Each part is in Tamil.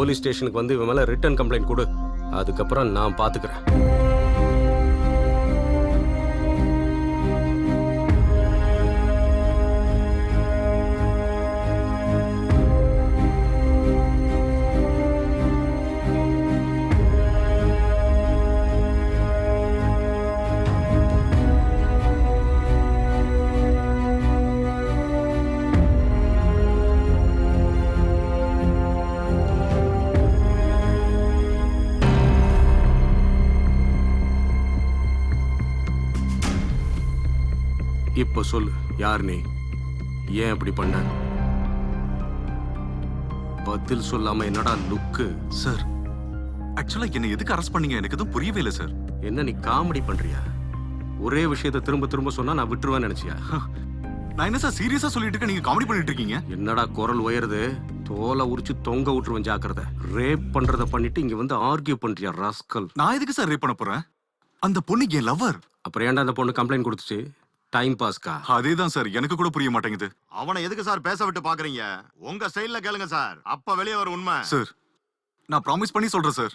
போலீஸ் ஸ்டேஷனுக்கு வந்து இவன் மேல ரிட்டர்ன் கம்ப்ளைண்ட் கொடு. அதுக்கப்புறம் நான் பாத்துக்கிறேன். இப்போ சொல்லு, யார் நீ? ஏன் அப்படி பண்ண? பதில் சொல்லாம என்னடா லுக்கு? சார், ஆக்சுவலா என்ன எதுக்கு அரெஸ்ட் பண்ணீங்க? எனக்கு எதுவும் புரியவே இல்லை சார். என்ன நீ காமெடி பண்றியா? ஒரே விஷயத்தை திரும்ப திரும்ப சொன்னா நான் விட்டுருவேன்னு நினைச்சியா? நான் என்ன சார் சீரியஸா சொல்லிட்டு இருக்கேன், நீங்க காமெடி பண்ணிட்டு இருக்கீங்க? என்னடா குரல் உயருது? தோலை உரிச்சு தொங்க விட்டுருவேன், ஜாக்கிரதை. ரேப் பண்றத பண்ணிட்டு இங்க வந்து ஆர்கியூ பண்றியா ராஸ்கல்? நான் எதுக்கு சார் ரேப் பண்ண போறேன்? அந்த பொண்ணு என் லவர். அப்புறம் ஏன்டா அந்த பொண்ணு கம்ப்ளைண்ட் கொடுத்துச்சு? டைம் பாஸ்கா? அதேதான் சார், எனக்கு கூட புரிய மாட்டேங்குது. அவனை எதுக்கு சார் பேச விட்டு பாக்குறீங்க? உங்க ஸ்டைல்ல கேளுங்க சார், அப்ப வெளியே வரும் உண்மை. சார், நான் ப்ராமிஸ் பண்ணி சொல்றேன் சார்,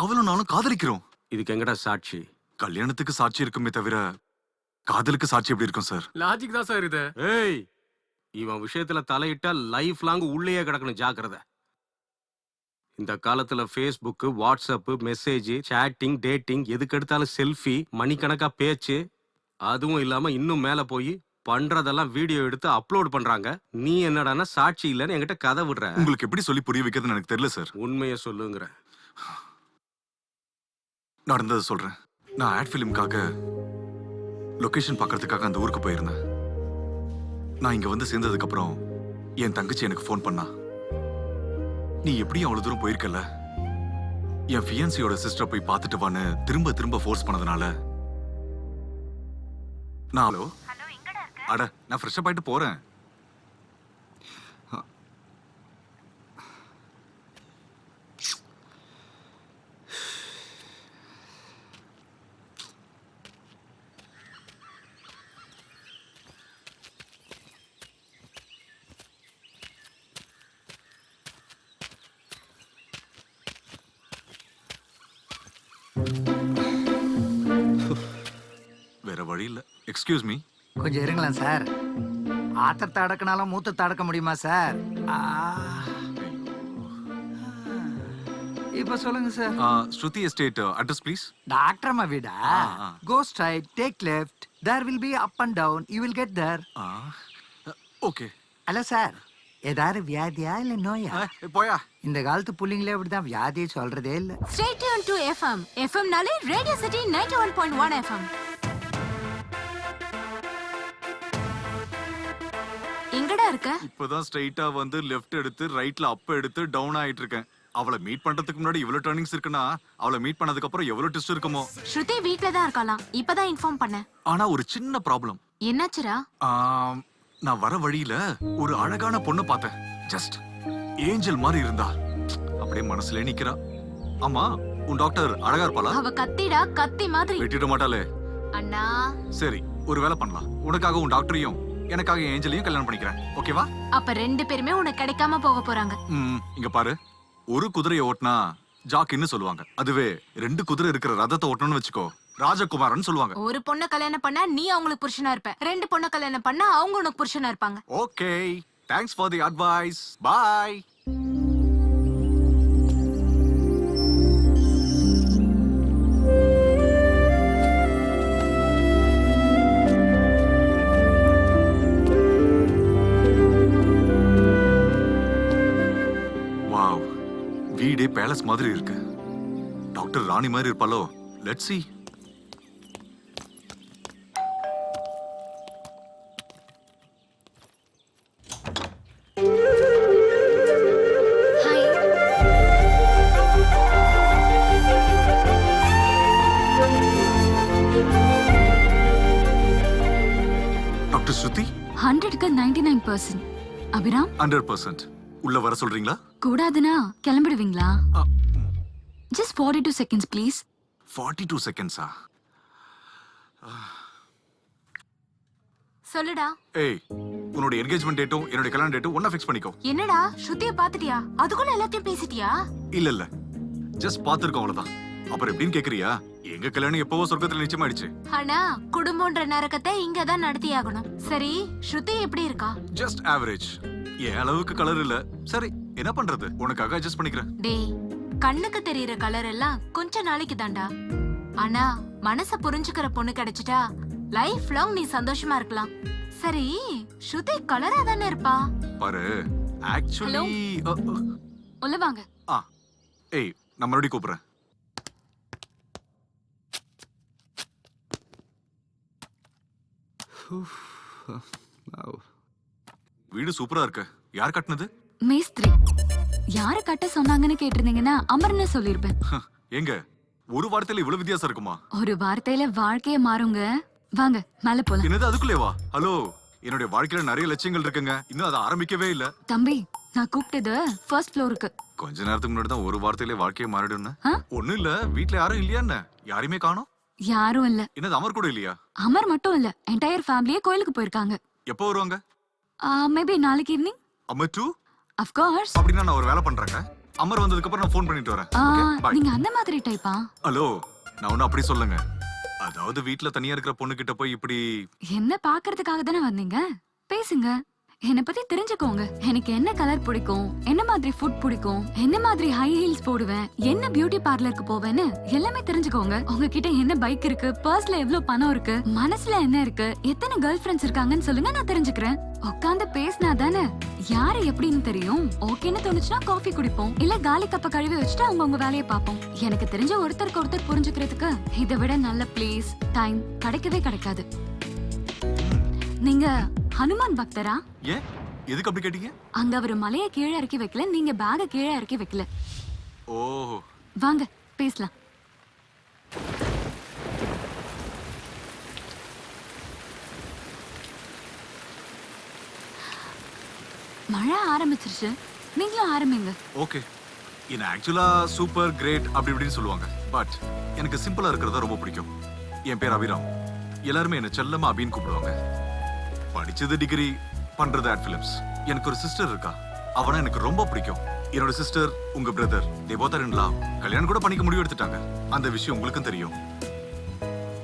அவளும் நானும் காதலிக்கிறோம். இதுக்கு எங்கடா சாட்சி? கல்யாணத்துக்கு சாட்சி இருக்குமே தவிர காதலுக்கு சாட்சி எப்படி இருக்கும் சார்? லாஜிக் தான் சார் இது. ஏய், இவன் விஷயத்துல தலையிட்டா லைஃப் லாங் உள்ளேயே கிடக்கணும், ஜாக்கிரதை. இந்த காலத்துல Facebook, WhatsApp, message, chatting, dating, எதுக்கு எடுத்தாலும் செல்ஃபி, மணிக்கணக்கா பேச்சு. அதுவும் இல்லாம இன்னும் மேல போய் பண்றதெல்லாம் வீடியோ எடுத்து அப்லோட் பண்றாங்க. நீ என்னடானா சாட்சி இல்லன்னு என்கிட்ட கதை விடுற. உங்களுக்கு எப்படி சொல்லி புரிய வைக்கிறதுன்னு எனக்கு தெரியல சார். உண்மையை சொல்லுங்கிற. நடந்ததை சொல்றேன். நான் ஆட் ஃபிலிம்காக லொகேஷன் பார்க்கறதுக்காக அந்த ஊருக்கு போயிருந்தேன். நான் இங்க வந்து சேர்ந்ததுக்கு அப்புறம் என் தங்கச்சி எனக்கு ஃபோன் பண்ணா. நீ எப்படி அவ்வளவு தூரம் போயிருக்கல, என் ஃபியான்சியோட சிஸ்டர் போய் பார்த்துட்டு வான்னு திரும்ப திரும்ப ஃபோர்ஸ் பண்ணதுனால நான் ஹலோ அட நான் ஃப்ரெஷ் அப் ஆயிட்டு போறேன். வேற வழி இல்ல. Excuse me. கொஞ்சம் இருங்களேன் சார். ஆத்திரத்தை அடக்கினாலும் மூத்தத்தை அடக்க முடியுமா சார்? இப்ப சொல்லுங்க sir. Shruti estate address please. Doctor அம்மா வீடா? Go straight, take left, there will be up and down, you will get there. Okay. அல்ல சார், ஏதாவது வியாதியா இல்ல நோயா? போயா. இந்த காலத்து புள்ளிங்களே அப்படிதான், வியாதியை சொல்றதே இல்ல. Stay tuned to FM. FMனாலே ரேடியோ சிட்டி 91.1 FM. எங்கடா இருக்க? இப்பதான் ஸ்ட்ரைட்டா வந்து லெஃப்ட் எடுத்து ரைட்ல அப் எடுத்து டவுன் ஆயிட்டு இருக்கேன். அவளை மீட் பண்றதுக்கு முன்னாடி இவ்வளவு டர்னிங்ஸ் இருக்குன்னா அவளை மீட் பண்ணதுக்கு அப்புறம் எவ்வளவு ட்விஸ்ட் இருக்குமோ. ஸ்ருதி வீட்ல தான் இருக்கலாம். இப்பதான் இன்ஃபார்ம் பண்ணேன். ஆனா ஒரு சின்ன ப்ராப்ளம். என்னாச்சுடா? நான் வர வழியில ஒரு அழகான பொண்ணு பார்த்தேன். ஜஸ்ட் ஏஞ்சல் மாதிரி இருந்தா. அப்படியே மனசுல நிக்கிறா. ஆமா, உன் டாக்டர் அழகா இருப்பாளா? அவ கத்திடா, கத்தி மாதிரி. வெட்டிட மாட்டாளே? அண்ணா சரி, ஒரு வேலை பண்ணலாம். உனக்காக உன் டாக்டரையும் எனக்காக ஏஞ்சலையும் கல்யாணம் பண்ணிக்கிறேன். ஓகேவா? அப்ப ரெண்டு பேருமே உனக்கு கிடைக்காம போக போறாங்க. இங்க பாரு, ஒரு குதிரையை ஓட்டினா ஜாக்கின்னு சொல்லுவாங்க. அதுவே ரெண்டு குதிரை இருக்கிற ரதத்தை ஓட்டணும்னு வச்சுக்கோ, ராஜகுமாரன் சொல்லுவாங்க. ஒரு பொண்ண கல்யாணம் பண்ணா நீ அவங்களுக்கு புருஷனா இருப்ப, ரெண்டு பொண்ண கல்யாணம் பண்ணா அவங்க உனக்கு புருஷனா இருப்பாங்க. Okay, thanks for the advice. Bye. Wow, வீடே பேலஸ் மாதிரி இருக்கு. டாக்டர் ராணி மாதிரி இருப்பாளோ? Let's see. டாக்டர் ஸ்ருதி? 100க்கு 99%. அபிராம் 100%. உள்ள வர சொல்றீங்களா? கூடாதுனா கிளம்பிடுவீங்களா? Just 42 seconds please. 42 seconds. சொல்லுடா. ஏய் உன்னோட என்கேஜ்மெண்ட் டேட்டும் என்னோட கல்யாண டேட்டும் ஒண்ணா ஃபிக்ஸ் பண்ணிக்கோ. என்னடா ஸ்ருதிய பாத்துட்டியா? அதுக்குள்ள எல்லாத்தையும் பேசிட்டியா? இல்ல ஜஸ்ட் பாத்துருக்கோம் அவ்வளவுதான். அப்புறம் எப்படின்னு கேக்குறியா? எங்க கல்யாணம் எப்பவோ சொர்க்கத்துல நிச்சயமாயிடுச்சு. ஆனா குடும்பம்ன்ற நரகத்தை இங்கதான் நடத்தி ஆகணும். சரி, ஸ்ருதி எப்படி இருக்கா? Just average. என் அளவுக்கு கலர் இல்ல. சரி என்ன பண்றது, உனக்காக அட்ஜஸ்ட் பண்ணிக்கிறேன். டேய், கண்ணுக்கு தெரியற கலர் எல்லாம் கொஞ்ச நாளைக்கு தான்டா. ஆனா மனச புரிஞ்சுக்கிற பொண்ணு கிடைச்சிட்டா லைஃப் லாங் நீ சந்தோஷமா இருக்கலாம். சரி, ஸ்ருதி கலரா தானே இருப்பா? பாரு ஆக்சுவலி உள்ள வாங்க. ஏய் நான் மறுபடியும் கூப்பிடுறேன். வீடு சூப்பரா இருக்கு. யார் கட்டினது? மேஸ்திரி. யாரு கட்ட சொன்னாங்கன்னு கேட்டிருந்தீங்கன்னா அமர்னு சொல்லிருப்பேன். எங்க ஒரு வார்த்தையில இவ்வளவு வித்தியாசம் இருக்குமா? ஒரு வார்த்தையில வாழ்க்கைய மாறுங்க. வாங்க மேல போலாம். என்னது அதுக்குள்ளே வா? ஹலோ, என்னுடைய வாழ்க்கையில நிறைய லட்சியங்கள் இருக்குங்க. இன்னும் அதை ஆரம்பிக்கவே இல்ல. தம்பி, நான் கூப்பிட்டது ஃபர்ஸ்ட் ஃப்ளோருக்கு. கொஞ்ச நேரத்துக்கு முன்னாடி தான் ஒரு வார்த்தையில வாழ்க்கையை மாறிடும்னு. ஆ? ஒண்ணும் இல்ல, வீட்ல யாரும் இல்லையா என்ன? யாரையுமே காணோம். யாரும் இல்ல. என்னது அமர் கூட இல்லையா? அமர் மட்டும் இல்ல, என்டையர் ஃபேமிலியே கோயிலுக்கு போயிருக்காங்க. எப்போ வருவாங்க? மேபி நாளைக்கு evening. Amar too? Of course. அப்படின்னா நான் ஒரு வேலை பண்றேங்க. அமர் வந்ததுக்கு அப்புறம் நான் ஃபோன் பண்ணிட்டு வரேன். Okay, bye. நீங்க அந்த மாதிரி டைப்பா? ஹலோ, நான் ஒன்னும் அப்படி சொல்லுங்க. அதாவது வீட்ல தனியா இருக்கிற பொண்ணு கிட்ட போய் இப்படி என்ன பாக்குறதுக்காக தானே வந்தீங்க? பேசுங்க. என்ன பத்தி தெரிஞ்சுக்கோங்க. எனக்கு என்ன கலர் பிடிக்கும், என்ன மாதிரி ஃபுட் பிடிக்கும், என்ன மாதிரி ஹை ஹீல்ஸ் போடுவேன், என்ன பியூட்டி பார்லருக்கு போவேன்னு எல்லாமே தெரிஞ்சுக்கோங்க. உங்ககிட்ட என்ன பைக் இருக்கு, பர்ஸ்ல எவ்வளவு பணம் இருக்கு, மனசுல என்ன இருக்கு, எத்தனை கேர்ள் ஃபிரெண்ட்ஸ் இருக்காங்கன்னு சொல்லுங்க, நான் தெரிஞ்சுக்கிறேன். உட்காந்து பேசினா தானே யாரு எப்படின்னு தெரியும். ஓகேன்னு தோணுச்சுன்னா காஃபி குடிப்போம், இல்ல காலி கப்ப கழுவி வச்சுட்டு அவங்க உங்க வேலையை பார்ப்போம். எனக்கு தெரிஞ்ச ஒருத்தருக்கு ஒருத்தர் புரிஞ்சுக்கிறதுக்கு இதை விட நல்ல பிளேஸ் டைம் கிடைக்கவே கிடைக்காது. நீங்க ஹனுமான் பக்தரா? ஏன் எதுக்கு அப்படி கேட்டீங்க? அங்க அவரு மலைய கீழே இறக்கி வைக்கல, நீங்க பேக கீழே இறக்கி வைக்கல. ஓஹோ, வாங்க பேசலாம். மழை ஆரம்பிச்சிருச்சு, நீங்களும் ஆரம்பிங்க. ஓகே. என்ன ஆக்சுவலா சூப்பர் கிரேட் அப்படி இப்படின்னு சொல்லுவாங்க. பட் எனக்கு சிம்பிளா இருக்கிறதா ரொம்ப பிடிக்கும். என் பேர் அபிராம். எல்லாருமே என்ன செல்லமா அபின்னு கூப்பிடுவாங்க. படிச்சது டிகிரி, பண்றது ஆட் ஃபிலிம்ஸ். எனக்கு ஒரு சிஸ்டர் இருக்கா. அவனா எனக்கு ரொம்ப பிடிக்கும். என்னோட சிஸ்டர் உங்க பிரதர் தேவோதரன்லாம் கல்யாணம் கூட பண்ணிக்க முடிவு எடுத்துட்டாங்க. அந்த விஷயம் உங்களுக்கும் தெரியும்.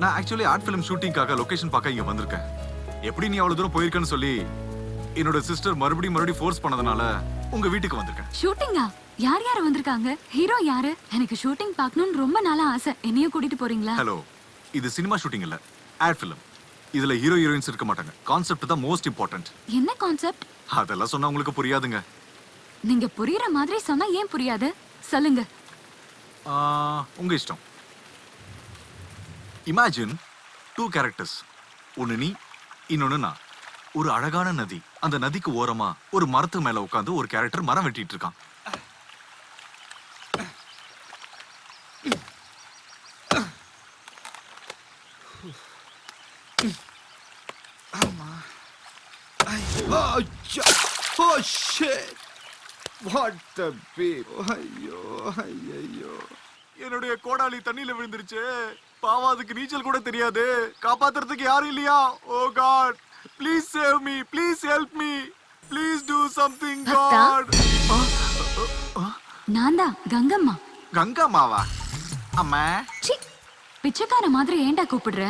நான் ஆக்சுவலி ஆட் ஃபிலிம் ஷூட்டிங்காக லொகேஷன் பார்க்க இங்க வந்திருக்கேன். எப்படி நீ அவ்வளவு தூரம் போயிருக்கேன்னு சொல்லி என்னோட சிஸ்டர் மறுபடியும் ஃபோர்ஸ் பண்ணதுனால உங்க வீட்டுக்கு வந்திருக்கேன். ஷூட்டிங்கா? யார் யார் வந்திருக்காங்க? ஹீரோ யாரு? எனக்கு ஷூட்டிங் பார்க்கணும்னு ரொம்ப நாளா ஆசை. என்னையும் கூட்டிட்டு போறீங்களா? ஹலோ, இது சினிமா ஷூட்டிங் இல்ல, ஆட் ஃபிலிம். இதுல ஹீரோ ஹீரோயின்ஸ் இருக்க மாட்டாங்க. கான்செப்ட் தான் மோஸ்ட் இம்பார்ட்டன்ட். என்ன கான்செப்ட்? அதெல்லாம் சொன்னா உங்களுக்கு புரியாதுங்க. நீங்க புரியுற மாதிரி சொன்னா ஏன் புரியாது? சொல்லுங்க. உங்க இஷ்டம். Imagine 2 characters. ஒன்னு நீ, இன்னொன்னு நான். ஒரு அழகான நதி. அந்த நதிக்கு ஓரமா ஒரு மரத்து மேல உட்கார்ந்து ஒரு கேரக்டர் மரம் வெட்டிட்டு இருக்கான். Oh shit! What the beep? ஐயோ ஐயோ. என்னுடைய கோடாலி தண்ணியில விழுந்துருச்சு. பாவம், அதுக்கு நீச்சல் கூட தெரியாது. காப்பாத்துறதுக்கு யாரும் இல்லையா? Oh God, please save me, please help me, please do something God. நான் தான் கங்கம்மா. கங்கம்மாவா? அம்மா, சி, பிச்சைக்கார மாதிரி ஏன்டா கூப்பிடுற?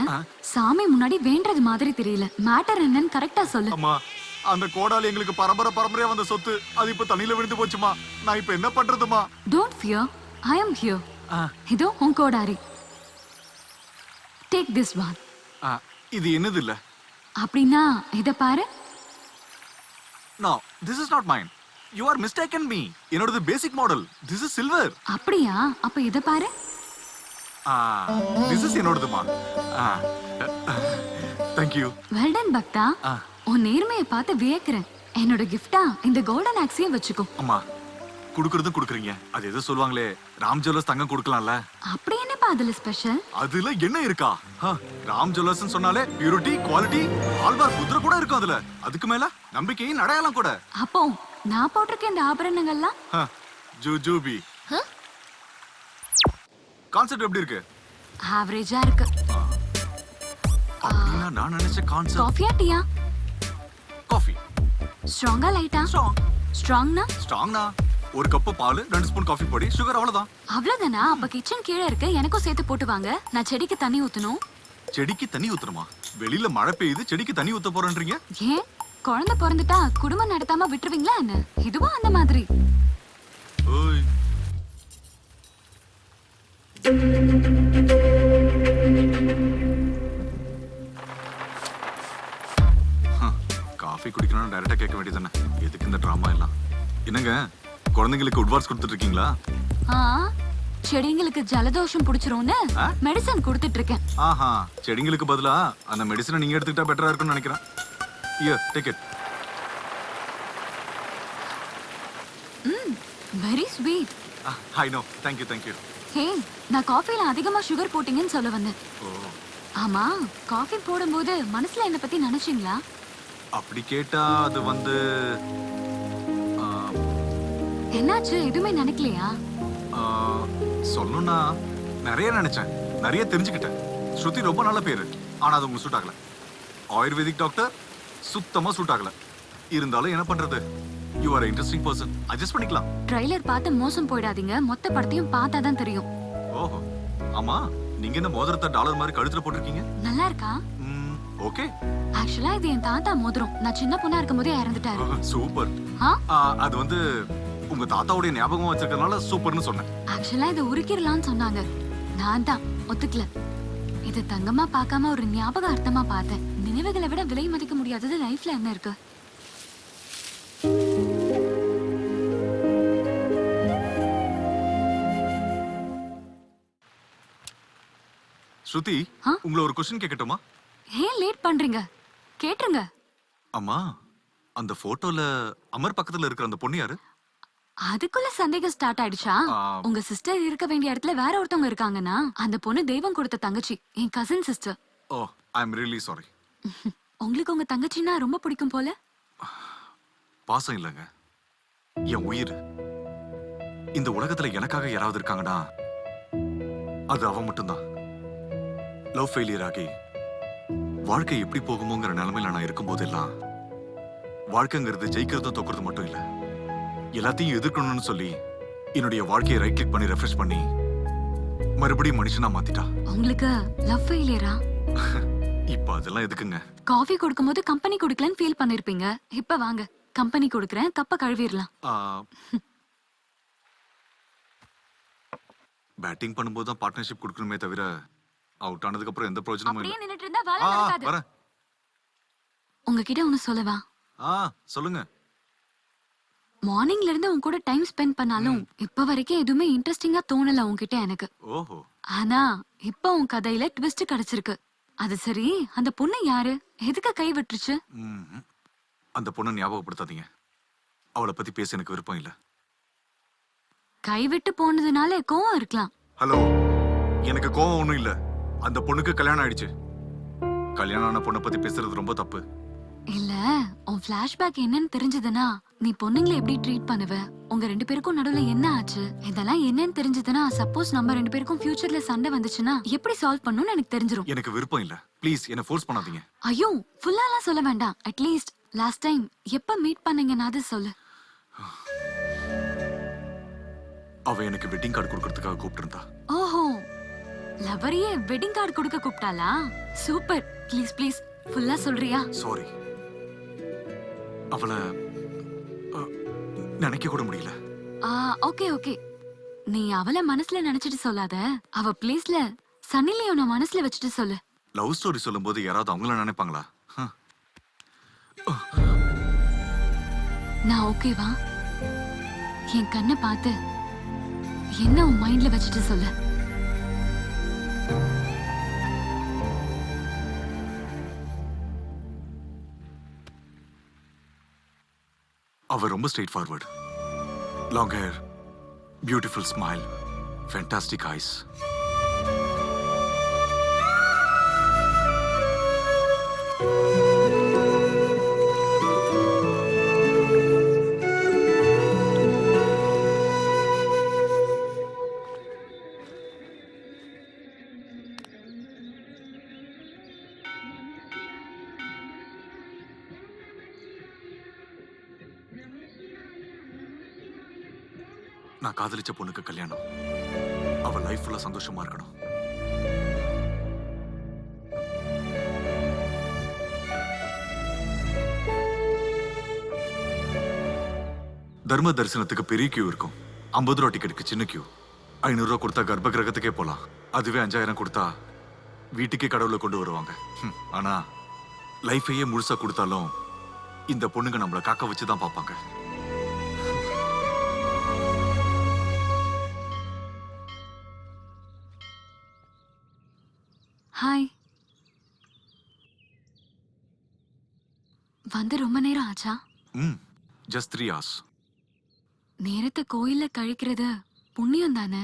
சாமி முன்னாடி வேண்டது மாதிரி தெரியல. மேட்டர் என்னன்னு கரெக்டா சொல்லு. அம்மா, அந்த கோடாலி எங்களுக்கு பரம்பரையா வந்த சொத்து. அது இப்ப தண்ணியில விழுந்து போச்சுமா. நான் இப்ப என்ன பண்றதுமா? Don't fear, I am here. இதோ உன் கோடாரி. Take this one. இது என்னது இல்ல? அப்படின்னா இத பாரு. No, this is not mine. You are mistaken me. என்னோடது basic model. This is silver. அப்படியா? அப்ப இத பாரு. திஸ் இஸ் என்னோடதுமா. Thank you. வெல் டன் பக்தா. உன் நேர்மையை பார்த்து வியக்கிறேன். என்னோட கிஃப்டா இந்த கோல்டன் ஆக்ஸியை வச்சுக்கோ. அம்மா, குடுக்கறதும் குடுக்குறீங்க. அது எதோ சொல்லுவாங்களே, ராம் ஜுவல்லர்ஸ் தங்கம் கொடுக்கலாம்ல. அப்படி என்னப்பா அதுல ஸ்பெஷல்? அதுல என்ன இருக்கா? ராம் ஜுவல்லர்ஸ் சொன்னாலே பியூரிட்டி, குவாலிட்டி, ஆல்பார் முத்திரை கூட இருக்கும் அதுல. அதுக்கு மேல நம்பிக்கையின் அடையாளம் கூட. அப்போ நான் போட்டிருக்க இந்த ஆபரணங்கள்லாம் ஜூஜூபி. கான்செப்ட் எப்படி இருக்கு? ஆவரேஜா இருக்கு. அப்படின்னா நான் நினைச்ச கான்செப்ட். காஃபியா டீயா? ஸ்ட்ராங்கா லைட்டா? ஸ்ட்ராங்னா? ஸ்ட்ராங்னா ஒரு கப்பு பால் 2 ஸ்பூன் காஃபி பொடி சுகர் அவ்வளவுதான். அவ்வளவுதானா? அப்ப கிச்சன் கீழே இருக்கு, எனக்கும் சேர்த்து போட்டு வாங்க. நான் செடிக்கு தண்ணி ஊத்தணும். செடிக்கு தண்ணி ஊத்தணுமா? வெளியில மழை பெய்யுது, செடிக்கு தண்ணி ஊத்த போறேன்றீங்க? ஏன் குழந்தை பிறந்துட்டா குடும்பம் நடத்தாம விட்டுருவீங்களா என்ன? இதுவும் அந்த மாதிரி. ஓய். காஃபி குடிக்கணும்னு டைரக்டா கேட்க வேண்டியதானே, எதுக்கு இந்த டிராமா எல்லாம்? என்னங்க குழந்தைங்களுக்கு உட்வார்ஸ் கொடுத்துட்டு இருக்கீங்களா? ஆ, செடிங்களுக்கு ஜலதோஷம் புடிச்சிரும்னு மெடிசன் கொடுத்துட்டு இருக்கேன். ஆஹா, செடிங்களுக்கு பதிலா அந்த மெடிசனை நீங்க எடுத்துக்கிட்டா பெட்டரா இருக்கும்னு நினைக்கிறேன். Here, take it. Very sweet. I know. Thank you, thank you. ஹே, நான் காஃபில அதிகமா சுகர் போட்டீங்கன்னு சொல்ல வந்தேன். ஓ, ஆமா, காஃபி போடும்போது மனசுல என்ன பத்தி நினைச்சீங்களா? அப்படி கேட்டா அது வந்து ஆ, என்னாச்சு, எதுவுமே நினைக்கலையா? ஆ, சொல்லணும்னா நிறைய நினைச்சேன், நிறைய தெரிஞ்சுக்கிட்டேன். ஸ்ருதி ரொம்ப நல்ல பேரு, ஆனா அது உங்களுக்கு சூட் ஆகல. ஆயுர்வேதிக் டாக்டர் சுத்தமா சூட் ஆகல. இருந்தாலும் என்ன பண்றது, you are interesting person, adjust பண்ணிக்கலாம். ட்ரைலர் பார்த்து மோசம் போயிடாதீங்க, மொத்த படத்தையும் பார்த்தாதான் தெரியும். ஓஹோ, ஆமா, நீங்க என்ன மோதிரத்தை டாலர் மாதிரி கழுத்துல போட்டிருக்கீங்க? நல்லா இருக்கா? ஓகே. ஆக்சுவலா இது என் தாத்தா மோதிரம். நான் சின்ன பொண்ணா இருக்கும்போதே இறந்துட்டாரு. சூப்பர். ஆ? அது வந்து உங்க தாத்தாவுடைய ஞாபகம் வச்சிருக்கறனால சூப்பர்னு சொன்னேன். ஆக்சுவலா இதை உருக்கிடலாம்னு சொன்னாங்க. நான் தான் ஒத்துக்கல. இது தங்கமா பார்க்காம ஒரு ஞாபக அர்த்தமா பார்த்தேன். நினைவுகளை விட விலை மதிக்க முடியாதது லைஃப்ல என்ன இருக்கு? ஸ்ருதி, உங்களை ஒரு क्वेश्चन கேட்கட்டுமா? ஏன் லேட் பண்றீங்க? கேட்டுருங்க. அம்மா, அந்த போட்டோல அமர் பக்கத்துல இருக்கிற அந்த பொண்ணு யாரு? அதுக்குள்ள சந்தேகம் ஸ்டார்ட் ஆயிடுச்சா? உங்க சிஸ்டர் இருக்க வேண்டிய இடத்துல வேற ஒருத்தவங்க இருக்காங்கன்னா அந்த பொண்ணு தெய்வம் கொடுத்த தங்கச்சி, என் cousin sister. Oh, I am really sorry. உங்களுக்கு உங்க தங்கச்சின்னா ரொம்ப பிடிக்கும் போல. பாசம் இல்லைங்க, என் உயிர். இந்த உலகத்துல எனக்காக யாராவது இருக்காங்கன்னா அது அவ மட்டும்தான். லவ் ஃபெயிலியர் ஆகி வாழ்க்கை எப்படி போகுமோங்கிற நிலைமையில நான் இருக்கும் போதெல்லாம், வாழ்க்கைங்கிறது ஜெயிக்கிறதும் தோக்குறது மட்டும் இல்ல, எல்லாத்தையும் எதிர்க்கணும்னு சொல்லி என்னுடைய வாழ்க்கையை ரைட் கிளிக் பண்ணி ரெஃப்ரெஷ் பண்ணி மறுபடியும் மனுஷனா மாத்திட்டா. உங்களுக்கு லவ் ஃபெயிலியரா? இப்ப அதெல்லாம் எதுக்குங்க? காஃபி கொடுக்கும்போது கம்பெனி கொடுக்கலன்னு ஃபீல் பண்ணிருப்பீங்க. இப்ப வாங்க, கம்பெனி கொடுக்கறேன், கப்ப கழுவிடலாம். பேட்டிங் பண்ணும்போது தான் பார்ட்னர்ஷிப் கொடுக்கணுமே தவிர அவுட் ஆனதுக்கு அப்புறம் எந்த பிரயோஜனமும் அப்படியே இல்ல. நின்னுட்டு இருந்தா வேலை நடக்காது. வரேன். உங்ககிட்ட ஒன்னு சொல்லவா? சொல்லுங்க. மார்னிங்ல இருந்து உன் கூட டைம் ஸ்பெண்ட் பண்ணாலும் இப்ப வரைக்கும் எதுவுமே இன்ட்ரெஸ்டிங்கா தோணல உன்கிட்ட எனக்கு. ஓஹோ. ஆனா இப்ப உன் கதையில ட்விஸ்ட் கிடைச்சிருக்கு. அது சரி, அந்த பொண்ணு யாரு? எதுக்கு கை விட்டுருச்சு? அந்த பொண்ணை ஞாபகப்படுத்தாதீங்க, அவளை பத்தி பேச எனக்கு விருப்பம் இல்ல. கை விட்டு போனதுனால கோவம் இருக்கலாம். ஹலோ, எனக்கு கோவம் ஒண்ணும் இல்ல. அந்த பொண்ணுக்கு கல்யாணம் ஆயிடுச்சு. கல்யாணம் ஆன பொண்ணை பத்தி பேசுறது ரொம்ப தப்பு. இல்ல, உன் பிளாஷ்பேக் என்னன்னு தெரிஞ்சதுன்னா நீ பொண்ணுங்களை எப்படி ட்ரீட் பண்ணுவ, உங்க ரெண்டு பேருக்கும் நடுவுல என்ன ஆச்சு, இதெல்லாம் என்னன்னு தெரிஞ்சதுன்னா சப்போஸ் நம்ம ரெண்டு பேருக்கும் ஃபியூச்சர்ல சண்டை வந்துச்சுன்னா எப்படி சால்வ் பண்ணணும்னு எனக்கு தெரிஞ்சிரும். எனக்கு விருப்பம் இல்ல, ப்ளீஸ் என்ன ஃபோர்ஸ் பண்ணாதீங்க. ஐயோ, ஃபுல்லாலாம் சொல்ல வேண்டாம். அட்லீஸ்ட் லாஸ்ட் டைம் எப்ப மீட் பண்ணீங்கன்னு அது சொல்லு. அவ எனக்கு வெட்டிங் கார்டு கொடுக்கறதுக்காக கூப்பிட்டிருந்தா. ஓஹோ, லவரியே வெட்டிங் கார்டு கொடுக்க கூப்பிட்டாளா? சூப்பர். ப்ளீஸ் ப்ளீஸ் ஃபுல்லா சொல்றியா? சாரி, அவளை நினைக்க கூட முடியல. ஓகே ஓகே, நீ அவளை மனசுல நினைச்சிட்டு சொல்லாத. அவ பிளேஸ்ல சன்னி லியோனை மனசுல வச்சுட்டு சொல்லு. லவ் ஸ்டோரி சொல்லும்போது யாராவது அவங்கள நினைப்பாங்களா? நான் ஓகேவா? என் கண்ணை பார்த்து என்ன உன் மைண்ட்ல வச்சுட்டு சொல்லு. அவ ரொம்ப straight forward. Long hair, beautiful smile, fantastic eyes. நான் காதலிச்ச பொண்ணுக்கு கல்யாணம். அவ லைஃப் ஃபுல்லா சந்தோஷமா இருக்கணும். தர்ம தரிசனத்துக்கு பெரிய கியூ இருக்கும். 50 ரூபா டிக்கெட்டுக்கு சின்ன கியூ. 500 ரூபா கொடுத்தா கர்ப்ப கிரகத்துக்கே போலாம். அதுவே 5000 கொடுத்தா வீட்டுக்கே கடவுளை கொண்டு வருவாங்க. ஆனா லைஃபையே முழுசா கொடுத்தாலும் இந்த பொண்ணுங்க நம்மள காக்க வச்சுதான் பார்ப்பாங்க. ஹாய். வந்து ரொம்ப நேரம் ஆச்சா? Just 3 hours. நேரத்தை கோயில்ல கழிக்கிறது புண்ணியம் தானே?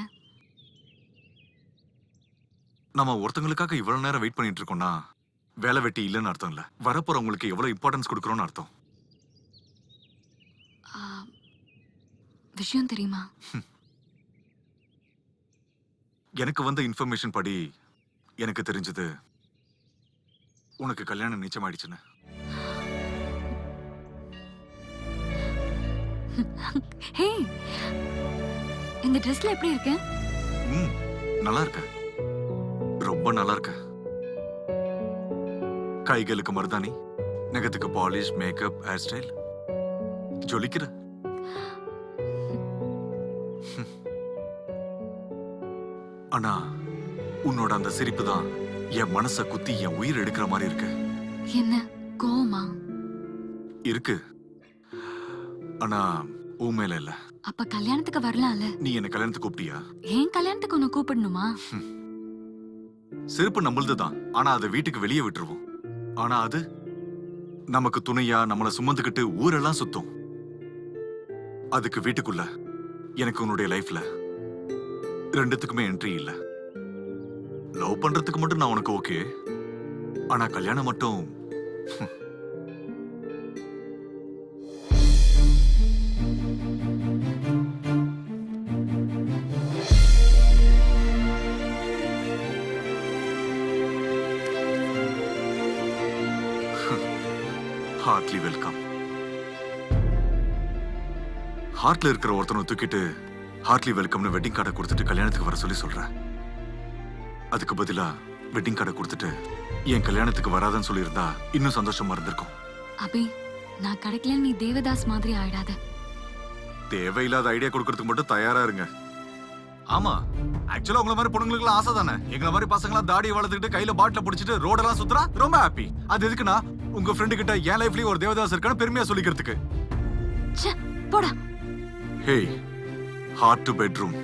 நம்ம ஒருத்தங்களுக்காக இவ்வளவு நேரம் வெயிட் பண்ணிட்டு இருக்கோம்னா வேலை வெட்டி இல்லைன்னு அர்த்தம் இல்ல. வரப்போறவங்களுக்கு எவ்வளவு இம்பார்ட்டன்ஸ் கொடுக்கறோம்னு அர்த்தம். ஆ, விஷயம் தெரியுமா? எனக்கு வந்த இன்ஃபர்மேஷன் படி எனக்கு தெரிஞ்சது உனக்கு கல்யாணம் நிச்சயமாயிடுச்சுன்னு. ஹே, இந்த ட்ரெஸ்ல எப்படி இருக்கு? நல்லா இருக்க, ரொம்ப நல்லா இருக்க. கைகளுக்கு மருதாணி, நகத்துக்கு பாலிஷ், மேக்கப், ஹேர் ஸ்டைல், ஜொலிக்கிற. ஆனா உன்னோட அந்த சிரிப்பு தான் என் மனச குத்தி என் உயிர் எடுக்கிற மாதிரி இருக்கு. என்ன கோவமா? இருக்கு, ஆனா உன் மேல இல்ல. அப்ப கல்யாணத்துக்கு வரலாம்ல? நீ என்ன கல்யாணத்துக்கு கூப்பிட்டியா? ஏன் கல்யாணத்துக்கு உன்னை கூப்பிடணுமா? செருப்பு நம்மளதுதான், ஆனா அதை வீட்டுக்கு வெளியே விட்டுருவோம். ஆனா அது நமக்கு துணையா நம்மளை சுமந்துக்கிட்டு ஊரெல்லாம் சுத்தும். அதுக்கு வீட்டுக்குள்ள எனக்கு உன்னுடைய லைஃப்ல ரெண்டுத்துக்குமே என்ட்ரி இல்ல. லவ் பண்றதுக்கு மட்டும் நான் உனக்கு ஓகே, ஆனா கல்யாணம் மட்டும் ஹார்ட்லி வெல்கம். ஹார்ட்ல இருக்கிற ஒருத்தனை தூக்கிட்டு ஹார்ட்லி வெல்கம்னு வெட்டிங் கார்டை கொடுத்துட்டு கல்யாணத்துக்கு வர சொல்லி சொல்றேன். அதுக்கு பதிலா வெட்டிங் கார்டை கொடுத்துட்டு என் கல்யாணத்துக்கு வராதன்னு சொல்லியிருந்தா இன்னும் சந்தோஷமா இருந்திருக்கும். அபி, நான் கிடைக்கல நீ தேவதாஸ் மாதிரி ஆயிடாத. தேவையில்லாத ஐடியா கொடுக்கறதுக்கு மட்டும் தயாரா இருங்க. ஆமா, ஆக்சுவலா உங்களை மாதிரி பொண்ணுங்களுக்கு ஆசை தானே. எங்களை மாதிரி பசங்களா தாடி வளர்த்துக்கிட்டு கையில பாட்டில பிடிச்சிட்டு ரோடெல்லாம் சுத்துறா ரொம்ப ஹாப்பி. அது எதுக்குன்னா உங்க ஃப்ரெண்டு கிட்ட என் லைஃப்லயும் ஒரு தேவதாஸ் இருக்கான்னு பெருமையா சொல்லிக்கிறதுக்கு. போடா. ஹே, ஹார்ட் டு பெட்ரூம்,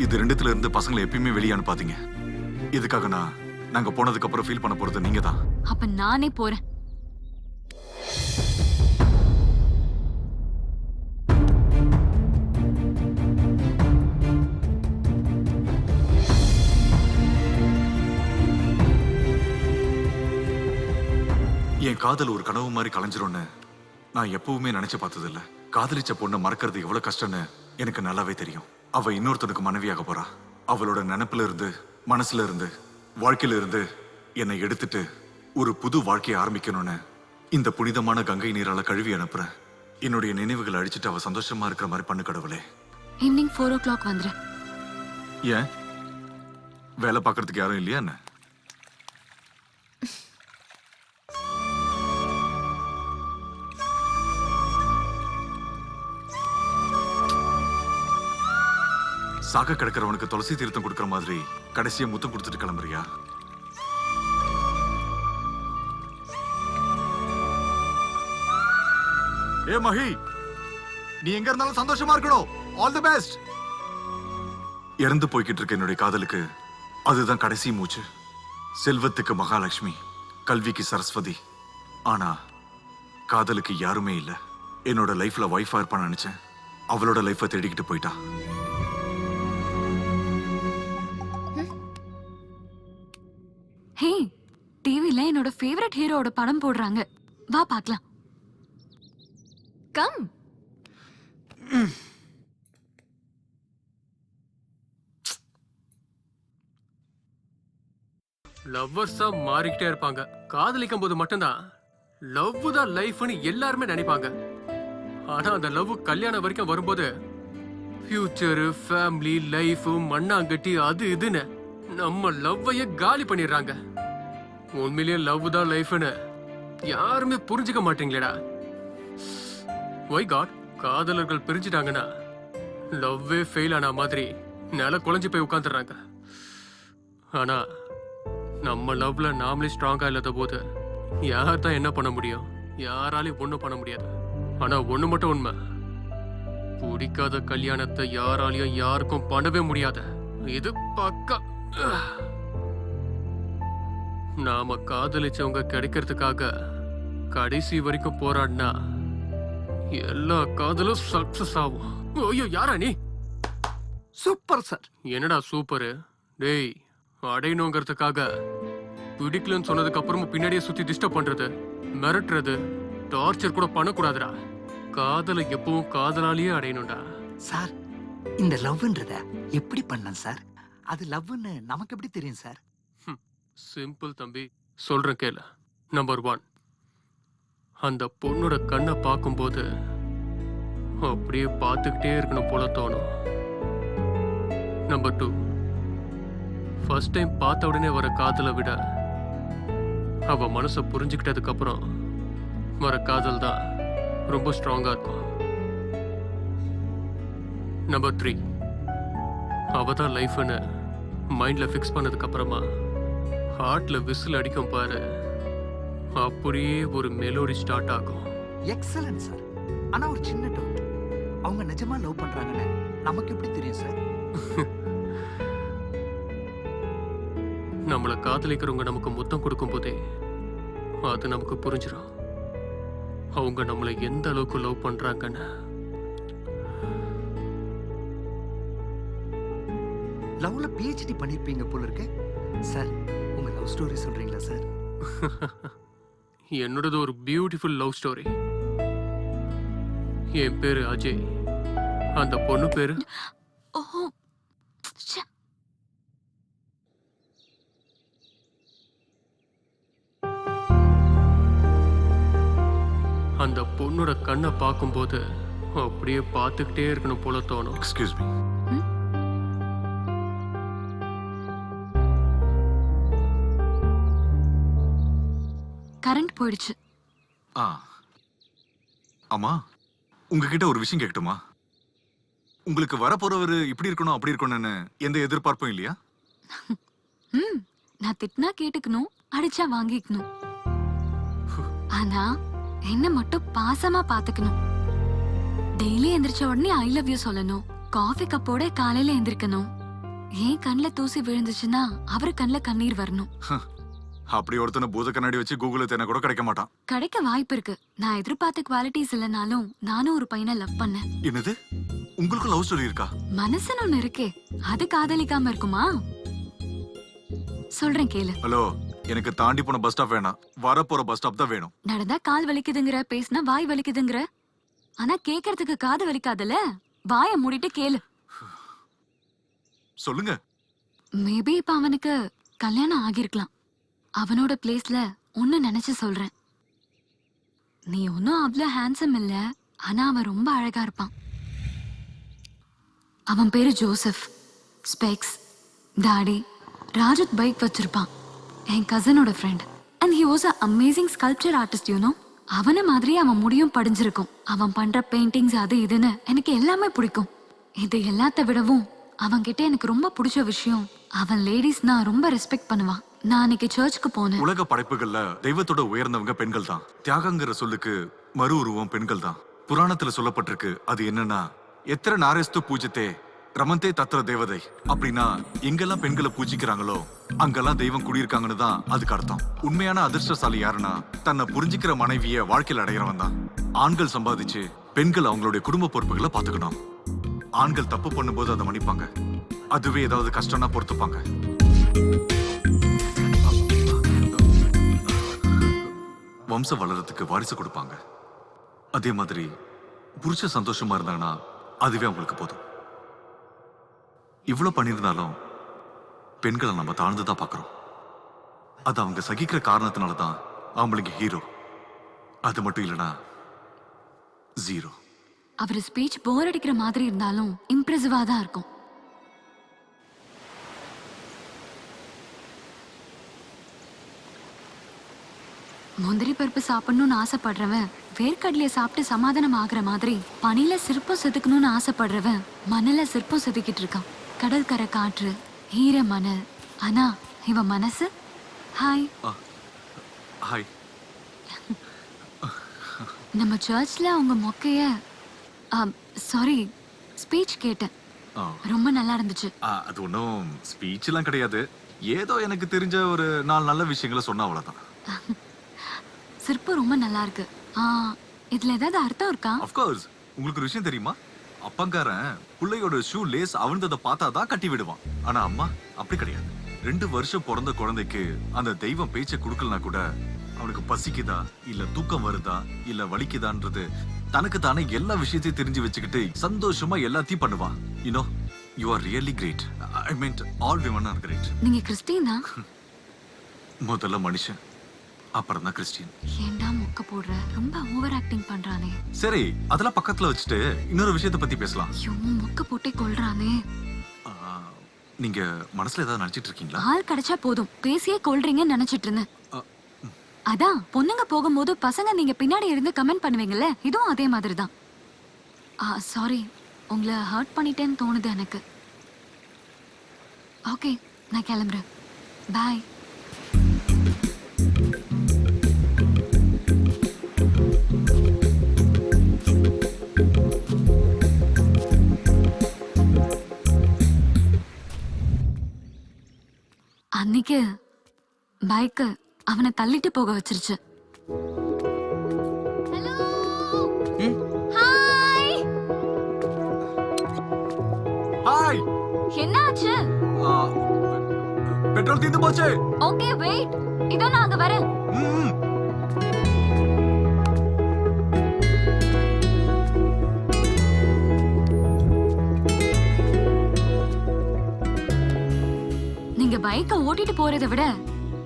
இது ரெண்டுத்துல இருந்து பசங்களை எப்பயுமே வெளியே அனுப்பாதீங்க. இதுக்காக நாங்க போனதுக்கு அப்புறம் ஃபீல் பண்ண போறது நீங்க தான். அப்ப நானே போறேன். என் காதல் ஒரு கனவு மாதிரி கலைஞ்சிரும்னு நான் எப்பவுமே நினைச்சு பார்த்ததில்ல. காதலிச்ச பொண்ணை மறக்கிறது எவ்வளவு கஷ்டம்னு எனக்கு நல்லாவே தெரியும். அவ இன்னொருத்தனுக்கு மனைவியாக போறா. அவளோட நினைப்புல இருந்து, மனசுல இருந்து, வாழ்க்கையில இருந்து என்னை எடுத்துட்டு ஒரு புது வாழ்க்கையை ஆரம்பிக்கணும்னு இந்த புனிதமான கங்கை நீரால கழுவி அனுப்புறேன். என்னுடைய நினைவுகளை அழிச்சிட்டு அவ சந்தோஷமா இருக்கிற மாதிரி பண்ணு கடவுளே. ஈவினிங் 4 o'clock வந்துரு. ஏன், வேலை பார்க்கறதுக்கு யாரும் இல்லையா என்ன? சாக கிடக்கிறவனுக்கு துளசி தீர்த்தம் கொடுக்கற மாதிரி கடைசியா முத்தம் கொடுத்துட்டு கிளம்புறியா? ஏ மஹி, நீ எங்க இருந்தாலும் சந்தோஷமா இருக்கணும். All the best. இறந்து போய்கிட்டு இருக்க என்னுடைய காதலுக்கு அதுதான் கடைசி மூச்சு. செல்வத்துக்கு மகாலட்சுமி, கல்விக்கு சரஸ்வதி, ஆனா காதலுக்கு யாருமே இல்ல. என்னோட லைஃப்ல வைஃபா இருப்பான்னு நினைச்சேன். அவளோட லைஃபை தேடிக்கிட்டு போயிட்டா. ஹே, டிவில என்னோட ஃபேவரட் ஹீரோட படம் போடுறாங்க. வா பார்க்கலாம். கம். லவ்வர்ஸா மாறிக்கிட்டே இருப்பாங்க. காதலிக்கும் போது மட்டும்தான் லவ் தான் லைஃப்னு எல்லாருமே நினைப்பாங்க. ஆனா அந்த லவ் கல்யாணம் வரைக்கும் வரும்போது ஃபியூச்சரு, ஃபேமிலி, லைஃப், மண்ணாங்கட்டி அது இதுன்னு நம்ம லவ்வையே காலி பண்ணிடுறாங்க. உண்மையிலேயே லவ் தான் லைஃப்னு யாருமே புரிஞ்சுக்க மாட்டீங்களேடா. ஒய் காட், காதலர்கள் பிரிஞ்சுட்டாங்கன்னா லவ்வே ஃபெயில் ஆன மாதிரி நில குழஞ்சு போய் உட்காந்துடுறாங்க. ஆனா நம்ம லவ்ல நாமளே ஸ்ட்ராங்கா இல்லாத போது யார் தான் என்ன பண்ண முடியும்? யாராலையும் ஒண்ணும் பண்ண முடியாது. ஆனா ஒண்ணு மட்டும் உண்மை, பிடிக்காத கல்யாணத்தை யாராலையும் யாருக்கும் பண்ணவே முடியாது. இது பக்கா. நாம காதலிச்சவங்க கிடைக்கிறதுக்காக கடைசி வரைக்கும் போராடினா எல்லா காதலும் சக்சஸ் ஆகும். ஐயோ, யாரா நீ? Super sir. என்னடா சூப்பரு? டேய், அடையணுங்கிறதுக்காக பிடிக்கலன்னு சொன்னதுக்கு அப்புறமும் பின்னாடியே சுத்தி டிஸ்டர்ப் பண்றது, மிரட்டுறது, டார்ச்சர் கூட பண்ணக்கூடாதுடா. காதலை எப்பவும் காதலாலேயே அடையணும்டா. சார், இந்த லவ்ன்றத எப்படி பண்ணலாம் சார்? அது லவ்னு நமக்கு எப்படி தெரியும் சார்? சிம்பிள் தம்பி, சொல்றேன் கேளு. நம்பர் 1, அந்த பொண்ணோட கண்ணை பார்க்கும்போது அப்படியே பார்த்துக்கிட்டே இருக்கணும் போல தோணும். நம்பர் 2, ஃபர்ஸ்ட் டைம் பார்த்த உடனே வர காதலை விட அவ மனசை புரிஞ்சுக்கிட்டதுக்கு அப்புறம் வர காதல் தான் ரொம்ப ஸ்ட்ராங்கா இருக்கும். நம்பர் 3, அவ தான் லைஃப்னு மைண்ட்ல ஃபிக்ஸ் பண்ணதுக்கு அப்புறமா ஹார்ட்ல விசில் அடிக்கும் பாரு, அப்படியே ஒரு மெலோடி ஸ்டார்ட் ஆகும். Excellent sir. ஆனா ஒரு சின்ன டவுட், அவங்க நிஜமா லவ் பண்றாங்கன்னு நமக்கு எப்படி தெரியும் சார்? நம்மளை காதலிக்கிறவங்க நமக்கு முத்தம் கொடுக்கும் போதே அது நமக்கு புரிஞ்சிடும் அவங்க நம்மளை எந்த அளவுக்கு லவ் பண்றாங்கன்னு. லவ்ல பிஹெச்டி பண்ணிருப்பீங்க போல இருக்கு சார். உங்க லவ் ஸ்டோரி சொல்றீங்களா சார்? என்னோடது ஒரு பியூட்டிஃபுல் லவ் ஸ்டோரி. என் பேரு அஜய், அந்த பொண்ணு பேரு ஓஹோ, ச்சே. அந்த பொண்ணோட கண்ணை பார்க்கும்போது அப்படியே பார்த்துக்கிட்டே இருக்கணும் போல தோணும். Excuse me. கரண்ட் போயிடுச்சு. ஆ ஆமா, உங்ககிட்ட ஒரு விஷயம் கேட்கட்டுமா? உங்களுக்கு வரப்போறவர் இப்படி இருக்கணும் அப்படி இருக்கணும்னு எந்த எதிர்பார்ப்பும் இல்லையா? நான் திட்டினா கேட்டுக்கணும், அடிச்சா வாங்கிக்கணும். ஆனா என்ன மட்டும் பாசமா பாத்துக்கணும். டெய்லி எந்திரிச்ச உடனே ஐ லவ் யூ சொல்லணும். காஃபி கப்போட காலையில எந்திரிக்கணும். ஏன் கண்ணுல தூசி விழுந்துச்சுன்னா அவரு கண்ணுல கண்ணீர் வரணும். அப்படி ஒருத்தனை பூத கண்ணாடி வச்சு கூகுள்ல தேன கூட கிடைக்க மாட்டான். கிடைக்க வாய்ப்பு இருக்கு. நான் எதிர்பார்த்த குவாலிட்டிஸ் இல்லைனாலும் நானும் ஒரு பையனை லவ் பண்ணேன். என்னது, உங்களுக்கு லவ் ஸ்டோரி இருக்கா? மனசுன்னு ஒண்ணு இருக்கே, அது காதலிக்காம இருக்குமா? சொல்றேன் கேளு. ஹலோ, எனக்கு தாண்டி போன பஸ் ஸ்டாப் வேணாம், வரப்போற பஸ் ஸ்டாப் தான் வேணும். நடந்தா கால் வலிக்குதுங்கிற, பேசினா வாய் வலிக்குதுங்கிற. ஆனா கேக்குறதுக்கு காது வலிக்காதல. வாய மூடிட்டு கேளு. சொல்லுங்க. மேபி இப்ப அவனுக்கு கல்யாணம் ஆகிருக்கலாம். அவனோட பிளேஸ்ல ஒன்னு நினைச்சு சொல்றேன். நீ ஒன்னும் அவ்வளவு ஹேண்ட்ஸம் இல்ல, ஆனா அவன் ரொம்ப அழகா இருப்பான். அவன் பேரு ஜோசப். ஸ்பெக்ஸ், தாடி, ராஜத் பைக் வச்சிருப்பான். என் கசனோட friend. And he was a amazing sculpture artist, you know. அவனை மாதிரி அவன் முடியும் படிஞ்சிருக்கும். அவன் பண்ற பெயிண்டிங்ஸ் அது இதுன்னு எனக்கு எல்லாமே பிடிக்கும். இது எல்லாத்த விடவும் அவன்கிட்ட எனக்கு ரொம்ப பிடிச்ச விஷயம், அவன் லேடிஸ் நான் ரொம்ப ரெஸ்பெக்ட் பண்ணுவான். நான் அன்னைக்கு சர்ச்சுக்கு போனேன். உலக படைப்புகள்ல தெய்வத்தோட உயர்ந்தவங்க பெண்கள் தான். தியாகங்கிற சொல்லுக்கு மறு உருவம் பெண்கள் தான். புராணத்துல சொல்லப்பட்டிருக்கு. அது என்னன்னா, எத்தனை நாரேஸ்து பூஜித்தே ரமந்தே தத்திர தேவதை. அப்படின்னா எங்கெல்லாம் பெண்களை பூஜிக்கிறாங்களோ அங்கெல்லாம் தெய்வம் குடியிருக்காங்கன்னு தான் அதுக்கு அர்த்தம். உண்மையான அதிர்ஷ்டசாலி யாருன்னா, தன்னை புரிஞ்சுக்கிற மனைவிய வாழ்க்கையில் அடைகிறவன் தான். ஆண்கள் சம்பாதிச்சு பெண்கள் அவங்களுடைய குடும்ப பொறுப்புகளை பாத்துக்கணும். ஆண்கள் தப்பு பண்ணும்போது அதை மன்னிப்பாங்க. அதுவே ஏதாவது கஷ்டம்னா பொறுத்துப்பாங்க. வம்சம் வளர்றதுக்கு வாரிசு கொடுப்பாங்க. அதே மாதிரி புருஷ சந்தோஷமா இருந்தாங்கன்னா அதுவே அவங்களுக்கு போதும். இவ்வளவு பண்ணியிருந்தாலும் பெண்களை நம்ம தாழ்ந்துதான் பார்க்கிறோம். அது அவங்க சகிக்கிற காரணத்தினாலதான் அவங்களுக்கு ஹீரோ. அது மட்டும் இல்லைன்னா ஜீரோ. அவர் ஸ்பீச் போர் அடிக்கிற மாதிரி இருந்தாலும் இம்ப்ரெசிவா தான் இருக்கும். முந்திரி பருப்பு சாப்பிடணும்னு ஆசைப்படுறவன் வேர்க்கடலைய சாப்பிட்டு சமாதானம் ஆகுற மாதிரி பனில சிற்பம் செதுக்கணும்னு ஆசைப்படுறவன் மணல சிற்பம் செதுக்கிட்டு இருக்கான். கடற்கரை காற்று, ஈர மணல். ஆனா இவன் மனசு ஹாய். ஹாய். நம்ம சர்ச்ல அவங்க மொக்கைய சாரி ஸ்பீச் கேட்டேன். ரொம்ப நல்லா இருந்துச்சு. அது ஒன்றும் ஸ்பீச்லாம் கிடையாது. ஏதோ எனக்கு தெரிஞ்ச ஒரு 4 நல்ல விஷயங்களை சொன்னா அவ்வளவுதான். சிற்பம் ரொம்ப நல்லா இருக்கு. இதுல ஏதாவது அர்த்தம் இருக்கா? Of course. உங்களுக்கு ஒரு விஷயம் தெரியுமா? அப்பங்காரன் பிள்ளையோட ஷூ லேஸ் அவிழ்ந்ததை பார்த்தாதான் கட்டி விடுவான். ஆனா அம்மா அப்படி கிடையாது. 2 வருஷம் பிறந்த குழந்தைக்கு அந்த தெய்வம் பேச்சை கொடுக்கலனா கூட அவனுக்கு பசிக்குதா இல்ல தூக்கம் வருதா இல்ல வலிக்குதான்றது தனக்கு தானே எல்லா விஷயத்தையும் தெரிஞ்சு வச்சுக்கிட்டு சந்தோஷமா எல்லாத்தையும் பண்ணுவா. You know you are really great. I mean all women are great. நீங்க கிறிஸ்டியனா? முதல்ல மனுஷன், அப்புறம் தான் கிறிஸ்டியன். ஏண்டா மொக்க போடுற? ரொம்ப ஓவர் ஆக்டிங் பண்றானே. சரி, அதெல்லாம் பக்கத்துல வச்சுட்டு இன்னொரு விஷயத்தை பத்தி பேசலாம். ஐயோ, மொக்க போட்டே கொல்றானே. நீங்க மனசுல ஏதாவது நினைச்சிட்டு இருக்கீங்களா? ஆள் கிடைச்சா போதும், பேசியே கொல்றீங்கன்னு நினைச்சிட்டு இருந்தேன். அதான் பொண்ணுங்க போகும்போது பசங்க நீங்க பின்னாடி இருந்து கமெண்ட் பண்ணுவீங்கல்ல, இதுவும் அதே மாதிரி தான். சாரி, உங்களை ஹர்ட் பண்ணிட்டேன்னு தோணுது எனக்கு. ஓகே, நான் கிளம்புறேன். பாய். அன்னைக்கு பைக்கு அவனை தள்ளிட்டு போக வச்சிருச்சு. ஹாய். என்னாச்சு? பெட்ரோல் தீர்ந்து போச்சு. ஓகே வெயிட், இதோ நான் அங்க வரேன். நீங்க பைக்கை ஓட்டிட்டு போறதை விட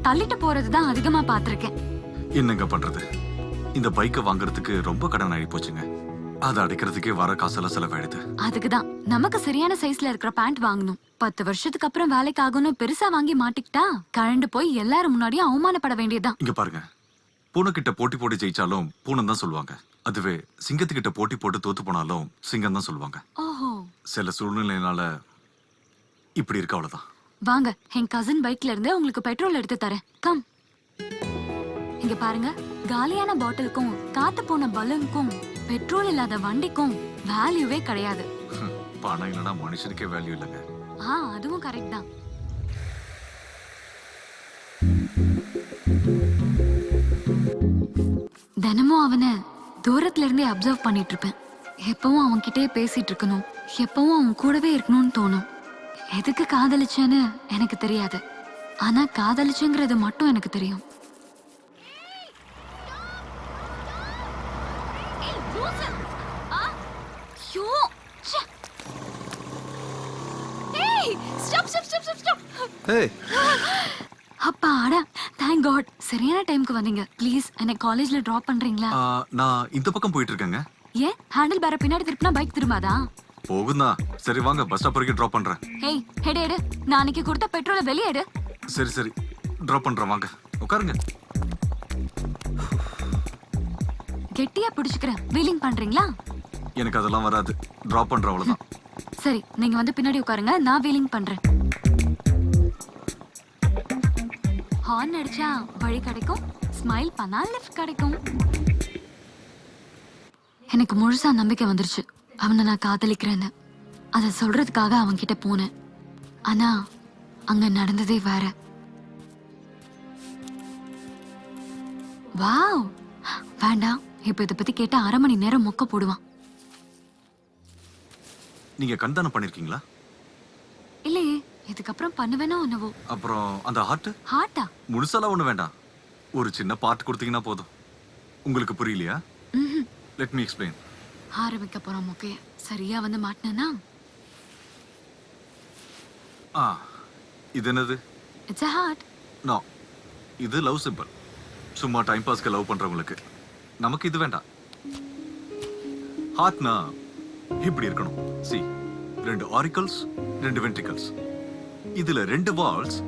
தள்ளிட்டு போறது தான் அதிகமா பாத்திருக்கேன். என்னங்க பண்றது? இந்த பைக்கை வாங்குறதுக்கு ரொம்ப கடன் ஆகி போச்சுங்க. அதை அடைக்கிறதுக்கே வர காசெல்லாம் செலவாயிடுது. அதுக்குதான் நமக்கு சரியான சைஸ்ல இருக்கிற பேண்ட் வாங்கணும். 10 வருஷத்துக்கு அப்புறம் வேலைக்கு ஆகணும் பெருசா வாங்கி மாட்டிக்கிட்டா கழண்டு போய் எல்லாரும் முன்னாடியும் அவமானப்பட வேண்டியதுதான். இங்க பாருங்க, பூனை கிட்ட போட்டி போட்டு ஜெயிச்சாலும் பூனம் தான் சொல்லுவாங்க. அதுவே சிங்கத்துக்கிட்ட போட்டி போட்டு தோத்து போனாலும் சிங்கம் தான் சொல்லுவாங்க. ஓஹோ. சில சூழ்நிலையினால இப்படி இருக்க, அவ்வளவுதான். வாங்க, என் கசின் பைக்ல இருந்து உங்களுக்கு பெட்ரோல் எடுத்து தரேன். கம். இங்க பாருங்க, காலியான பாட்டிலுக்கும் காத்து போன பலூனுக்கும் பெட்ரோல் இல்லாத வண்டிக்கும் வேல்யூவே கிடையாது. பணம் இல்லைன்னா மனுஷனுக்கே வேல்யூ இல்லைங்க. அதுவும் கரெக்ட் தான். தினமும் அவனை தூரத்துல இருந்தே அப்சர்வ் பண்ணிட்டு இருப்பேன். எப்பவும் அவன் கிட்டே பேசிட்டு இருக்கணும், எப்பவும் அவன் கூடவே இருக்கணும்னு தோணும். எதுக்கு காதலிச்சேன்னு எனக்கு தெரியாது, ஆனா காதலிச்சுங்கிறது மட்டும் எனக்கு தெரியும். அப்பாடா, தேங்க் காட், சரியான டைம்க்கு வந்தீங்க. ப்ளீஸ் என்னை காலேஜ்ல டிராப் பண்றீங்களா? நான் இந்த பக்கம் போயிட்டு இருக்கேங்க. ஏன் ஹேண்டில் பேர பின்னாடி திருப்பினா பைக் திரும்பாதா? போகுதா? சரி வாங்க, பஸ் ஸ்டாப் வரைக்கும் டிராப் பண்றேன். ஏய், ஹெட் எடு. நான் அன்னைக்கு கொடுத்த பெட்ரோலை வெளியே எடு. சரி சரி, டிராப் பண்றேன், வாங்க உட்காருங்க. கெட்டியா பிடிச்சுக்கிறேன். வீலிங் பண்றீங்களா? எனக்கு அதெல்லாம் வராது, டிராப் பண்றேன், அவ்வளவுதான். சரி, நீங்க வந்து பின்னாடி உட்காருங்க, நான் வீலிங் பண்றேன். ஹார்ன் அடிச்சா வழி கிடைக்கும், ஸ்மைல் பண்ணா லிஃப்ட் கிடைக்கும். எனக்கு முழுசா நம்பிக்கை வந்துருச்சு அவனை நான் காதலிக்கிறேன்னு. அதை சொல்றதுக்காக அவன் கிட்ட போனேன். ஆனா அங்க நடந்ததே வேற. வாவ், வேண்டாம், இப்ப இதை பத்தி கேட்டா 1/2 மணி நேரம் மொக்க போடுவான். நீங்க கண்தானம் பண்ணிருக்கீங்களா? இல்லையே, இதுக்கப்புறம் பண்ணுவேனோ என்னவோ. அப்புறம் அந்த ஹார்ட்டா? முழுசாலாம் ஒண்ணு வேண்டாம், ஒரு சின்ன பார்ட் கொடுத்தீங்கன்னா போதும். உங்களுக்கு புரியலையா? Let me explain. ஆரம்பிக்க போறோம் மொக்கைய. சரியா வந்து மாட்டினா? இது என்னது? It's a heart. நோ, இது லவ் சிம்பிள். சும்மா டைம் பாஸ்க்கு லவ் பண்றவங்களுக்கு. நமக்கு இது வேண்டாம். ஹார்ட்னா இப்படி இருக்கணும். C, 2 auricles 2 ventricles. இதுல 2 வால்ஸ்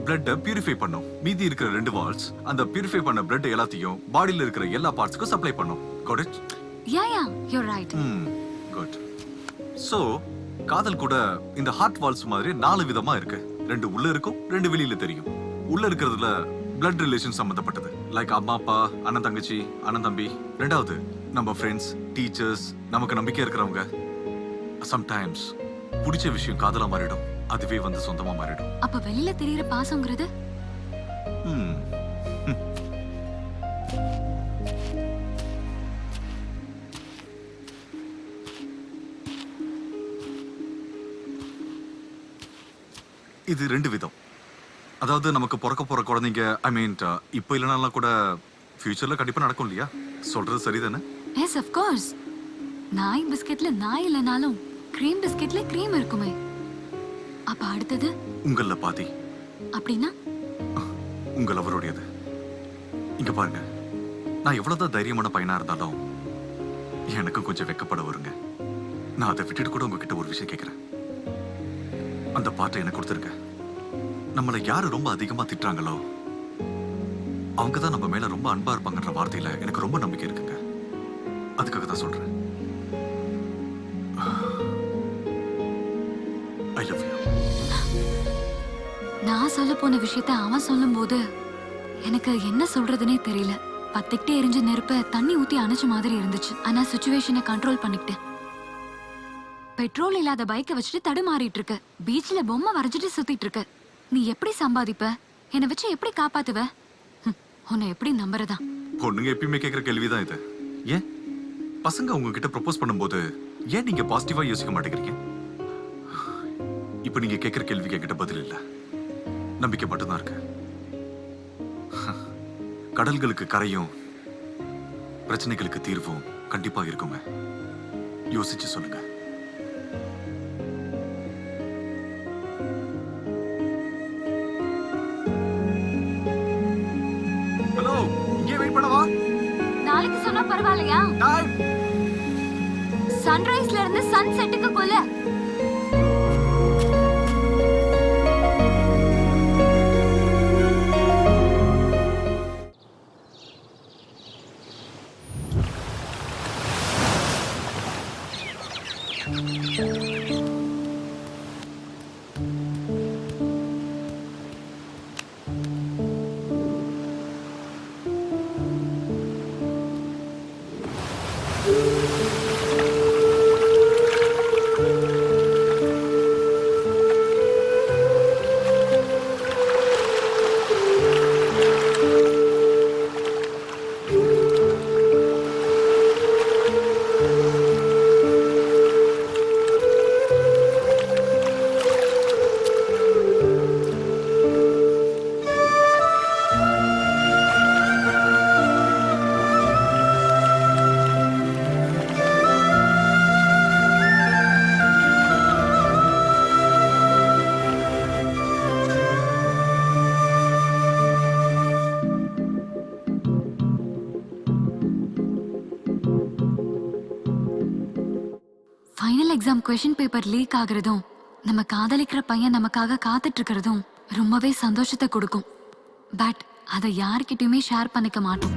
பிளட்ட பியூரிஃபை பண்ணும். மீதி இருக்கிற 2 வால்ஸ் அந்த பியூரிஃபை பண்ண பிளட் எல்லாத்தையும் பாடியில இருக்கிற எல்லா பார்ட்ஸ்க்கும் சப்ளை பண்ணும். Got it? Yeah, you're right. Good. So காதல் கூட இந்த ஹார்ட் வால்ஸ் மாதிரி 4 விதமா இருக்கு. 2 உள்ள இருக்கும், 2 வெளியில தெரியும். உள்ள இருக்கிறதுல பிளட் ரிலேஷன் சம்பந்தப்பட்டது, லைக் அம்மா அப்பா, அண்ணன் தங்கச்சி, அண்ணன் தம்பி. 2வது நம்ம ஃப்ரெண்ட்ஸ், டீச்சர்ஸ், நமக்கு நம்பிக்கை இருக்கிறவங்க. சம்டைம்ஸ் பிடிச்ச விஷயம் காதலா மாறிடும், அதுவே வந்து சொந்தமா மாறிடும். அப்ப வெளியில தெரியற பாசம்ங்கிறது ம். இது 2 விதம். அதாவது நமக்கு பிறக்க போற குழந்தைங்க, ஐ மீன் இப்போ இல்லைனாலும் கூட ஃபியூச்சர்ல கண்டிப்பா நடக்கும் இல்லையா? சொல்றது சரிதானே? Yes of course. நாய் பிஸ்கெட்ல நாய் இல்லனாலும் கிரீம் பிஸ்கெட்ல கிரீம் இருக்குமே. அப்ப அடுத்தது உங்கள பாதி அப்படின்னா உங்கள் அவருடையது. இங்க பாருங்க, நான் எவ்வளவுதான் தைரியமான பையனா இருந்தாலும் எனக்கு கொஞ்சம் வெக்கப்பட வருங்க. நான் அதை விட்டுட்டு கூட உங்ககிட்ட ஒரு விஷயம் கேட்கிறேன். அந்த பாட்டை எனக்கு கொடுத்துருங்க. நம்மளை யாரு ரொம்ப அதிகமா திட்டுறாங்களோ அவங்க தான் நம்ம மேல ரொம்ப அன்பா இருப்பாங்கன்ற வார்த்தையில எனக்கு ரொம்ப நம்பிக்கை இருக்குங்க. அதுக்காக தான் சொல்றேன். I love you. நான் சொல்ல போன விஷயத்த அவன் சொல்லும்போது எனக்கு என்ன சொல்றதுனே தெரியல. பத்திக்கிட்டே எரிஞ்ச நெருப்ப தண்ணி ஊத்தி அணைச்ச மாதிரி இருந்துச்சு. ஆனா சிச்சுவேஷனை கண்ட்ரோல் பண்ணிக்கிட்டேன். பெட்ரோல் இல்லாத பைக்கை வச்சுட்டு தடுமாறிட்டு இருக்க, பீச்ல பொம்மை வரைஞ்சிட்டு சுத்திட்டு இருக்க. நீ எப்படி சம்பாதிப்ப? என்னை வச்சு எப்படி காப்பாத்துவ? உன்னை எப்படி நம்புறதா? பொண்ணுங்க எப்பயுமே கேட்கிற கேள்விதான் இது. ஏன் பசங்க உங்ககிட்ட ப்ரொபோஸ் பண்ணும்போது ஏன் நீங்க பாசிட்டிவா யோசிக்க மாட்டேங்கிறீங்க? இப்ப நீங்க கேட்கிற கேள்விக்கு என்கிட்ட பதில் இல்ல, நம்பிக்கை மட்டும்தான் இருக்கு. கடல்களுக்கு கரையும் பிரச்சனைகளுக்கு தீர்வும் கண்டிப்பா இருக்குங்க. யோசிச்சு சொல்லுங்க. ஹலோ, இங்கே வெயிட் பண்ணவா? நாளைக்கு சொன்னா பரவாயில்லையா? டைம். சன்ரைஸ்ல இருந்து சன் செட்டுக்கு கொல்ல. Final exam question paper leak ஆகுறதும், நம்ம காதலிக்கிற பையன் நமக்காக காத்துட்டு இருக்கிறதும் ரொம்பவே சந்தோஷத்தை கொடுக்கும். பட் அதை யார்கிட்டயுமே ஷேர் பண்ணிக்க மாட்டோம்.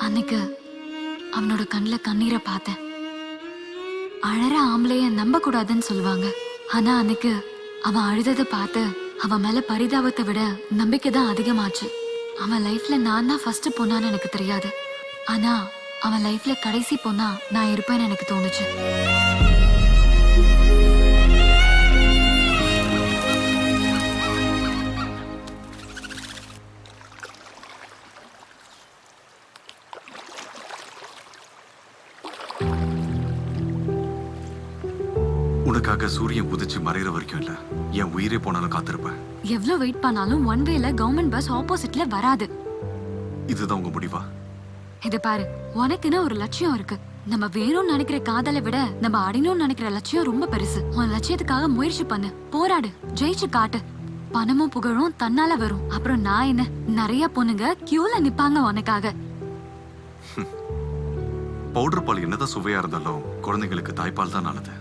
அன்னைக்கு அவனோட கண்ணுல கண்ணீரை பார்த்தேன். அழற ஆம்பளைய நம்ப கூடாதுன்னு சொல்லுவாங்க. ஆனா அன்னைக்கு அவன் அழுததை பார்த்து அவன் மேல பரிதாபத்தை விட நம்பிக்கை தான் அதிகமாச்சு. அவன் லைஃப்ல நான் தான் ஃபர்ஸ்ட் பொண்ணான்னு எனக்கு தெரியாது. ஆனா அவன் லைஃப்ல கடைசி பொண்ணா நான் இருப்பேன்னு எனக்கு தோணுச்சு. உனக்காக சூரியன் உதிச்சு மறையிற வரைக்கும் இல்ல, என் உயிரே போனாலும் காத்திருப்பேன். எவ்வளவு வெயிட் பண்ணாலும் ஒன் வேல கவர்மெண்ட் பஸ் ஆப்போசிட்ல வராது. இதுதான் உங்க முடிவா? இத பாரு, உனக்குன்னு ஒரு லட்சியம் இருக்கு. நம்ம வேணும்னு நினைக்கிற காதலை விட நம்ம அடையணும்னு நினைக்கிற லட்சியம் ரொம்ப பெருசு. உன் லட்சியத்துக்காக முயற்சி பண்ணு, போராடு, ஜெயிச்சு காட்டு. பணமும் புகழும் தன்னால வரும். அப்புறம் நான் என்ன, நிறைய பொண்ணுங்க கியூல நிப்பாங்க உனக்காக. பவுடர் பால் என்னதான் சுவையா இருந்தாலும் குழந்தைங்களுக்கு தாய்ப்பால் தான் நல்லது.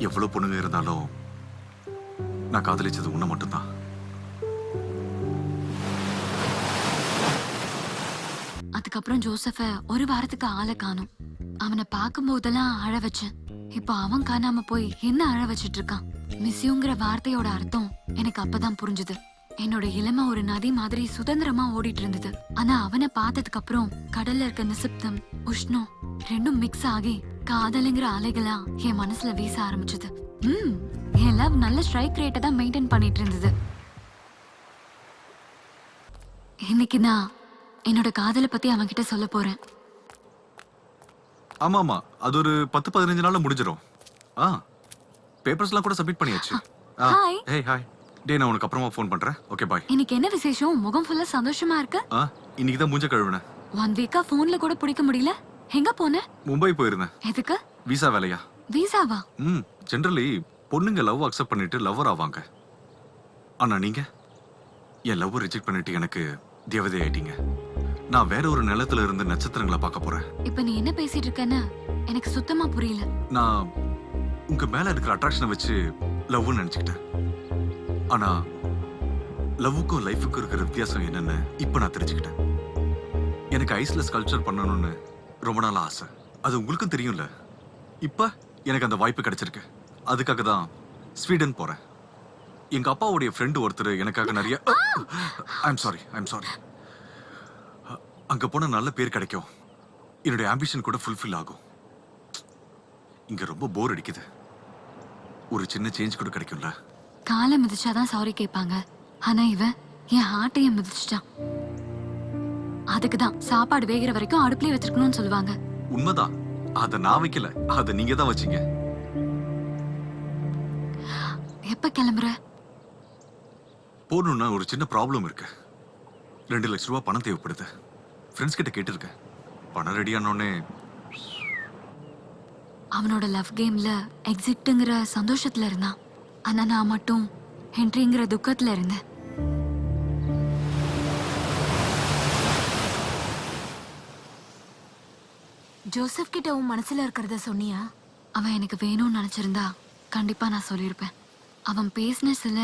எவ்வளவு பொண்ணுங்க இருந்தாலும் நான் காதலிச்சது உன்னை மட்டும்தான். அதுக்கப்புறம் ஜோசஃப ஒரு வாரத்துக்கு ஆளை காணும். அவனை பார்க்கும் போதெல்லாம் அழ வச்சேன். இப்ப அவன் காணாம போய் என்ன அழ வச்சிட்டு இருக்கான். மிஸ்யூங்கிற வார்த்தையோட அர்த்தம் எனக்கு அப்பதான் புரிஞ்சுது. என்னோட இளமை ஒரு நதி மாதிரி சுதந்திரமா ஓடிட்டு இருந்தது. ஆனா அவனை பார்த்ததுக்கு அப்புறம் கடல்ல இருக்க நிசப்தம், உஷ்ணம் ரெண்டும் மிக்ஸ் ஆகி காதலுங்கிற அலைகளா என் மனசுல வீச ஆரம்பிச்சது. என் லவ் நல்ல ஸ்ட்ரைக் ரேட்டை தான் மெயின்டைன் பண்ணிட்டு இருந்தது. இன்னைக்கு நான் என்னோட காதலை பத்தி அவன்கிட்ட சொல்ல போறேன். ஆமாமா, அது ஒரு 10-15 நாள்ல முடிஞ்சிடும். பேப்பர்ஸ்லாம் கூட சப்மிட் பண்ணியாச்சு. ஹாய். Hey hi. டே, நான் உனக்கு அப்புறமா ஃபோன் பண்றேன். Okay bye. இன்னைக்கு என்ன விசேஷம்? முகம் ஃபுல்லா சந்தோஷமா இருக்கு. இன்னைக்கு தான் மூஞ்ச கழுவுனேன். 1 வீக்கா போன்ல கூட பிடிக்க முடியல. எங்க போன? மும்பை போயிருந்தேன். எதுக்கு? விசா வேலையா? வீசாவா? ஜெனரலி பொண்ணுங்க லவ் அக்செப்ட் பண்ணிட்டு லவ்வர் ஆவாங்க. ஆனா நீங்க என் லவ் ரிஜெக்ட் பண்ணிட்டு எனக்கு தேவதை ஆயிட்டீங்க. நான் வேற ஒரு நிலத்துல இருந்து நட்சத்திரங்களை பார்க்க போறேன். இப்ப நீ என்ன பேசிட்டு இருக்கன்னு எனக்கு சுத்தமா புரியல. நான் உங்க மேல இருக்கிற அட்ராக்ஷனை வச்சு லவ்னு நினைச்சுக்கிட்டேன். ஆனா லவ்வுக்கும் லைஃபுக்கும் இருக்கிற வித்தியாசம் என்னன்னு இப்ப நான் தெரிஞ்சுக்கிட்டேன். எனக்கு ஐஸ்ல ஸ்கல்ப்சர் பண்ணணும்னு ரொம்ப நாள் ஆசை. அது உங்களுக்கும் தெரியும்ல. இப்ப எனக்கு அந்த வாய்ப்பு கிடைச்சிருக்கு. அதுக்காக தான் ஸ்வீடன் போறேன். எங்க அப்பாவுடைய ஃப்ரெண்டு ஒருத்தர் எனக்காக நிறைய ஐம் சாரி அங்க போன நல்ல பேர் கிடைக்கும். என்னுடைய ஆம்பிஷன் கூட ஃபுல்ஃபில் ஆகும். இங்க ரொம்ப போர் அடிக்குது. ஒரு சின்ன சேஞ்ச் கூட கிடைக்கும்ல. காலை மிதிச்சாதான் சாரி கேட்பாங்க. ஆனா இவன் என் ஹார்ட்டையும் மிதிச்சிட்டான். அதுக்குதான் சாப்பாடு வேகிற வரைக்கும் அடுப்புலயே வச்சிருக்கணும்னு சொல்லுவாங்க. உண்மைதான். அத நான் வைக்கல, அத நீங்க தான் வச்சீங்க. எப்ப கிளம்புற? போகணும்னா ஒரு சின்ன ப்ராப்ளம் இருக்கு. 2 லட்சம் ரூபாய் பணம் தேவைப்படுது. ஃப்ரெண்ட்ஸ் கிட்ட கேட்டிருக்கேன். பணம் ரெடி ஆனோடனே அவனோட லவ் கேம்ல எக்ஸிட்ங்கிற சந்தோஷத்துல இருந்தான். ஆனா நான் மட்டும் என்ட்ரிங்கிற துக்கத்துல இருந்தேன். ஜோசப் கிட்ட உன் மனசுல இருக்கிறத சொன்னியா? அவன் எனக்கு வேணும்னு நினைச்சிருந்தா கண்டிப்பா நான் சொல்லியிருப்பேன். அவன் பேசின சில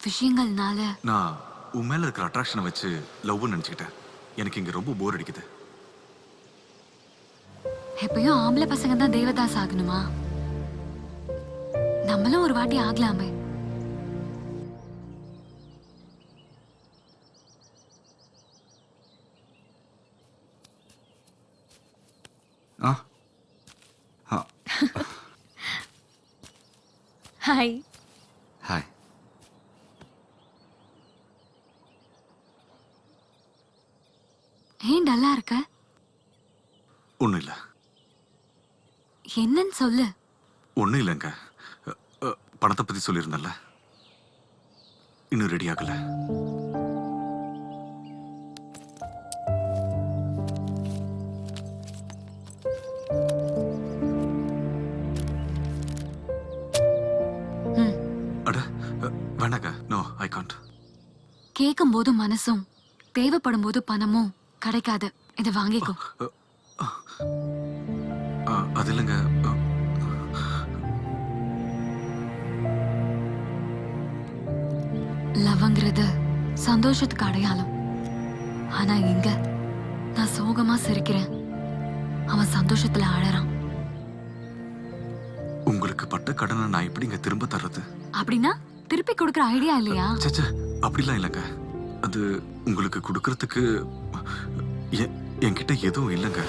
விஷயங்கள்னால நான் உன் மேல இருக்கிற அட்ராக்ஷனை வச்சு லவ்னு நினைச்சுக்கிட்டேன். எனக்கு இங்க ரொம்ப போர் அடிக்குது. எப்பயும் ஆம்பளை பசங்க தான் தேவதாஸ் ஆகணுமா? நம்மளும் ஒரு வாட்டி ஆகலாமே. ஹாய். ஹாய். ஏன் டல்லா இருக்க? ஒண்ணும் இல்ல. என்னன்னு சொல்லு. ஒண்ணும் இல்லைங்க. பணத்தை பத்தி சொல்லியிருந்தேன்ல, இன்னும் ரெடி ஆகல. அட வேணாங்க. No, I can't. கேட்கும் போது மனசும் தேவைப்படும் போது பணமும் கிடைக்காது. இதை வாங்கிக்கோ. அது இல்லைங்க. லவ்ங்கிறது சந்தோஷத்துக்கு அடையாளம். ஆனா இங்க நான் சோகமா சிரிக்கிறேன், அவன் சந்தோஷத்துல அழறான். உங்களுக்கு பட்ட கடனை நான் எப்படிங்க திரும்ப தர்றது? அப்படின்னா திருப்பி கொடுக்கற ஐடியா இல்லையா? சச்சா, அப்படிலாம் இல்லைங்க. அது உங்களுக்கு கொடுக்கறதுக்கு என்கிட்ட எதுவும் இல்லைங்க.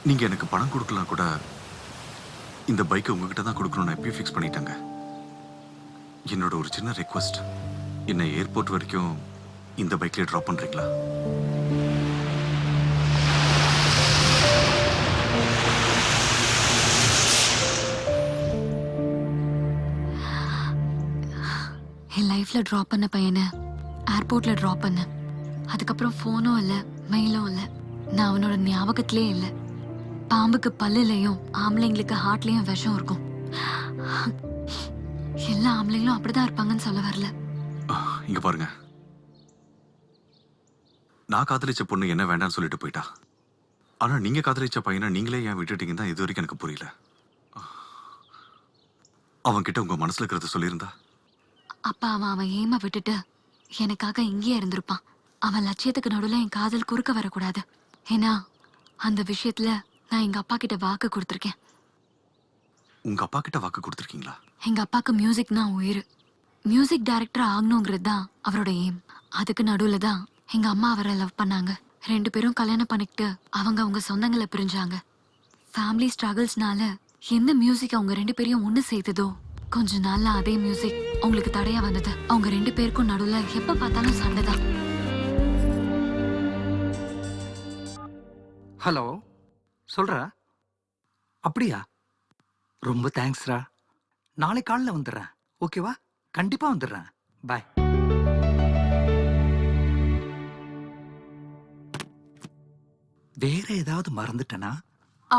நீங்க எனக்கு பணம் கொடுக்கலாம் கூட, இந்த பைக்கை உங்ககிட்ட தான் கொடுக்கணும்னு எப்பயும் ஃபிக்ஸ் பண்ணிட்டாங்க. என்னோட ஒரு சின்ன ரெக்வஸ்ட், என்னை ஏர்போர்ட் வரைக்கும் இந்த பைக்லயே ட்ராப் பண்றீங்களா? என் லைஃப்ல ட்ராப் பண்ண பையனை ஏர்போர்ட்ல ட்ராப் பண்ண. அதுக்கப்புறம் ஃபோனும் இல்லை, மெயிலும் இல்லை. நான் அவனோட ஞாபகத்திலே இல்லை. பாம்புக்கு பல்லுலையும் ஆம்பளைங்களுக்கு ஹார்ட்லயும் விஷம் இருக்கும். எல்லா ஆம்பளைங்களும் அப்படிதான் இருப்பாங்கன்னு சொல்ல வரல. இங்க பாருங்க, நான் காதலிச்ச பொண்ணு என்ன வேண்டாம்னு சொல்லிட்டு போயிட்டா. ஆனா நீங்க காதலிச்ச பையனை நீங்களே ஏன் விட்டுட்டீங்கன்னு தான் இது வரைக்கும் எனக்கு புரியல. அவன் கிட்ட உங்க மனசுல இருக்கிறத சொல்லியிருந்தா அப்பா அவன் ஏமா விட்டுட்டு எனக்காக இங்கேயே இருந்திருப்பான். அவன் லட்சியத்துக்கு நடுவில் என் காதல் குறுக்க வரக்கூடாது. ஏன்னா அந்த விஷயத்துல நான் எங்க அப்பா கிட்ட வாக்கு கொடுத்துருக்கேன். உங்க அப்பா கிட்ட வாக்கு கொடுத்துருக்கீங்களா? எங்க அப்பாக்கு மியூசிக்னா உயிர். மியூசிக் டைரக்டர் ஆகணுங்கிறது தான் அவரோட எய்ம். அதுக்கு நடுவுல தான் எங்க அம்மா அவரை லவ் பண்ணாங்க. 2 பேரும் கல்யாணம் பண்ணிக்கிட்டு அவங்க சொந்தங்களை பிரிஞ்சாங்க. ஃபேமிலி ஸ்ட்ரகிள்ஸ்னால எந்த மியூசிக் அவங்க 2 பேரையும் ஒண்ணு சேர்த்ததோ, கொஞ்ச நாள்ல அதே மியூசிக் அவங்களுக்கு தடையா வந்தது. அவங்க 2 பேருக்கும் நடுவுல எப்ப பார்த்தாலும் சண்டை தான். ஹலோ, சொல்றா? அப்படியா? ரொம்ப தேங்க்ஸ்ரா. நாளை காலைல வந்துடுறேன். ஓகேவா? கண்டிப்பா வந்துடுறேன். பாய். வேற ஏதாவது மறந்துட்டேனா?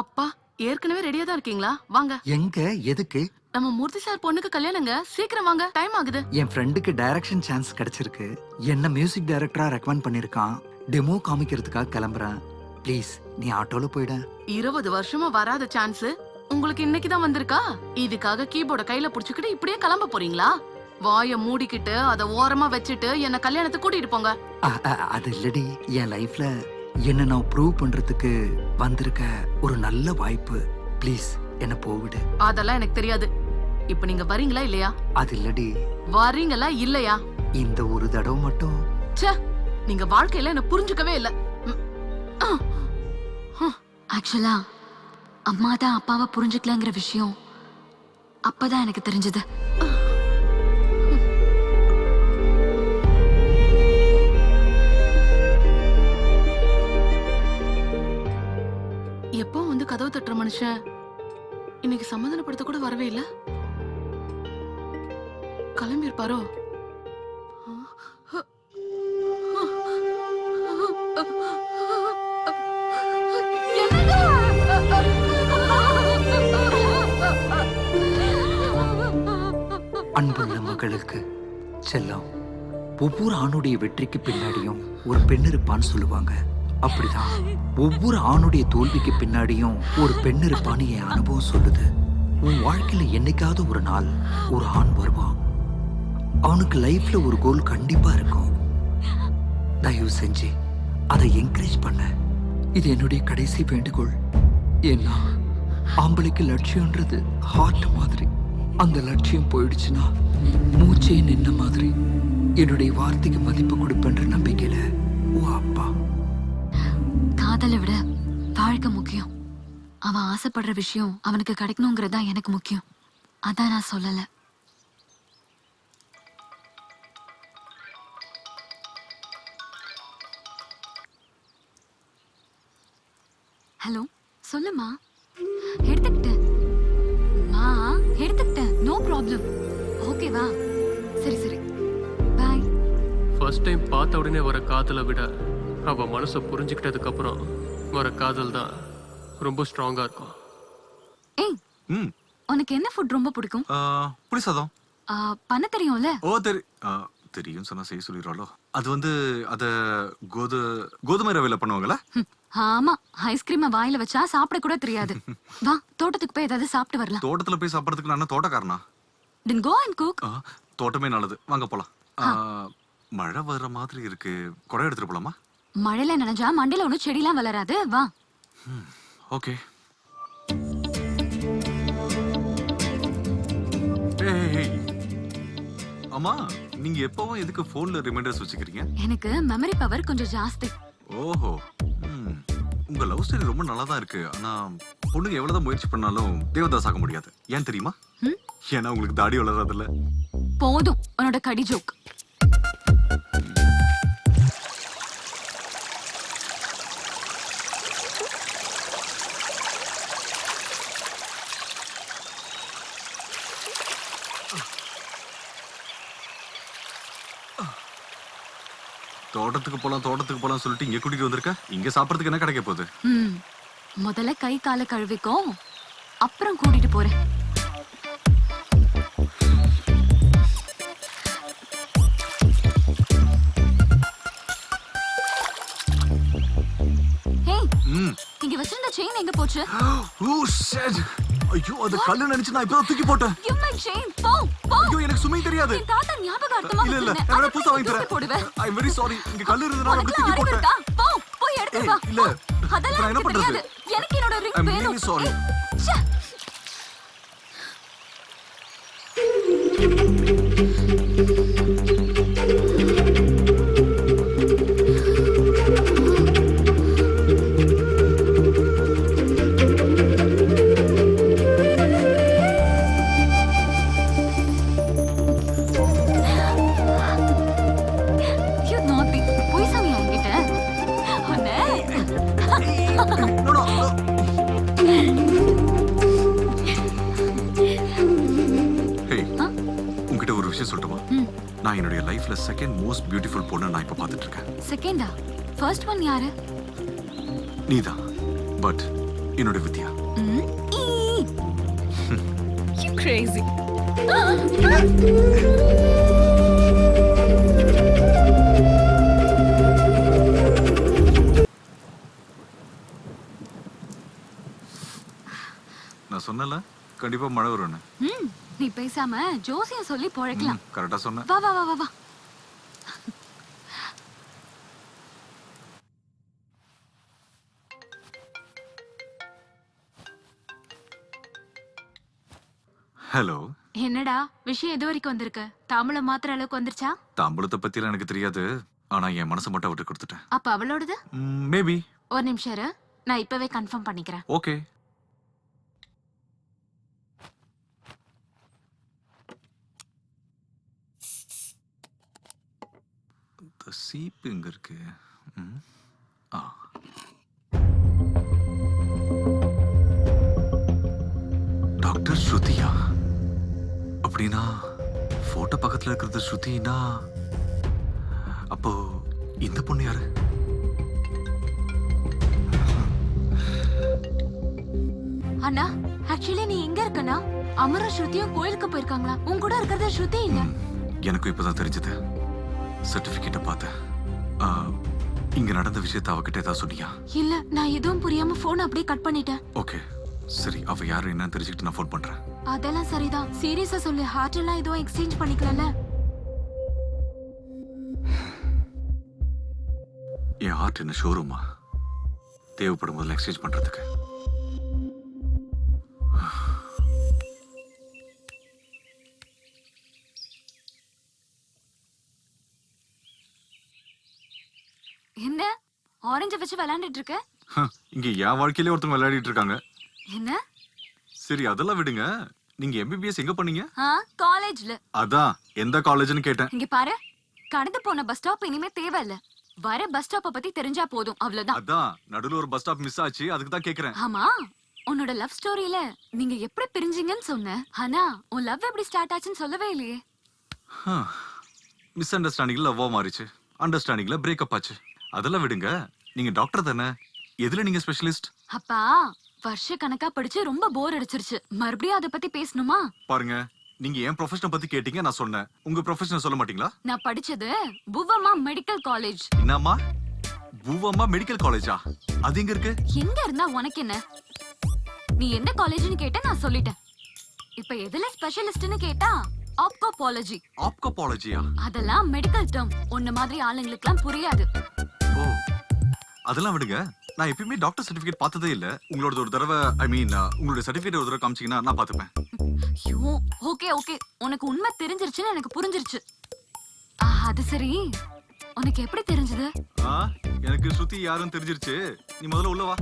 அப்பா, ஏற்கனவே ரெடியா தான் இருக்கீங்களா? வாங்க. எங்க? எதுக்கு? நம்ம மூர்த்தி சார் பொண்ணுக்கு கல்யாணங்க. சீக்கிரம் வாங்க, டைம் ஆகுது. என் ஃப்ரெண்டுக்கு டைரக்ஷன் சான்ஸ் கிடைச்சிருக்கு. என்ன மியூசிக் டைரக்டரா ரெக்கமெண்ட் பண்ணிருக்கான். டெமோ காமிக்கிறதுக்காக கிளம்புறேன். ப்ளீஸ் நீ ஆட்டோல போயிட. 20 வருஷமா வராத சான்ஸ் உங்களுக்கு இன்னைக்கு தான் வந்திருக்கா? இதுக்காக கீபோர்ட கையில புடிச்சுக்கிட்டு இப்படியே கிளம்ப போறீங்களா? வாய மூடிக்கிட்டு அத ஓரமா வச்சுட்டு என்ன கல்யாணத்துக்கு கூட்டிட்டு போங்க. அது இல்லடி, என் லைஃப்ல என்ன நான் ப்ரூவ் பண்றதுக்கு வந்திருக்க ஒரு நல்ல வாய்ப்பு. ப்ளீஸ் என்ன போவிடு. அதெல்லாம் எனக்கு தெரியாது. இப்ப நீங்க வரீங்களா இல்லையா? அது இல்லடி. வரீங்களா இல்லையா? இந்த ஒரு தடவை மட்டும். ச்சே, நீங்க வாழ்க்கையில என்ன புரிஞ்சுக்கவே இல்ல. ஆக்சுவலா அம்மா தான் அப்பாவை புரிஞ்சுக்கலங்கிற விஷயம் அப்பதான் எனக்கு தெரிஞ்சது. எப்போ வந்து கதவு தட்டுற மனுஷன் இன்னைக்கு சமாதானப்படுத்த கூட வரவே இல்ல. கிளம்பி இருப்பாரோ? அன்புள்ள மகளுக்கு செல்லம், ஒவ்வொரு ஆணுடைய வெற்றிக்கு பின்னாடியும் ஒரு பெண் இருப்பான்னு சொல்லுவாங்க. அப்படிதான் ஒவ்வொரு ஆணுடைய தோல்விக்கு பின்னாடியும் ஒரு பெண் இருப்பான்னு என் அனுபவம் சொல்லுது. உன் வாழ்க்கையில என்னைக்காவது ஒரு நாள் ஒரு ஆண் வருவான். அவனுக்கு லைஃப்ல ஒரு கோல் கண்டிப்பா இருக்கும். தயவு செஞ்சு அதை என்கரேஜ் பண்ண. இது என்னுடைய கடைசி வேண்டுகோள். ஏன்னா ஆம்பளைக்கு லட்சியம்ன்றது ஹார்ட் மாதிரி. அந்த லட்சியம் போயிடுச்சுன்னா மூச்சே நின்ன மாதிரி. என்னுடைய வார்த்தைக்கு மதிப்பு கொடுப்பேன்ற நம்பிக்கையில ஓ அப்பா. காதலை விட வாழ்க்கை முக்கியம். அவன் ஆசைப்படுற விஷயம் அவனுக்கு கிடைக்கணுங்கிறதா எனக்கு முக்கியம். அதான் நான் சொல்லல. ஹலோ, சொல்லுமா. எடுத்துக்கிட்டேன் எடுத்துக்கிட்டேன். No problem. ஓகேவா? சரி சரி, பாய். ஃபர்ஸ்ட் டைம் பார்த்த உடனே வர காதலை விட அவ மனசை புரிஞ்சுக்கிட்டதுக்கு அப்புறம் வர காதல் தான் ரொம்ப ஸ்ட்ராங்கா இருக்கும். ஏய், ம் உனக்கு என்ன ஃபுட் ரொம்ப பிடிக்கும்? புளிசாதம். பண்ண தெரியும்ல? ஓ தெரியும் சொன்னா செய்ய சொல்லிடுறாளோ. அது வந்து அத கோதுமை ரவையில பண்ணுவாங்கல்ல? ஆமா, ஐஸ்கிரீமை வாயில வச்சா சாப்பிட கூட தெரியாது. வா, தோட்டத்துக்கு போய் ஏதாவது சாப்பிட்டு வரலாம். தோட்டத்துல போய் சாப்பிடறதுக்கு நான் தோட்டக்காரனா? Then go and cook. தோட்டமே நல்லது, வாங்க போலாம். மழை வர்ற மாதிரி இருக்கு, குடை எடுத்துட்டு போலாமா? மழையில நனைஞ்சா மண்டையில ஒன்னும் செடிலாம் வளராது. வா. ஓகே. அம்மா, நீங்க எப்பவும் எதுக்கு போன்ல ரிமைண்டர்ஸ் வச்சுக்கிறீங்க? எனக்கு மெமரி பவர் கொஞ்சம் ஜாஸ்தி. ஓஹோ. உங்க லவ் ஸ்டோரி ரொம்ப நல்லா தான் இருக்கு. ஆனா பொண்ணுங்க எவ்வளவுதான் முயற்சி பண்ணாலும் தேவதாஸ் ஆக முடியாது. ஏன் தெரியுமா? ஏன்னா உங்களுக்கு தாடி வளராதுல்ல. போதும் உன்னோட கடி ஜோக். தோட்டத்துக்கு போலாம் சொல்லிட்டு இங்க கூட்டிட்டு வந்திருக்க. இங்க சாப்பிடறதுக்கு என்ன கிடைக்க போகுது? ம் முதல்ல கை காலை கழுவிக்கோ, அப்புறம் கூட்டிட்டு போறேன். ஹேய், ம். இங்க வச்சிருந்த செயின் எங்க போச்சு? Oh shit. ஐயோ, அது கல்லு நினைச்சு நான் இப்பதான் தூக்கி போட்டேன். Give my chain. போ போ. ஐயோ, எனக்கு சுமை தெரியாது. என் தாத்தா ஞாபகார்த்தமா இல்ல இல்ல, வச்சிருந்தேன். நான் புதுசா வாங்கி தூக்கி தரேன். போடுவேன். I am very sorry. இங்க கல்லு இருந்ததுனால அப்படி உனக்கு தூக்கி அறிவு போட்டேன். இருக்கா? போ போய் எடுத்து வா. இல்ல. அதெல்லாம் நான் என்ன எனக்கு பண்றது? தெரியாது. எனக்கு என்னோட ring I'm வேணும். really sorry. ஏய், ச்சே. You naughty. போய் சாமியா என்கிட்ட. உன்னை. No, no, no. Hey, ஆ? உன்கிட்ட ஒரு விஷயம் சொல்லட்டுமா? ம். நான் என்னுடைய லைஃப்ல செகண்ட் மோஸ்ட் பியூட்டிஃபுல் பொண்ணை நான் இப்ப பார்த்துட்டு இருக்கேன். செகண்டா? ஃபர்ஸ்ட் ஒன் யாரு? நீதான். பட் என்னோட வித்யா. ம். ஈ. You crazy. நான் சொன்னல கண்டிப்பா மழை வரும்னு. ம். நீ பேசாம ஜோசியம் சொல்லி பொழைக்கலாம். கரெக்டா சொன்ன. வா வா வா வா வா. ஹலோ. என்னடா விஷயம் எது வரைக்கும் வந்திருக்கு? தாம்பளம் மாத்திர அளவுக்கு வந்துருச்சா? தாம்பூலத்தை பத்திலாம் எனக்கு தெரியாது. ஆனா என் மனசை மட்டும் விட்டு கொடுத்துட்டேன். அப்ப அவளோடது? மேபி. ஒரு நிமிஷம் இரு, நான் இப்பவே கன்ஃபார்ம் பண்ணிக்கிறேன். ஓகே. இந்த சீப்பு எங்க இருக்கு? ம். ஆ. டாக்டர் ஸ்ருதியா? அப்படின்னா போட்டோ பக்கத்துல இருக்கிறது ஸ்ருதினா அப்போ இந்த பொண்ணு யாரு? அண்ணா, ஆக்சுவலி நீ எங்க இருக்கனா? அமரும் ஸ்ருதியும் கோயிலுக்கு போயிருக்காங்களா? உன் கூட இருக்கிறது ஸ்ருதி இல்ல. எனக்கும் இப்பதான் தெரிஞ்சது. சர்டிபிகேட்டை பார்த்தேன். ஆ, இங்க நடந்த விஷயத்தை அவகிட்ட ஏதாவது சொன்னியா? இல்ல, நான் எதுவும் புரியாம போன் அப்படியே கட் பண்ணிட்டேன். ஓகே சரி, அவ யாரு என்னன்னு தெரிஞ்சுக்கிட்டு நான் ஃபோன் பண்றேன். அதெல்லாம் சரிதான். சீரியஸா சொல்லு, ஹார்ட் எல்லாம் எதுவும் எக்ஸ்சேஞ்ச் பண்ணிக்கலாம்ல? என் ஹார்ட் என்ன ஷோரூமா? தேவைப்படும் போது எக்ஸ்சேஞ்ச் பண்றதுக்கு. என்ன ஆரஞ்சு வச்சு விளையாண்டுட்டு இருக்க? இங்க என் வாழ்க்கையிலே ஒருத்தவங்க விளையாடிட்டு இருக்காங்க. என்ன? சரி அதெல்லாம் விடுங்க. நீங்க எம்பிபிஎஸ் எங்க பண்ணீங்க? காலேஜ்ல. அதான் எந்த காலேஜ்னு கேட்டேன். இங்க பாரு, கடந்து போன பஸ் ஸ்டாப் இனிமே தேவையில்ல. வர பஸ் ஸ்டாப்ப பத்தி தெரிஞ்சா போதும், அவ்வளவுதான். அதான் நடுவுல ஒரு பஸ் ஸ்டாப் மிஸ் ஆச்சு, அதுக்கு தான் கேக்குறேன். ஆமா, உன்னோட லவ் ஸ்டோரியில நீங்க எப்படி பிரிஞ்சீங்கன்னு சொன்ன, ஆனா உன் லவ் எப்படி ஸ்டார்ட் ஆச்சுன்னு சொல்லவே இல்லையே. மிஸ் அண்டர்ஸ்டாண்டிங்ல லவ்வா மாறிச்சு, அண்டர்ஸ்டாண்டிங்ல பிரேக்கப் ஆச்சு. அதெல்லாம் விடுங்க. நீங்க டாக்டர் தானே? எதுல நீங்க ஸ்பெஷலிஸ்ட்? அப்பா, வருஷ கணக்கா படிச்சு ரொம்ப போர் அடிச்சிருச்சு. மறுபடியும் அத பத்தி பேசணுமா? பாருங்க, நீங்க என் ப்ரொஃபஷனை பத்தி கேட்டீங்க, நான் சொன்னேன். உங்க ப்ரொஃபஷனை சொல்ல மாட்டீங்களா? நான் படிச்சது புவமா மெடிக்கல் காலேஜ். என்னம்மா? பூவம்மா மெடிக்கல் காலேஜா? அது எங்க இருக்கு? எங்க இருந்தா உனக்கு என்ன? நீ எந்த காலேஜ்னு கேட்ட, நான் சொல்லிட்டேன். இப்ப எதுல ஸ்பெஷலிஸ்ட்னு கேட்டா ஆப்கோபாலஜி. ஆப்கோபாலஜியா? அதெல்லாம் மெடிக்கல் டேர்ம். உன்ன மாதிரி ஆளுங்களுக்குலாம் புரியாது. ஓ, அதெல்லாம் விடுங்க. நான் எப்பயுமே டாக்டர் சர்டிபிகேட் பார்த்ததே இல்ல. உங்களோட ஒரு தடவை, ஐ மீன் உங்களுடைய சர்டிபிகேட் ஒரு தடவை காமிச்சீங்கன்னா நான் பார்த்துப்பேன். ஐயோ, ஓகே ஓகே, உனக்கு உண்மை தெரிஞ்சிருச்சுன்னு எனக்கு புரிஞ்சிருச்சு. அது சரி, உனக்கு எப்படி தெரிஞ்சது? எனக்கு ஸ்ருதி யாருன்னு தெரிஞ்சிருச்சு. நீ முதல்ல உள்ள வா.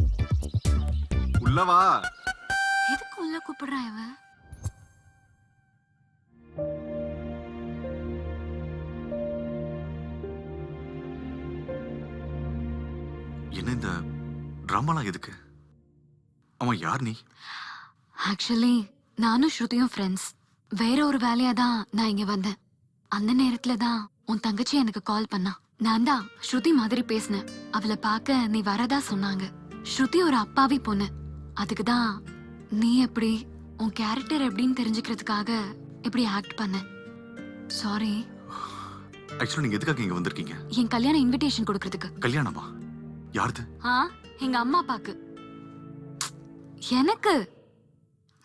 உள்ள வா. எதுக்கு உள்ள கூப்பிடுறான் இவன்? என்ன இந்த டிராமாலாம் எதுக்கு? அவன் யார் நீ? ஆக்சுவலி நானும் ஸ்ருதியும் ஃப்ரெண்ட்ஸ். வேற ஒரு வேலையா தான் நான் இங்க வந்தேன். அந்த நேரத்துல தான் உன் தங்கச்சி எனக்கு கால் பண்ணா. நான் தான் ஸ்ருதி மாதிரி பேசினேன். அவளை பார்க்க நீ வரதா சொன்னாங்க. ஸ்ருதி ஒரு அப்பாவி பொண்ணு. அதுக்கு தான் நீ எப்படி உன் கேரக்டர் எப்படின்னு தெரிஞ்சுக்கிறதுக்காக இப்படி ஆக்ட் பண்ண. சாரி. ஆக்சுவலி நீங்க எதுக்காக இங்க வந்திருக்கீங்க? என் கல்யாண இன்விடேஷன் கொடுக்கறதுக்கு. கல்யாணமா? யாருது? எங்க அம்மா அப்பாக்கு. எனக்கு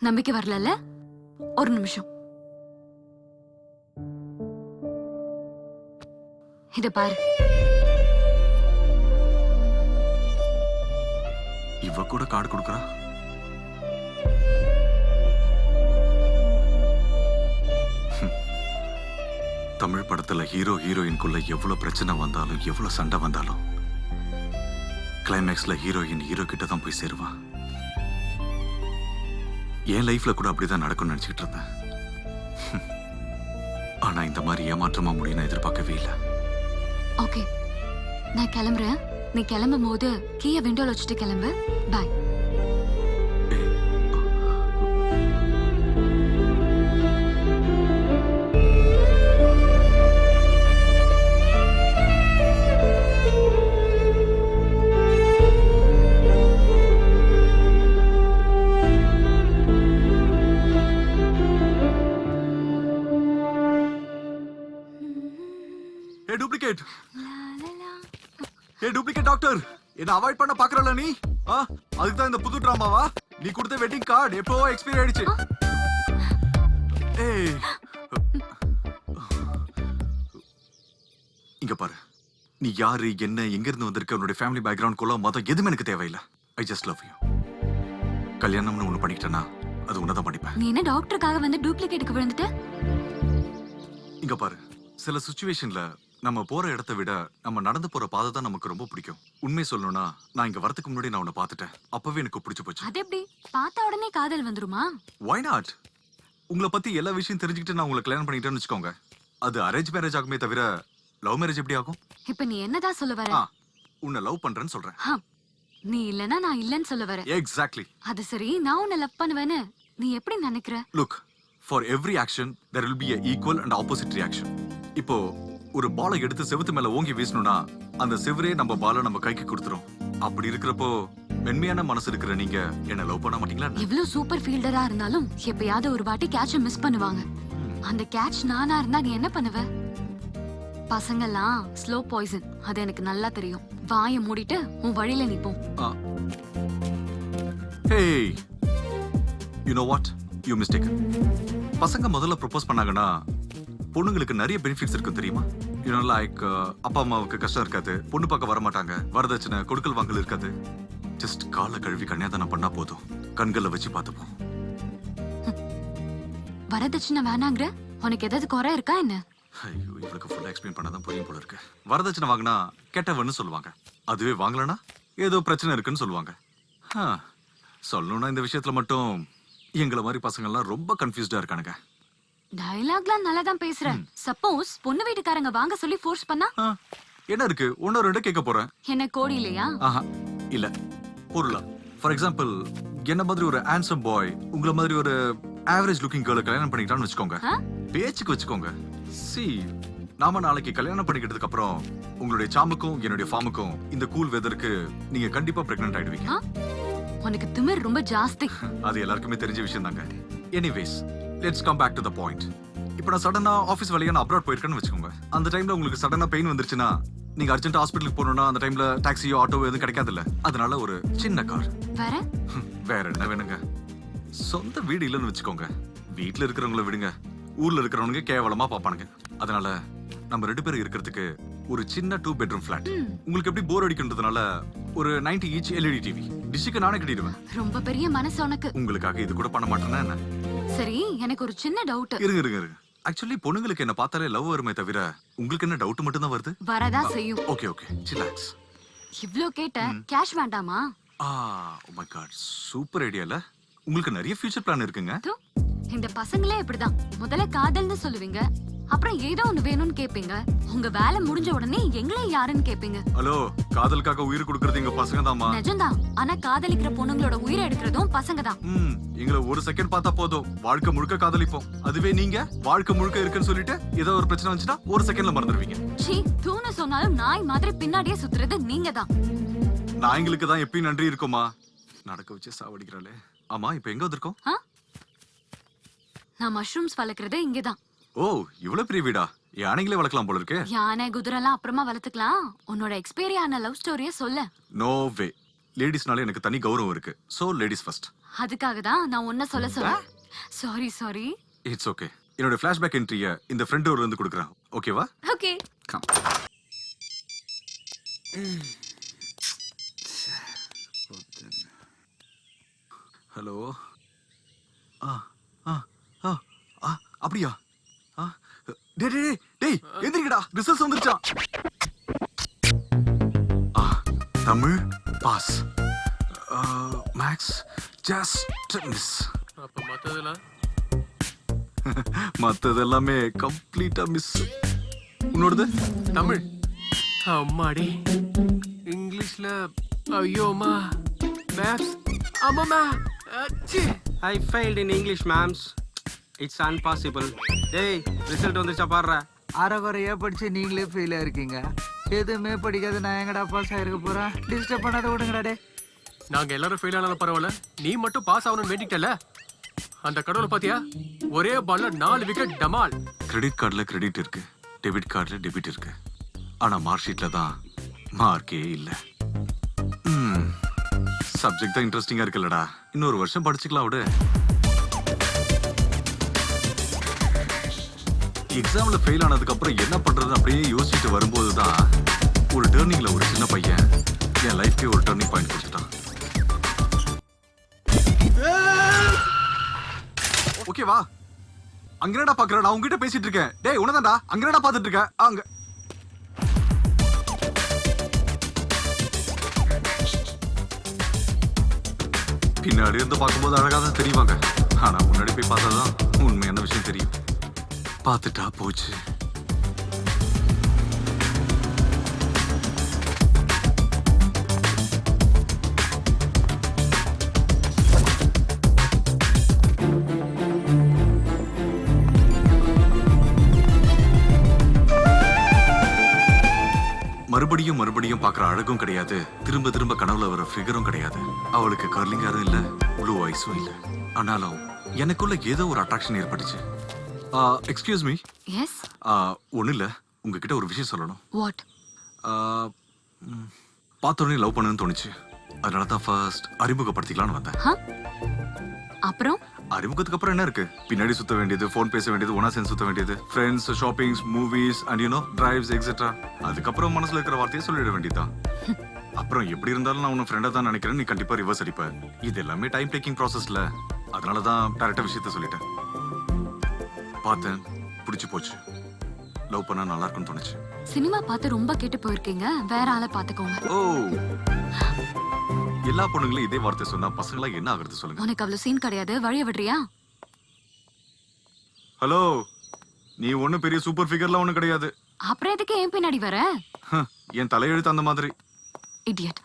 நம்பிக்கை வரல. ஒரு நிமிஷம் இத பாரு. இவ கூட கார்டு கொடுக்கறா. தமிழ் படத்துல ஹீரோ ஹீரோயின்குள்ள எவ்வளவு பிரச்சனை வந்தாலும் எவ்வளவு சண்டை வந்தாலும் கிளைமேக்ஸ்ல ஹீரோயின் ஹீரோ கிட்ட தான் போய் சேருவா. என் லைஃப்ல கூட அப்படிதான் நடக்கும்னு நினைச்சிட்டு இருந்தேன். ஆனா இந்த மாதிரி ஏமாற்றமா முடியும் எதிர்பார்க்கவே இல்லை. ஓகே, நான் கிளம்புறேன். நீ கிளம்பும் போது கீயை விண்டோல வச்சுட்டு கிளம்பு. பாய். டூப்ளிகேட். ஏ டூப்ளிகேட் டாக்டர், என்ன அவாய்ட் பண்ண பாக்குறல நீ? அதுக்கு தான் இந்த புது டிராமாவா? நீ கொடுத்த வெட்டிங் கார்டு எப்போ எக்ஸ்பைரி ஆயிடுச்சு. ஏய் இங்க பாரு, நீ யாரு, என்ன, எங்க இருந்து வந்திருக்க, உன்னுடைய ஃபேமிலி பேக்ரவுண்ட் குள்ள மொத்தம் எதுவுமே எனக்கு தேவையில்லை. I just love you. கல்யாணம்னு ஒண்ணு பண்ணிக்கிட்டேன்னா அது உன்னதான் பண்ணிப்பேன். நீ என்ன டாக்டருக்காக வந்து டூப்ளிகேட்டுக்கு விழுந்துட்ட? இங்க பாரு, சில சிச்சுவேஷன்ல நம்ம போற இடத்தை விட நம்ம நடந்து போற பாதை தான் நமக்கு ரொம்ப பிடிக்கும். உண்மை சொல்லணும்னா நான் இங்க வரதுக்கு முன்னாடி நான் உன்னை பார்த்துட்டேன். அப்பவே எனக்கு பிடிச்சு போச்சு. அது எப்படி? பார்த்த உடனே காதல் வந்துருமா? Why not? உங்களை பத்தி எல்லா விஷயம் தெரிஞ்சுக்கிட்டு நான் உங்களை கல்யாணம் பண்ணிட்டேன்னு வச்சுக்கோங்க. அது அரேஞ்ச் மேரேஜ் ஆகுமே தவிர லவ் மேரேஜ் எப்படி ஆகும்? இப்ப நீ என்னதான் சொல்ல வர? உன்னை லவ் பண்றேன்னு சொல்றேன். நீ இல்லனா நான் இல்லன்னு சொல்ல வர. Exactly. அது சரி, நான் உன்னை லவ் பண்ணுவேன்னு நீ எப்படி நினைக்கிற? Look, for every action there will be a equal and opposite reaction. இப்போ ஒரு பாலை எடுத்து செவுத்து மேல ஓங்கி வீசணும்னா அந்த செவரே நம்ம பாலை நம்ம கைக்கு கொடுத்துரும். அப்படி இருக்கிறப்போ மென்மையான மனசு இருக்கிற நீங்க என்ன லவ் பண்ண மாட்டீங்களா? எவ்வளவு சூப்பர் ஃபீல்டரா இருந்தாலும் எப்பயாவது ஒரு வாட்டி கேட்ச மிஸ் பண்ணுவாங்க. அந்த கேட்ச் நானா இருந்தா நீ என்ன பண்ணுவ? பசங்கெல்லாம் ஸ்லோ பாய்சன், அது எனக்கு நல்லா தெரியும். வாயை மூடிட்டு உன் வழியில நிப்போம். Hey, you know what? You mistake. பசங்க முதல்ல ப்ரொபோஸ் பண்ணாங்கன்னா பொண்ணுங்களுக்கு நிறைய பெனிஃபிட்ஸ் இருக்கும் தெரியுமா? லைக் அப்பா அம்மாவுக்கு கஷ்டம் இருக்காது, பொண்ணு பார்க்க வர மாட்டாங்க, வரதட்சணை கொடுக்கல் வாங்கல் இருக்காது. ஜஸ்ட் காலை கழுவி கன்னியாதானம் பண்ணா போதும், கண்களை வச்சு பார்த்துப்போம். வரதட்சணை வேணாங்கிற? உனக்கு ஏதாவது குறை இருக்கா என்ன? ஐயோ, இவளுக்கு ஃபுல்லா எக்ஸ்பிளைன் பண்ணாதான் புரியும் போல இருக்கு. வரதட்சணை வாங்கினா கெட்டவன்னு சொல்லுவாங்க, அதுவே வாங்கலனா ஏதோ பிரச்சனை இருக்குன்னு சொல்லுவாங்க. சொல்லணும்னா இந்த விஷயத்துல மட்டும் எங்களை மாதிரி பசங்க எல்லாம் ரொம்ப கன்ஃபியூஸ்டா இருக்கானுங்க. டயலாக்லாம் நல்லா தான் பேசுற. சப்போஸ் பொண்ணு வீட்டுக்காரங்க வாங்க சொல்லி ஃபோர்ஸ் பண்ணா என்ன இருக்கு? ஒன்னு ரெண்டு கேட்க போறேன். என்ன கோடி இல்லையா? இல்ல, பொருளா. ஃபார் எக்ஸாம்பிள், என்ன மாதிரி ஒரு ஹேண்ட்சம் பாய் உங்களை மாதிரி ஒரு ஆவரேஜ் லுக்கிங் கேர்ளை கல்யாணம் பண்ணிக்கிட்டான்னு வச்சுக்கோங்க. பேச்சுக்கு வச்சுக்கோங்க. நாம நாளைக்கு கல்யாணம் பண்ணிக்கிட்டதுக்கு அப்புறம் உங்களுடைய சாமுக்கும் என்னுடைய ஃபார்முக்கும் இந்த கூல் வெதருக்கு நீங்க கண்டிப்பா பிரெக்னன்ட் ஆயிடுவீங்க. உனக்கு திமிர் ரொம்ப ஜாஸ்தி. அது எல்லாருக்குமே தெரிஞ்ச விஷயம் தாங்க. Anyways, let's come back to the point. இப்போ நான் சடனா ஆஃபீஸ் வேலையா நான் அப்ராட் போயிருக்கேன்னு வச்சுக்கோங்க. அந்த டைம்ல உங்களுக்கு சடனா பெயின் வந்துருச்சுன்னா நீங்க அர்ஜென்ட் ஹாஸ்பிட்டலுக்கு போகணும்னா அந்த டைம்ல டாக்ஸியோ ஆட்டோவோ எதுவும் கிடைக்காதுல்ல. அதனால ஒரு சின்ன கார். வேற என்ன வேணுங்க? சொந்த வீடு இல்லைன்னு வச்சுக்கோங்க. வீட்டுல இருக்கிறவங்கள விடுங்க, ஊர்ல இருக்கிறவனுங்க கேவலமா பாப்பானுங்க. அதனால நம்ம 2 பேரும் இருக்கிறதுக்கு ஒரு சின்ன 2 bedroom flat. உங்களுக்கு எப்படி போர் அடிக்குன்றதுனால ஒரு 90 inch LED டிவி டிஷ்க்கு நானே கட்டிடுவேன். ரொம்ப பெரிய மனசு உனக்கு. உங்களுக்காக இது கூட பண்ண மாட்டேன்னா என்ன? சரி, எனக்கு ஒரு சின்ன டவுட். இருங்க. ஆக்சுவலி பொண்ணுங்களுக்கு என்ன பார்த்தாலே லவ் வருமே தவிர உங்களுக்கு என்ன டவுட் மட்டும் தான் வருது? வரதா செய்யும். Okay, chillax. இவ்ளோ கேட்ட கேஷ் வேண்டாமா? ஓ மை காட், சூப்பர் ஐடியால. உங்களுக்கு நிறைய ஃபியூச்சர் பிளான் இருக்குங்க. இந்த பசங்களே இப்படிதான். முதல்ல காதல்னு சொல்லுவீங்க, அப்புறம் ஏதோ ஒண்ணு வேணும்னு கேப்பீங்க. உங்க வேலை முடிஞ்ச உடனே எங்களே யாருன்னு கேப்பீங்க. ஹலோ, காதலுக்காக உயிர் கொடுக்கறது எங்க பசங்க தாமா. நிஜம்தான். ஆனா காதலிக்கிற பொண்ணுங்களோட உயிரை எடுக்கிறதும் பசங்க தான். எங்களை ஒரு செகண்ட் பார்த்தா போதும், வாழ்க்கை முழுக்க காதலிப்போம். அதுவே நீங்க வாழ்க்கை முழுக்க இருக்குன்னு சொல்லிட்டு ஏதோ ஒரு பிரச்சனை வந்துச்சுன்னா ஒரு செகண்ட்ல மறந்துடுவீங்க. சீ, தூணு சொன்னாலும் நாய் மாதிரி பின்னாடியே சுத்துறது நீங்க தான். நாய்களுக்கு தான் எப்பயும் நன்றி இருக்குமா. நடக்க வச்சு சாவடிக்கிறாளே. ஆமா, இப்ப எங்க வந்திருக்கோம்? நான் மஷ்ரூம்ஸ் வளர்க்கறது இங்கதான். ஓ, இவ்வளவு பெரிய வீடா? யானைகளே வளர்க்கலாம் போல இருக்கு. யானை குதிரைலாம் அப்புறமா வளர்த்துக்கலாம். உன்னோட எக்ஸ்பைரி ஆன லவ் ஸ்டோரிய சொல்ல. நோ வே. லேடிஸ்னால எனக்கு தனி கௌரவம் இருக்கு. So ladies first. அதுக்காக தான் நான் உன்ன சொல்ல. சாரி. It's okay. என்னோட ஃபிளாஷ்பேக் என்ட்ரிய இந்த ஃப்ரண்ட் டோர்ல இருந்து கொடுக்குறேன். ஓகேவா? ஓகே. கம். ஹலோ. அப்படியா? டேய் எந்திரிக்கடா, ரிசல்ட்ஸ் வந்துருச்சா? Tamil pass, maths just miss. அப்ப மத்ததெல்லாம் மத்ததெல்லாமே கம்ப்ளீட்டா மிஸ். உன்னோடது? தமிழ். அம்மாடி. இங்கிலீஷ்ல ஐயோமா. மேத்ஸ் அம்மா. அச்சி. I failed in English, ma'ams. It's impossible. டேய், ரிசல்ட் வந்துச்சா பாருடா. அரைகுறையா படிச்சு நீங்களே ஃபெயிலா இருக்கீங்க. எதுவுமே படிக்காத நான் எங்கடா பாஸ் ஆயிருக்க போறேன்? டிஸ்டர்ப் பண்ணாத விடுங்கடா. டே, நாங்க எல்லாரும் ஃபெயில் ஆனாலும் பரவாயில்ல, நீ மட்டும் பாஸ் ஆகணும்னு வேண்டிட்டல. அந்த கடவுளை பாத்தியா? ஒரே பால்ல 4 விக்கெட் டமால். கிரெடிட் கார்டுல கிரெடிட் இருக்கு, டெபிட் கார்டுல டெபிட் இருக்கு. ஆனா மார்க் ஷீட்ல தான் மார்க்கே இல்ல. சப்ஜெக்ட் தான் இன்ட்ரெஸ்டிங்கா இருக்குல்லடா. இன்னொரு வருஷம் படிச்சுக்கலாம் விடு. எக்ஸாம்ல ஃபெயில் ஆனதுக்கு அப்புறம் என்ன பண்றதுன்னு அப்படியே யோசிச்சுட்டு வரும்போது தான் ஒரு டர்னிங்ல ஒரு சின்ன பையன் என் லைஃப்க்கே ஒரு டர்னிங் பாயிண்ட் கொடுத்துட்டான். ஓகேவா? அங்க என்னடா பாக்குற? நான் உங்ககிட்ட பேசிட்டு இருக்கேன். டேய், உனதான்டா. அங்க என்னடா பாத்துட்டு இருக்க? அங்க பின்னாடி இருந்து பார்க்கும்போது அழகா தான் தெரியுவாங்க. ஆனா முன்னாடி போய் பார்த்தாதான் உண்மையான விஷயம் தெரியும். பார்த்துட்டா போச்சு. மறுபடியும் மறுபடியும் பாக்குற அழகும் கிடையாது, திரும்ப திரும்ப கனவுல வர ஃபிகரும் கிடையாது. அவளுக்கு கர்லிங் ஹேரும் இல்ல, ப்ளூ ஐஸும் இல்ல. ஆனாலும் எனக்குள்ள ஏதோ ஒரு அட்ராக்ஷன் ஏற்பட்டுச்சு. Excuse me. எஸ். ஒண்ணு இல்ல, உங்ககிட்ட ஒரு விஷயம் சொல்லணும். வாட்? பார்த்தோன்னே லவ் பண்ணணும்னு தோணுச்சு. அதனால தான் ஃபர்ஸ்ட் அறிமுகப்படுத்திக்கலாம்னு வந்தேன். அப்புறம்? அறிமுகத்துக்கு அப்புறம் என்ன இருக்கு? பின்னாடி சுத்த வேண்டியது, போன் பேச வேண்டியது, ஒன்னா சேர்ந்து சுத்த வேண்டியது, friends, shoppings, movies and you know drives etcetera. அதுக்கப்புறம் மனசுல இருக்கிற வார்த்தையை சொல்லிட வேண்டியதுதான். அப்புறம் எப்படி இருந்தாலும் நான் உன்னை ஃப்ரெண்டா தான் நினைக்கிறேன். நீ கண்டிப்பா ரிவர்ஸ் அடிப்ப. இது எல்லாமே டைம் டேக்கிங் ப்ராசஸ்ல. அதனால தான் டைரக்டா விஷயத்த சொல்லிட்டேன். பார்த்தேன், பிடிச்சு போச்சு. லவ் பண்ணா நல்லா இருக்கும்னு தோணுச்சு. சினிமா பார்த்து ரொம்ப கெட்டு போயிருக்கீங்க. வேற ஆளை பாத்துக்கோங்க. ஓ, எல்லா பொண்ணுங்களும் இதே வார்த்தை சொன்னா பசங்களா என்ன ஆகுறது சொல்லுங்க? உனக்கு அவ்வளவு சீன் கிடையாது. வழிய விடுறியா? ஹலோ, நீ ஒண்ணு பெரிய சூப்பர் ஃபிகர்லாம் ஒண்ணு கிடையாது. அப்புறம் எதுக்கு ஏன் பின்னாடி வர? என் தலையெழுத்து அந்த மாதிரி. இடியட்.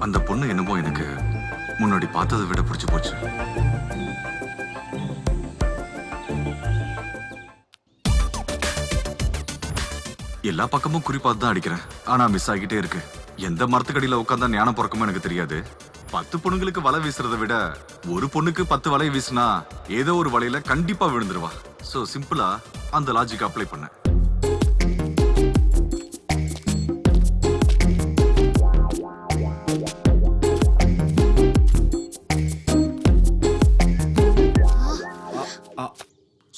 அந்த பொண்ணு என்னமோ எனக்கு முன்னாடி பார்த்ததை விட பிடிச்சு போச்சு. எல்லா பக்கமும் குறிப்பாத்து தான் அடிக்கிறேன். ஆனா மிஸ் ஆகிட்டே இருக்கு. எந்த மரத்துக்கடியில உட்கார்ந்தா ஞானம் பிறக்குமோ எனக்கு தெரியாது. 10 பொண்ணுங்களுக்கு வலை வீசுறதை விட ஒரு பொண்ணுக்கு 10 வலை வீசினா ஏதோ ஒரு வலையில கண்டிப்பா விழுந்துருவா. சோ சிம்பிளா அந்த லாஜிக் அப்ளை பண்ணேன்.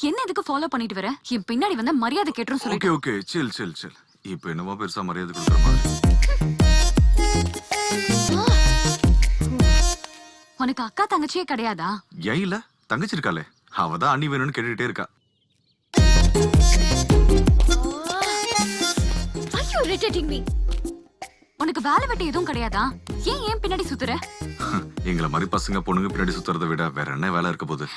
என்ன எதுக்கு ஃபாலோ பண்ணிட்டு வர? என் பின்னாடி வந்த மரியாதை கேட்டுரும் சொல்லிட்டு. ஓகே ஓகே, சில் சில் சில். இப்போ என்னமோ பெருசா மரியாதை கொடுக்குற மாதிரி. உனக்கு அக்கா தங்கச்சியே கிடையாதா? ஏன் இல்ல, தங்கச்சி இருக்காளே. அவதான் அண்ணி வேணும்னு கேட்டுட்டே இருக்கா. ஐயோ, irritating me. உனக்கு வேலை வெட்டி எதுவும் கிடையாதா? ஏன் பின்னாடி சுத்துற? எங்களை மாதிரி பசங்க பொண்ணுங்க பின்னாடி சுத்துறதை விட வேற என்ன வேலை இருக்க போகுது?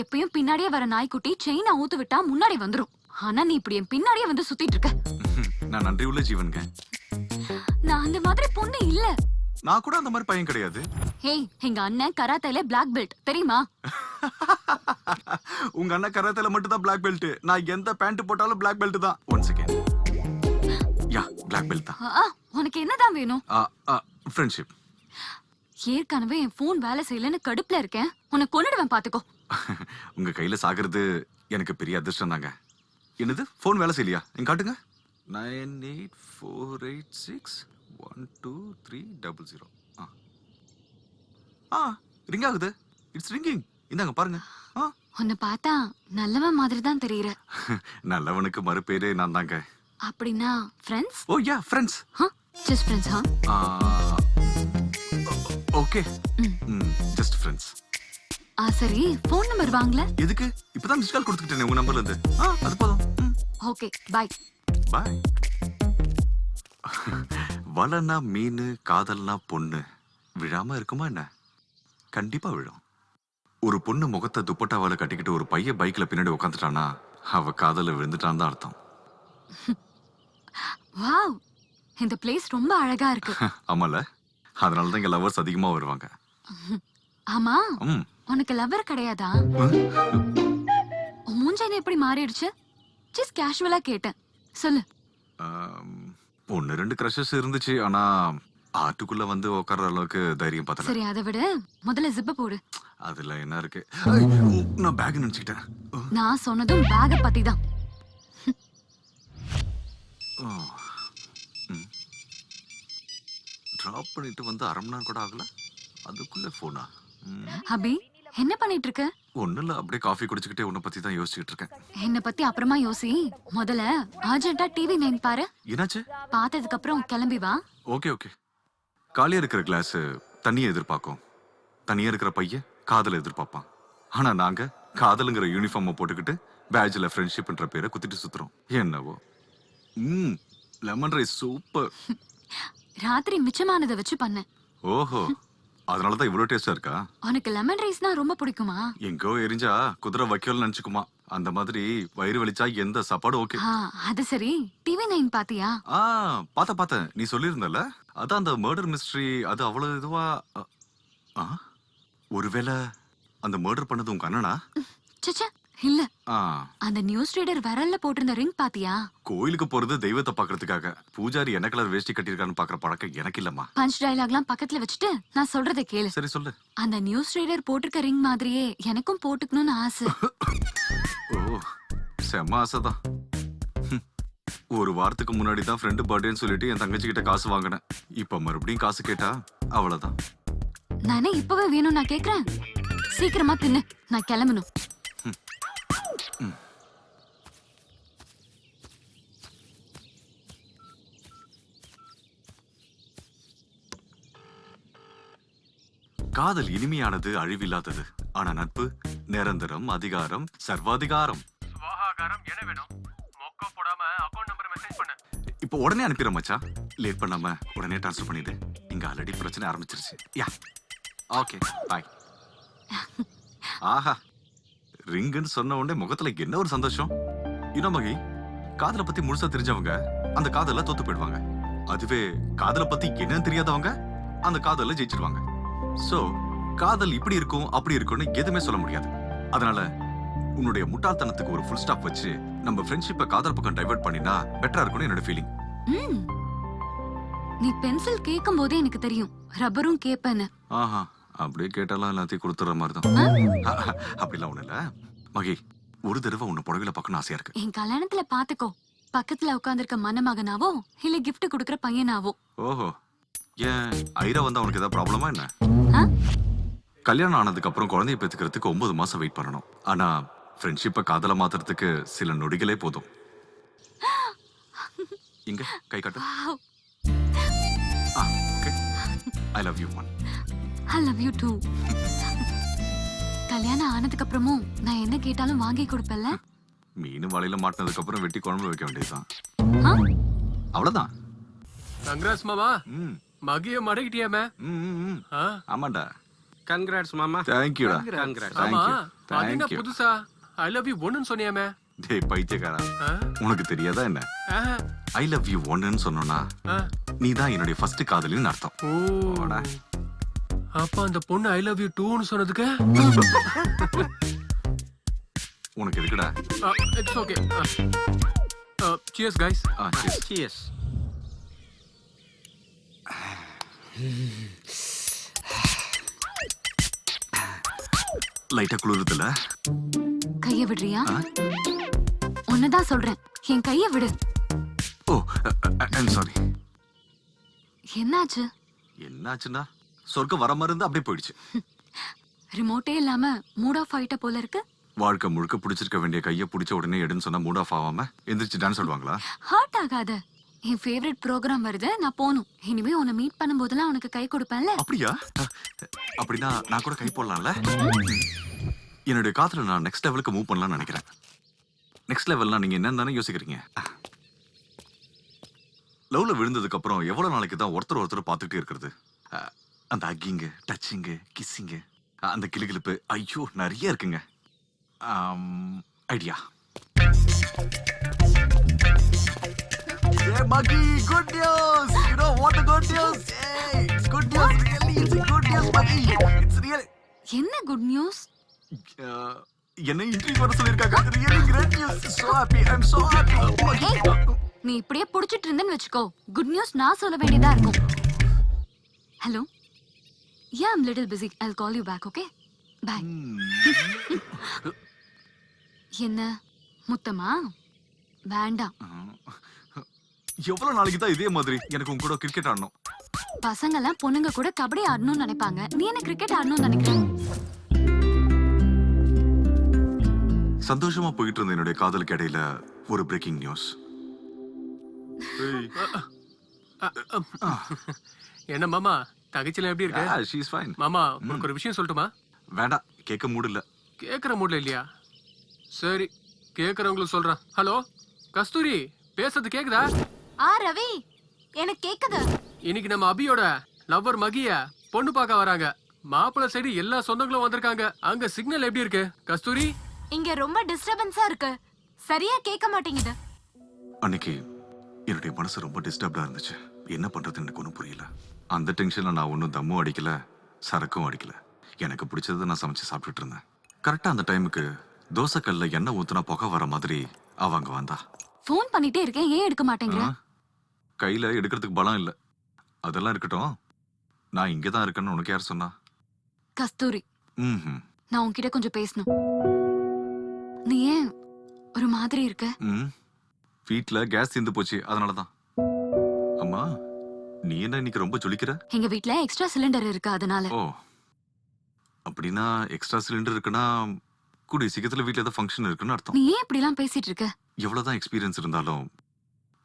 எப்பயும் பின்னாடியே வர நாய்க்குட்டி செயினை ஊத்து விட்டா முன்னாடி வந்துரும். ஆனா நீ இப்படி என் பின்னாடியே வந்து சுத்திட்டு இருக்க. நான் நன்றி உள்ள ஜீவனுங்க. நான் அந்த மாதிரி பொண்ணு இல்ல. நான் கூட அந்த மாதிரி பையன் கிடையாது. ஏய், எங்க அண்ணன் கராத்தேல பிளாக் பெல்ட் தெரியுமா? உங்க அண்ணன் கராத்தேல மட்டும் தான் பிளாக் பெல்ட். நான் எந்த பேண்ட் போட்டாலும் பிளாக் பெல்ட் தான். One second. Ya, black belt தான். உனக்கு என்னதான் வேணும்? ஃப்ரெண்ட்ஷிப். ஏற்கனவே என் போன் வேலை செய்யலன்னு கடுப்புல இருக்கேன். உன்னை கொன்னுடுவேன் பாத்துக்கோ. உங்க கையில சாகிறது எனக்கு பெரிய அதிர்ஷ்டம் தாங்க. என்னது, போன் வேலை செய்யலையா? எங்க காட்டுங்க. 9848612300. ரிங் ஆகுது. It's ringing. இந்தாங்க பாருங்க. உன்னை பார்த்தா நல்லவன் மாதிரி தான் தெரியற. நல்லவனுக்கு மறுபேரே நான் தாங்க. அப்படின்னா friends? Oh ya, friends. Just friends. Okay, just friends. சரி, போன் நம்பர் வாங்கல? எதுக்கு? இப்பதான் மிஸ் கால் கொடுத்துக்கிட்டேனே உங்க நம்பர்ல இருந்து. அது போதும். Okay, bye. பை. வலனா மீன், காதல்னா பொண்ணு விழாம இருக்குமா என்ன? கண்டிப்பா விழும். ஒரு பொண்ணு முகத்தை துப்பட்டாவால கட்டிக்கிட்டு ஒரு பையன் பைக்ல பின்னாடி உட்காந்துட்டானா அவ காதல விழுந்துட்டான் தான் அர்த்தம். வாவ், இந்த பிளேஸ் ரொம்ப அழகா இருக்கு. ஆமால, அதனாலதான் இங்க லவர்ஸ் அதிகமா வருவாங்க. ஆமா, உனக்கு லவர் கிடையாதா? உன் மூஞ்ச எப்படி மாறிடுச்சு? ஜஸ்ட் கேஷுவலா கேட்டேன், சொல்லு. 1-2 கிரஷஸ் இருந்துச்சு. ஆனா ஆட்டுக்குள்ள வந்து உட்கார்ற அளவுக்கு தைரியம் பார்த்தேன். சரி, அதை விட முதல்ல ஜிப்ப போடு. அதுல என்ன இருக்கு? நான் பேக் நினைச்சுக்கிட்டேன். நான் சொன்னதும் பேக பத்தி தான். டிராப் பண்ணிட்டு வந்து 1/2 மணி நேரம் கூட ஆகல, அதுக்குள்ள போனா? அபி, என்ன பண்ணிட்டு இருக்க? ஒண்ணு இல்ல, அப்படியே காஃபி குடிச்சுக்கிட்டே உன்னை பத்தி தான் யோசிச்சுட்டு இருக்கேன். என்ன பத்தி அப்புறமா யோசி. முதல்ல அர்ஜென்ட்டா டிவி 9 பாரு. என்னாச்சு? பார்த்ததுக்கு அப்புறம் கிளம்பி வா. Okay okay. காலியா இருக்கிற கிளாஸ் தண்ணியை எதிர்பார்க்கும், தனியா இருக்கிற பையன் காதலை எதிர்பார்ப்பான். ஆனா நாங்க காதலுங்கிற யூனிஃபார்மை போட்டுக்கிட்டு பேட்ஜ்ல ஃப்ரெண்ட்ஷிப்ன்ற பேரை குத்திட்டு சுத்துறோம். என்னவோ. Lemon rice super. ராத்திரி மிச்சமானதை வச்சு பண்ணேன். ஓஹோ, அதனாலதான் இவ்வளவு டேஸ்டா இருக்கா? உனக்கு லெமன் ரைஸ்னா ரொம்ப பிடிக்குமா? எங்கோ எரிஞ்சா குதிரை வைக்கோல் நினைச்சுக்குமா, அந்த மாதிரி வயிறு வலிச்சா எந்த சாப்பாடு ஓகே. அது சரி, டிவி 9 பாத்தியா? பார்த்தேன். நீ சொல்லியிருந்தல, அதான் அந்த மர்டர் மிஸ்ட்ரி. அது அவ்வளவு இதுவா? ஒருவேளை அந்த மர்டர் பண்ணது உங்க அண்ணனா? சச்சா, இல்ல. அந்த நியூஸ் ரீடர் விரல்ல போட்டிருந்த ரிங் பாத்தியா? கோயிலுக்கு போறது தெய்வத்தை பாக்குறதுக்காக. பூஜாரி என்ன கலர் வேஷ்டி கட்டிருக்கான்னு பாக்குற பழக்கம் எனக்கு இல்லம்மா. பஞ்ச் டயலாக்லாம் பக்கத்துல வச்சுட்டு நான் சொல்றதை கேளு. சரி சொல்லு. அந்த நியூஸ் ரீடர் போட்டிருக்க ரிங் மாதிரியே எனக்கும் போட்டுக்கணும்னு ஆசை. ஓ, செம்ம ஆசைதான். ஒரு வாரத்துக்கு முன்னாடி தான் ஃப்ரெண்டு பர்த்டேன்னு சொல்லிட்டு என் தங்கச்சி கிட்ட காசு வாங்கினேன். இப்ப மறுபடியும் காசு கேட்டா அவ்வளவுதான். நானே இப்பவே வேணும் நான் கேக்குறேன். சீக்கிரமா தின்னு, நான் கிளம்பணும். காதல் இனிமையானது, அழிவில்லாதது. ஆனா நட்பு நிரந்தரம், அதிகாரம், சர்வாதிகாரம். இப்போ உடனே அனுப்பிடுற மச்சான். லேட் பண்ணாம உடனே ட்ரான்ஸ்ஃபர் பண்ணிடு. இங்க ஆல்ரெடி பிரச்சனை ஆரம்பிச்சிருச்சு. யா, ஓகே, பாய். ஆஹா, ரிங்குன்னு சொன்ன உடனே முகத்துல என்ன ஒரு சந்தோஷம். மகி, காதலை பத்தி முழுசா தெரிஞ்சவங்க அந்த காதல தோத்து போயிடுவாங்க. அதுவே காதலை பத்தி என்னன்னு தெரியாதவங்க அந்த காதல ஜெயிச்சிருவாங்க. சோ காதல் இப்படி இருக்கும் அப்படி இருக்கும்னு எதுவுமே சொல்ல முடியாது. அதனால உன்னுடைய முட்டாள்தனத்துக்கு ஒரு ஃபுல் ஸ்டாப் வச்சு நம்ம ஃப்ரெண்ட்ஷிப்பை காதல் பக்கம் டைவர்ட் பண்ணினா பெட்டரா இருக்கும்னு என்னோட ஃபீலிங். நீ பென்சில் கேட்கும் போதே எனக்கு தெரியும் ரப்பரும் கேப்பேன்னு. அப்படியே கேட்டாலும் எல்லாத்தையும் கொடுத்துற மாதிரி தான். அப்படிலாம் ஒண்ணு இல்ல மகி. ஒரு தடவை உன்னை புடவையில பார்க்கணும் ஆசையா இருக்கு. என் கல்யாணத்துல பாத்துக்கோ, பக்கத்துல உட்கார்ந்திருக்க மணமகனாவோ இல்ல கிஃப்ட் கொடுக்கற பையனாவோ. ஓஹோ, ஏன் ஐரா வந்தா உனக்கு ஏதாவது ப்ராப்ளமா என்ன? கல்யாணம் ஆனதுக்கு அப்புறம் குழந்தைய பெத்துக்கிறதுக்கு 9 மாசம் வெயிட் பண்ணணும். ஆனா ஃப்ரெண்ட்ஷிப்பை காதல மாத்துறதுக்கு சில நொடிகளே போதும். இங்க கை காட்டு. Okay, I love you man. I love you too. கல்யாணம் ஆனதுக்கு அப்புறமும் நான் என்ன கேட்டாலும் வாங்கி கொடுப்பல்ல? மீன் வலையில மாட்டினதுக்கு அப்புறம் வெட்டி குழம்பு வைக்க வேண்டியதுதான். அவ்வளவுதான். கங்க்ராஸ் மாமா, மகிய மடக்கிட்டியாமே. ஆமாண்டா, கங்க்ராட்ஸ் மாமா. தேங்க்யூடா. கங்க்ராட்ஸ். ஆமா Thank அது என்ன you. புதுசா ஐ லவ் யூ ஒன்னு சொன்னியாமே? டேய் பைத்தியக்காரா, ஆ? உனக்கு தெரியாதா என்ன? ஆ, ஐ லவ் யூ ஒன்னுன்னு சொன்னோன்னா ஆ. நீ தான் என்னுடைய ஃபர்ஸ்ட் காதலின்னு அர்த்தம். ஓ போடா. அப்ப அந்த பொண்ணு ஐ லவ் யூ டூன்னு சொன்னதுக்கு உனக்கு எதுக்குடா? It's okay. Cheers guys. cheers. Cheers. லைட்டா குளிருதுல? கைய விடுறியா? உன்னதான் சொல்றேன், என் கைய விடு. ஓ ஐம் சாரி. என்னாச்சு? என்னாச்சுன்னா சொர்க்கம் வர மாதிரி இருந்தா அப்படியே போயிடுச்சு. ரிமோட்டே இல்லாம மூட் ஆஃப் ஆயிட்ட போல இருக்கு. வாழ்க்கை முழுக்க பிடிச்சிருக்க வேண்டிய கையை பிடிச்ச உடனே எடுன்னு சொன்னா மூட் ஆஃப் ஆகாம எந்திரிச்சு டான்ஸ் ஆடுவாங்களா? ஹார்ட் ஆகாத. என் ஃபேவரட் ப்ரோக்ராம் வருது, நான் போணும். இனிமே உன்னை மீட் பண்ணும்போதெல்லாம் உனக்கு கை கொடுப்பேன்ல. அப்படியா? அப்படின்னா நான் கூட கை போடலாம்ல? என்னுடைய காத்துல நான் நெக்ஸ்ட் லெவலுக்கு மூவ் பண்ணலாம்னு நினைக்கிறேன். நெக்ஸ்ட் லெவல்னா நீங்க என்னன்னு தானே யோசிக்கிறீங்க? லவ்ல விழுந்ததுக்கு அப்புறம் எவ்வளவு நாளைக்கு தான் ஒருத்தர் பார்த்துட்டே இருக்கிறது? அந்த ஹக்கிங்கு, டச்சிங்கு, கிஸ்ஸிங்கு, அந்த கிளுகிளுப்பு, ஐயோ நிறைய இருக்குங்க. Idea. Hey, Maggie, good news! You know what the good news? Hey, it's good news, really, it's good news, Maggie. It's really... என்ன குட் நியூஸ்? என்னை இன்டர்வியூ வர சொல்லிருக்காங்க. Really great news. So happy. I'm so happy. Maggie. நீ இப்படியே புடிச்சிட்டு இருந்தேன்னு வெச்சுக்கோ, குட் நியூஸ் நான் சொல்ல வேண்டியதா இருக்கும். Hello, yeah, I'm little busy. I'll call you back, okay? Bye. என்ன முத்தமா? வேண்டாம். எவ்வளவு நாளைக்கு தான் இதே மாதிரி? எனக்கு உங்க கூட கிரிக்கெட் ஆடணும். பசங்க எல்லாம் பொண்ணுங்க கூட கபடி ஆடணும்னு நினைப்பாங்க, நீ என்ன கிரிக்கெட் ஆடணும்னு நினைக்கிற? சந்தோஷமா போயிட்டு இருந்த என்னுடைய காதலுக்கு இடையில ஒரு பிரேக்கிங் நியூஸ். என்ன மாமா தகச்சில எப்படி இருக்கு? She is fine. மாமா உனக்கு ஒரு விஷயம் சொல்லட்டுமா? வேண்டாம், கேட்க மூடு இல்ல. கேக்குற மூட்ல இல்லையா? சரி கேக்குறவங்களுக்கு சொல்றேன். ஹலோ கஸ்தூரி, பேசுறது கேக்குதா? ரவி, எனக்கு கேக்குது. இன்னைக்கு நம்ம அபியோட லவ்வர் மகிய பொண்ணு பார்க்க வராங்க. மாப்பிள்ளை சைடு எல்லா சொந்தங்களும் வந்திருக்காங்க. அங்க சிக்னல் எப்படி இருக்கு கஸ்தூரி? இங்க ரொம்ப டிஸ்டர்பன்ஸா இருக்கு, சரியா கேட்க மாட்டேங்குது. அன்னைக்கு என்னுடைய மனசு ரொம்ப டிஸ்டர்ப்டா இருந்துச்சு. என்ன பண்றதுன்னு எனக்கு ஒன்றும் புரியல. அந்த டென்ஷன்ல நான் ஒன்றும் தம்மும் அடிக்கல, சரக்கும் அடிக்கல. எனக்கு பிடிச்சதை நான் சமைச்சு சாப்பிட்டுட்டு இருந்தேன். கரெக்டா அந்த டைமுக்கு தோசைக்கல்ல எண்ணெய் ஊத்துனா புகை வர மாதிரி அவங்க வந்தா. ஃபோன் பண்ணிட்டே இருக்கேன், ஏன் எடுக்க மாட்டேங்கிற? கையில எடுக்கிறதுக்கு பலம் இல்ல. அதெல்லாம் இருக்கட்டும், நான் இங்கதான் இருக்கேன்னு உனக்கு யார் சொன்னா? கஸ்தூரி, ம் நான் உன்கிட்ட கொஞ்சம் பேசணும். நீ ஏன் ஒரு மாதிரி இருக்க? வீட்ல கேஸ் தீர்ந்து போச்சு, அதனாலதான். அம்மா, நீ என்ன இன்னைக்கு ரொம்ப ஜொலிக்கிற? எங்க வீட்ல எக்ஸ்ட்ரா சிலிண்டர் இருக்கு, அதனால. ஓ, அப்படின்னா எக்ஸ்ட்ரா சிலிண்டர் இருக்குன்னா கூடிய சீக்கிரத்துல வீட்ல ஏதாவது ஃபங்க்ஷன் இருக்குன்னு அர்த்தம். நீ ஏன் இப்படி எல்லாம் பேசிட்டு இருக்க? எவ்வளவுதான் எக்ஸ்பீரியன்ஸ் இருந்தாலும்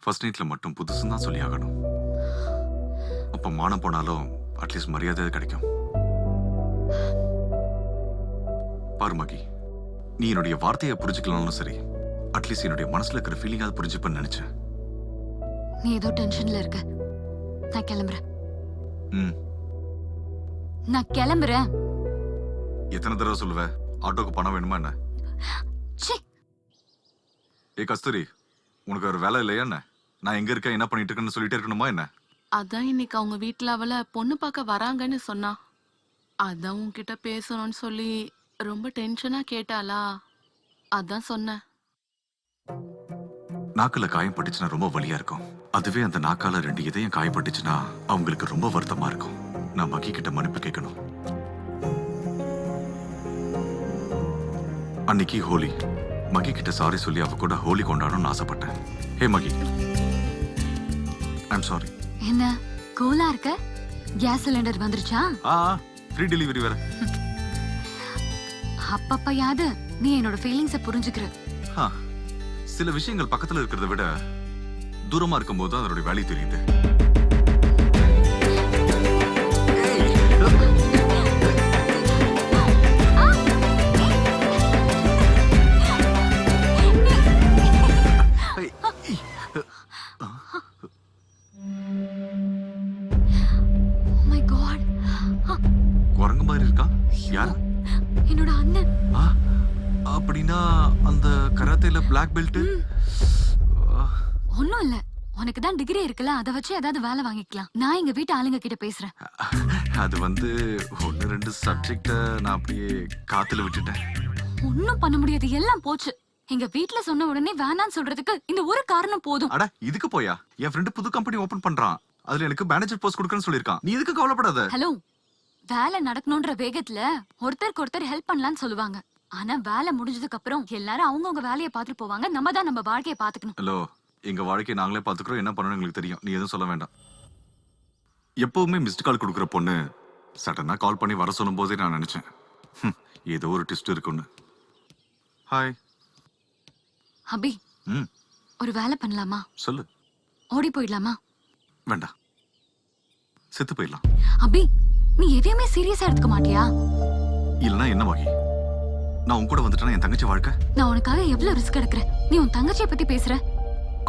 ஃபர்ஸ்ட் நைட்ல மட்டும் புதுசுன்னு தான் சொல்லி ஆகணும். அப்ப மானம் போனாலும் அட்லீஸ்ட் மரியாதை கிடைக்கும். பாருமாகி, நீ என்னுடைய வார்த்தையை புரிஞ்சுக்கலாம்னு சரி, அட்லீஸ்ட் என்னுடைய மனசுல இருக்கிற ஃபீலிங்காவது புரிஞ்சுப்பேன்னு நினைச்சேன். நீ ஏதோ டென்ஷன்ல இருக்க. நான் கிளம்புறேன். நான் கிளம்புறேன். எத்தனை தடவை சொல்லுவ? ஆட்டோக்கு பணம் வேணுமா என்ன? ஏ கஸ்தூரி, உனக்கு ஒரு வேலை இல்லையா என்ன? நான் எங்க இருக்கேன், என்ன பண்ணிட்டு இருக்கேன்னு சொல்லிட்டே இருக்கணுமா என்ன? அதான் இன்னைக்கு அவங்க வீட்டுல அவளை பொண்ணு பார்க்க வராங்கன்னு சொன்னா. அதான் உன்கிட்ட பேசணும்னு சொல்லி ரொம்ப டென்ஷனா கேட்டாளா, அதான் சொன்னேன். நாக்குல காயம் பட்டுச்சுன்னா ரொம்ப வலியா இருக்கும். அதுவே அந்த நாக்கால 2 இதயம் காயப்பட்டுச்சுன்னா அவங்களுக்கு ரொம்ப வருத்தமா இருக்கும். நான் மகி கிட்ட மன்னிப்பு கேட்கணும். அன்னைக்கு ஹோலி, மகி கிட்ட சாரி சொல்லி அவ கூட ஹோலி கொண்டாடணும்னு ஆசைப்பட்டேன். ஹே மகி, ஐம் சாரி. என்ன கூலா இருக்க? கேஸ் சிலிண்டர் வந்துருச்சா? ஃப்ரீ டெலிவரி வேற. அப்பப்பயாவது நீ என்னோட ஃபீலிங்ஸை புரிஞ்சுக்கிற. சில விஷயங்கள் பக்கத்துல இருக்கிறத விட தூரமா இருக்கும்போது தான் அதோட வேல்யூ தெரியுது. Oh my God. குரங்கு மாதிரி இருக்கா? கராத்தேல பிளாக் பெல்ட். ஒண்ணும் இல்ல, உனக்கு தான் டிகிரி இருக்குல்ல, அதை வச்சு ஏதாவது வேலை வாங்கிக்கலாம். நான் எங்க வீட்டு ஆளுங்க கிட்ட பேசுறேன். அது வந்து 1-2 சப்ஜெக்ட நான் அப்படியே காத்துல விட்டுட்டேன். ஒண்ணும் பண்ண முடியாது, எல்லாம் போச்சு. எங்க வீட்ல சொன்ன உடனே வேணான்னு சொல்றதுக்கு இந்த ஒரு காரணம் போதும். அட இதுக்கு போயா? என் ஃப்ரெண்டு புது கம்பெனி ஓபன் பண்றான். அதுல எனக்கு மேனேஜர் போஸ்ட் கொடுக்கறேன்னு சொல்லிருக்கான். நீ எதுக்கு கவலைப்படாத. ஹலோ, வேலை நடக்கணும்ன்ற வேகத்துல ஒருத்தருக்கு ஒருத்தர் ஹெல்ப் பண்ணலாம்னு சொல்லுவாங்க. ஆனா வேலை முடிஞ்சதுக்கு அப்புறம் எல்லாரும் அவங்கவங்க வேலையை பார்த்துட்டு போவாங்க. நம்ம தான் நம்ம வாழ்க்கையை பாத்துக்கணும். ஹலோ, எங்க வாழ்க்கையை நாங்களே பாத்துக்கிறோம். என்ன பண்ணணும் எங்களுக்கு தெரியும். நீ எதுவும் சொல்ல வேண்டாம். எப்பவுமே மிஸ்டு கால் கொடுக்குற பொண்ணு சடனா கால் பண்ணி வர சொல்லும் போதே நான் நினைச்சேன் ஏதோ ஒரு ட்விஸ்ட் இருக்குன்னு. ஹாய். அபி, ம் ஒரு வேலை பண்ணலாமா? சொல்லு. ஓடி போயிடலாமா? வேண்டாம், செத்து போயிடலாம். அபி, நீ எதையுமே சீரியஸா எடுத்துக்க மாட்டியா? இல்லனா என்ன வகை? நான் உன் கூட வந்துட்டேன்னா என் தங்கச்சி வாழ்க்கை. நான் உனக்காக எவ்வளவு ரிஸ்க் எடுக்கிறேன். நீ உன் தங்கச்சியை பத்தி பேசுற.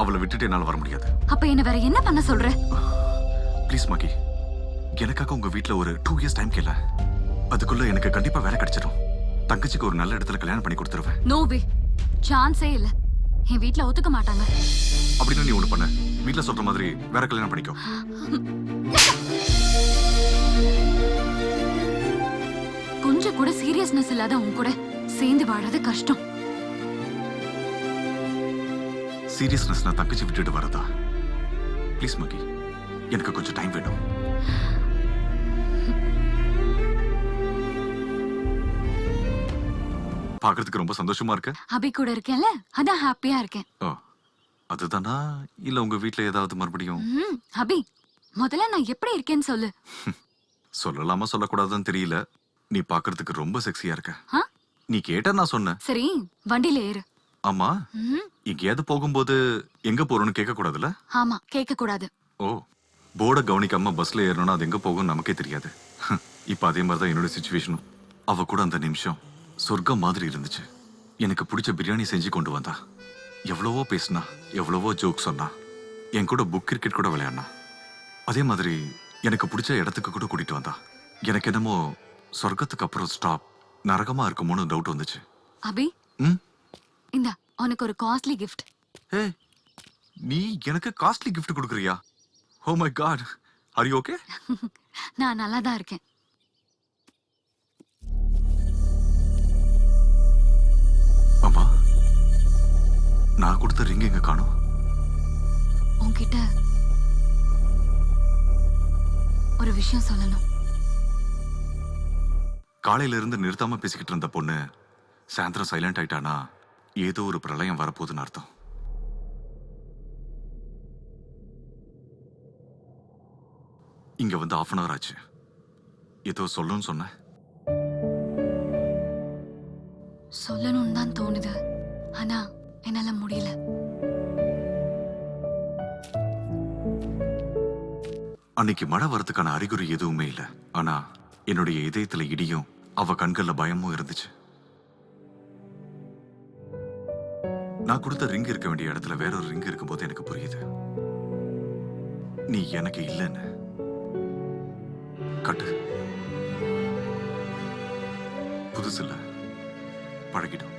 அவளை விட்டுட்டு என்னால வர முடியாது. அப்ப என்ன வேற என்ன பண்ண சொல்ற? ப்ளீஸ் மகி, எனக்காக உங்க வீட்ல ஒரு 2 இயர்ஸ் டைம் கேள. அதுக்குள்ள எனக்கு கண்டிப்பா வேலை கிடைச்சிடும். தங்கச்சிக்கு ஒரு நல்ல இடத்துல கல்யாணம் பண்ணி கொடுத்துருவேன். நோ வே, சான்ஸே இல்ல. என் வீட்ல ஒத்துக்க மாட்டாங்க. அப்படின்னா நீ ஒண்ணு பண்ண, வீட்ல சொல்ற மாதிரி வேற கல்யாணம் பண்ணிக்கோ. கொஞ்சம் கூட சீரியஸ்னஸ் இல்லாத உன் கூட சேர்ந்து வாழறது கஷ்டம். சீரியஸ்னஸ் நான் தங்கச்சி விட்டுட்டு வரதா? ப்ளீஸ் மகி, எனக்கு கொஞ்சம் டைம் வேணும். பாக்குறதுக்கு ரொம்ப சந்தோஷமா இருக்கு. அபி கூட இருக்கேன்ல, அதான் ஹாப்பியா இருக்கேன். ஓ, அதுதானா? இல்ல உங்க வீட்ல ஏதாவது மறுபடியும்? அபி, முதல்ல நான் எப்படி இருக்கேன்னு சொல்லு. சொல்லலாமா சொல்லக்கூடாதுன்னு தெரியல. நீ பாக்குறதுக்கு ரொம்ப செக்ஸியா இருக்க. ஆ? நீ கேட்ட நான் சொன்னேன். சரி, வண்டியில ஏறு. ஆமா, எங்கேயாவது போகும்போது எங்க போறோம்னு கேட்க கூடாதுல்ல? ஆமா, கேட்க கூடாது. ஓ, போர்டை கவனிக்காம பஸ்ல ஏறணும்னா அது எங்க போகும் நமக்கே தெரியாது. இப்ப அதே மாதிரிதான் என்னோட சிச்சுவேஷனும். அவ கூட அந்த நிமிஷம் சொர்க்கம் மாதிரி இருந்துச்சு. எனக்கு பிடிச்ச பிரியாணி செஞ்சு கொண்டு வந்தா. எவ்வளவோ பேசினா, எவ்வளவோ ஜோக் சொன்னா. என் கூட புக் கிரிக்கெட் கூட விளையாடினா. அதே மாதிரி எனக்கு பிடிச்ச இடத்துக்கு கூட கூட்டிட்டு வந்தா. எனக்கு என்னமோ சொர்க்கத்துக்கு அப்புறம் ஸ்டாப் நரகமா இருக்குமோன்னு டவுட் வந்துச்சு. அபி, இந்தா உனக்கு ஒரு காஸ்ட்லி கிஃப்ட். ஹே, நீ எனக்கு காஸ்ட்லி கிஃப்ட் கொடுக்குறியா? Oh my god, are you okay? நான் நல்லா தான் இருக்கேன். அம்மா, நான் கொடுத்த ரிங் எங்க காணோம்? உன்கிட்ட ஒரு விஷயம் சொல்லணும். காலையில இருந்து நிறுத்தாம பேசிக்கிட்டு இருந்த பொண்ணு சாயந்தரம் சைலண்ட் ஆயிட்டானா ஏதோ ஒரு பிரளயம் வரப்போகுதுன்னு அர்த்தம். இங்க வந்து 1/2 hour ஆச்சு. ஏதோ சொல்லணும்னு சொன்ன. சொல்லணும்னு தான் தோணுது, ஆனா என்னால முடியல. அன்னைக்கு மழை வரதுக்கான அறிகுறி எதுவுமே இல்ல. ஆனா என்னுடைய இதயத்துல இடியும் அவ கண்கள்ல பயமும் இருந்துச்சு. நான் கொடுத்த ரிங் இருக்க வேண்டிய இடத்துல வேற ஒரு ரிங் இருக்கும்போது எனக்கு புரியுது, நீ எனக்கு இல்லைன்னு. கட்டு. புதுசு இல்ல, பழகிடும்.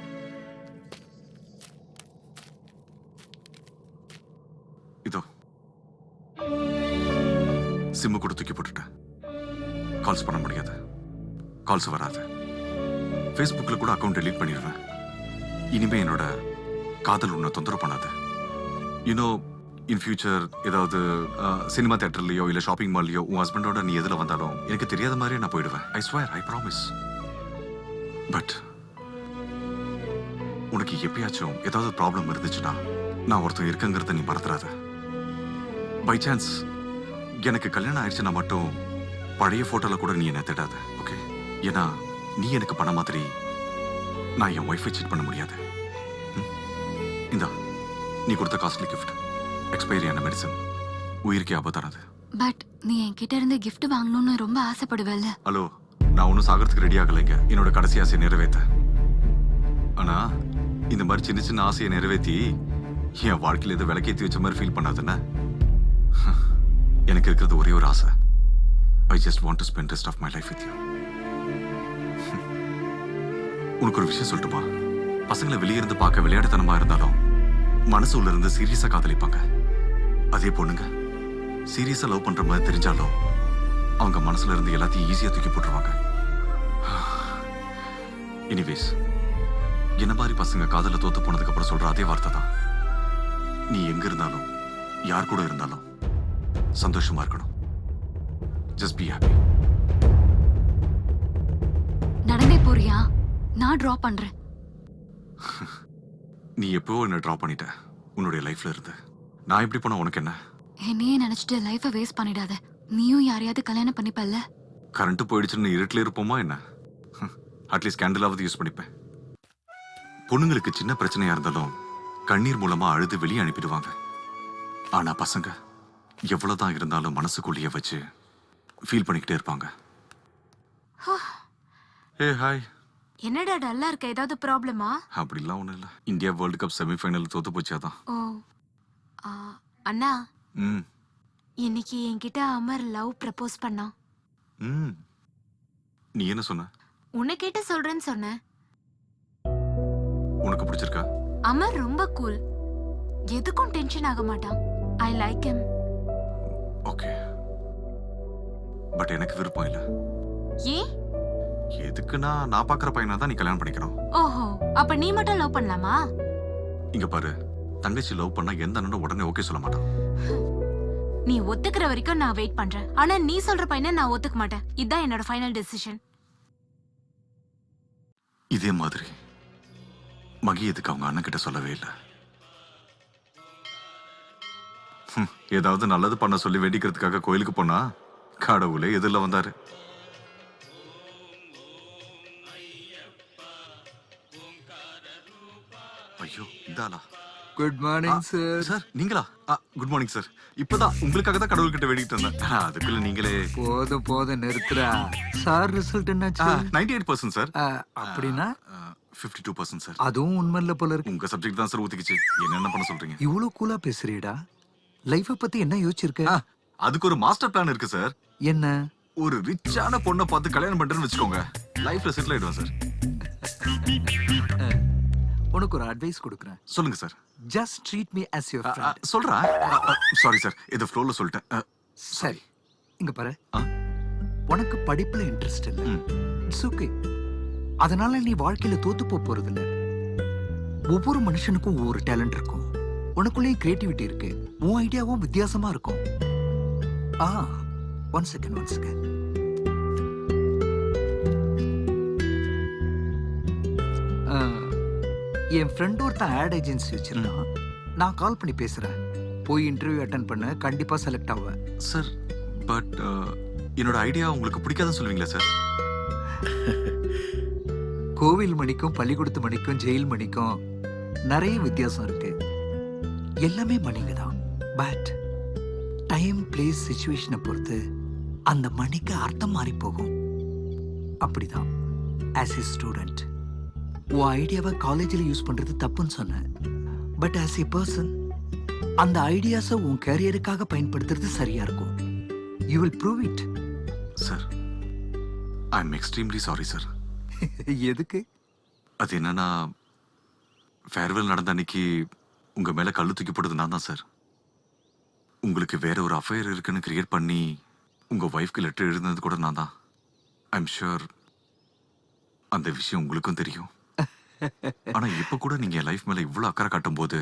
இதோ சிம்மு கூட தூக்கி போட்டுட்டேன். கால்ஸ் பண்ண முடியாது, கால்ஸ் வராது. ஃபேஸ்புக்ல கூட அக்கௌண்ட் டெலீட் பண்ணிடுவேன். இனிமே என்னோட காதல் உன்னை தொந்தரவு பண்ணாது. யூனோ, இன் ஃபியூச்சர் ஏதாவது சினிமா தியேட்டர்லயோ இல்ல ஷாப்பிங் மால்லையோ உன் ஹஸ்பண்டோட நீ எதுல வந்தாலும் எனக்கு தெரியாத மாதிரியே நான் போயிடுவேன். I swear, I promise. But உனக்கு எப்பயாச்சும் ஏதாவது ப்ராப்ளம் இருந்துச்சுன்னா நான் ஒருத்தன் இருக்கங்கிறத நீ மறந்துடாத. பை சான்ஸ் எனக்கு கல்யாணம் ஆயிடுச்சுன்னா மட்டும் பழைய போட்டோல கூட நீ என்ன தேடாத, ஓகே? ஏன்னா நீ எனக்கு பண்ண மாதிரி நான் என் ஒய்ஃபை சீட் பண்ண முடியாது. இந்தா, நீ கொடுத்த காஸ்ட்லி கிஃப்ட், எக்ஸ்பைரி ஆன மெடிசன், உயிருக்கே ஆபத்தானது. பட் நீ என்கிட்ட இருந்து gift வாங்கணும்னு ரொம்ப ஆசைப்படுவல்ல? ஹலோ, நான் ஒன்றும் சாகிறதுக்கு ரெடி ஆகலைங்க என்னோட கடைசி ஆசையை நிறைவேற்ற. ஆனா இந்த மாதிரி சின்ன சின்ன ஆசையை நிறைவேற்றி என் வாழ்க்கையில் எதை விளக்கேற்றி வச்ச மாதிரி ஃபீல் பண்ணாதுன்னு. எனக்கு இருக்கிறது ஒரே ஒரு ஆசை. I just want to spend rest of my life with you. உனக்கு ஒரு விஷயம் சொல்லட்டுமா? பசங்களை வெளியே இருந்து பார்க்க விளையாட்டுத்தனமா இருந்தாலும் மனசு உள்ள இருந்து சீரியஸா காதலிப்பாங்க. அதே பொண்ணுங்க சீரியஸா லவ் பண்ற மாதிரி தெரிஞ்சாலும் அவங்க மனசுல இருந்து எல்லாத்தையும் ஈஸியா தூக்கி போட்டுருவாங்க. எனிவேஸ், என்ன மாதிரி பசங்க காதல தோத்து போனதுக்கு அப்புறம் சொல்ற அதே வார்த்தை தான், நீ எங்க இருந்தாலும் யார் கூட இருந்தாலும் சந்தோஷமா இருக்கணும். Just be happy. நடந்தே போறியா? நான் டிராப் பண்றேன். நீ எப்போ என்ன டிராப் பண்ணிட்ட உன்னுடைய லைஃப்ல இருந்து. நான் இப்படி போனா உனக்கு என்ன? என்னையே நினைச்சிட்டு லைஃப வேஸ்ட் பண்ணிடாத. நீயும் யாரையாவது கல்யாணம் பண்ணிப்பல்ல? கரண்ட் போயிடுச்சுன்னு இருட்டில் இருப்போமா என்ன? அட்லீஸ்ட் கேண்டிலாவது யூஸ் பண்ணிப்பேன். பொண்ணுங்களுக்கு சின்ன பிரச்சனையா இருந்தாலும் கண்ணீர் மூலமா அழுது வெளியே அனுப்பிடுவாங்க. ஆனா பசங்க எவ்வளவுதான் இருந்தாலும் மனசுக்குள்ளேயே வச்சு ஃபீல் பண்ணிக்கிட்டே இருப்பாங்க. ஏ ஹாய். என்னடா டல்லா இருக்க? ஏதாவது ப்ராப்ளமா? அப்படிலாம் ஒண்ணும் இல்ல. இந்தியா வேர்ல்டு கப் செமிஃபைனல் தோத்து போச்சாதான். ஓ அண்ணா, ம் இன்னைக்கு என்கிட்ட அமர் லவ் ப்ரப்போஸ் பண்ணான். ம் நீ என்ன சொன்ன? உன்னை கேட்டு சொல்றேன்னு சொன்னேன். உனக்கு பிடிச்சிருக்கா? அமர் ரொம்ப கூல், எதுக்கும் டென்ஷன் ஆக மாட்டான். I like him. Okay, but எனக்கு விருப்பம் இல்ல. ஏன்? எதுக்குன்னா நான் பாக்குற பையனை தான் நீ கல்யாணம் பண்ணிக்கணும். ஓஹோ, அப்ப நீ மட்டும் லவ் பண்ணலாமா? இங்க பாரு, தங்கச்சி லவ் பண்ணா எந்த அண்ணனும் உடனே ஓகே சொல்ல மாட்டான். நீ ஒத்துக்கிற வரைக்கும் நான் வெயிட் பண்றேன். ஆனா நீ சொல்ற பையனை நான் ஒத்துக்க மாட்டேன். இதுதான் என்னோட ஃபைனல் டெசிஷன். இதே மாதிரி மகி எதுக்கு அவங்க அண்ணன் கிட்ட சொல்லவே இல்லை? ஏதாவது நல்லது பண்ண சொல்லி வேண்டிக்கிறதுக்காக கோயிலுக்கு போனா கடவுளே எதிரில் வந்தாரு. ஐயோ, இதாலா? Good morning sir. சார் நீங்களா? Good morning sir. இப்பதான் உங்களுக்காக தான் கடவுள்கிட்ட வேண்டிட்டு இருந்தேன். அதுக்குள்ள நீங்களே. போதும் போதும் நிறுத்துறா. சார் ரிசல்ட் என்னாச்சு? 98% சார். அப்படின்னா 52% சார். அதுவும் உண்மையில போல இருக்கு. உங்க சப்ஜெக்ட் தான் சார் ஊத்திக்கிச்சு. என்ன பண்ண சொல்றீங்க? இவ்வளவு கூலா பேசுறீடா. லைஃப பத்தி என்ன யோசிச்சிருக்க? அதுக்கு ஒரு மாஸ்டர் பிளான் இருக்கு சார். என்ன? ஒரு ரிச்சான பொண்ணை பார்த்து கல்யாணம் பண்றேன்னு வச்சுக்கோங்க, லைஃப்ல செட்டில் ஆயிடுவேன் சார். உனக்கு ஒரு அட்வைஸ் கொடுக்குறேன். சொல்லுங்க sir. Just treat me as your friend. சொல்றா. சாரி சார், இது ஃப்ளோல சொல்லிட்டேன். சரி, இங்க பாரு. உனக்கு படிப்புல இன்ட்ரெஸ்ட் இல்ல, இட்ஸ் ஓகே. அதனால நீ வாழ்க்கையில தோத்து போறது இல்ல. ஒவ்வொரு மனுஷனுக்கும் ஒவ்வொரு டேலண்ட் இருக்கும். உனக்குள்ளேயும் கிரியேட்டிவிட்டி இருக்கு. உன் ஐடியாவும் வித்தியாசமா இருக்கும். One second. என் ஃப்ரெண்ட் ஒருத்தன் ஆட் ஏஜென்சி வச்சிருந்தான். நான் கால் பண்ணி பேசுறேன். போய் இன்டர்வியூ அட்டென்ட் பண்ண, கண்டிப்பா செலக்ட் ஆவேன். சார், பட் என்னோட ஐடியா உங்களுக்கு பிடிக்காதுன்னு சொல்லுவீங்களா சார்? கோவில் மணிக்கும் பள்ளிக்கூடத்து மணிக்கும் ஜெயில் மணிக்கும் நிறைய வித்தியாசம் இருக்கு. எல்லாமே மணிங்க தான். பட் டைம், பிளேஸ், சிச்சுவேஷனை பொறுத்து அந்த மணிக்கு அர்த்தம் மாறி போகும். அப்படிதான் ஆஸ் ஏ ஸ்டூடெண்ட் உன் ஐடியாவை காலேஜில் யூஸ் பண்றது தப்புன்னு சொன்னேன். பட் ஆஸ் ஏ பர்சன் அந்த ஐடியாஸை உன் கேரியருக்காக பயன்படுத்துறது சரியா இருக்கும். You will prove it. Sir, I am extremely sorry sir. எதுக்கு? அது என்னன்னா, ஃபேர்வெல் நடந்த அன்னைக்கு உங்க மேல கல்லு தூக்கி போட்டது நான் தான் சார். உங்களுக்கு வேற ஒரு அஃபேர் இருக்குன்னு கிரியேட் பண்ணி உங்க ஒய்ஃப்க்கு லெட்டர் எழுதுனது கூட நான் தான். ஐ எம் ஷூர் அந்த விஷயம் உங்களுக்கும் தெரியும். ஆனா இப்ப கூட நீங்க என் லைஃப் மேல இவ்வளவு அக்கறை காட்டும் போது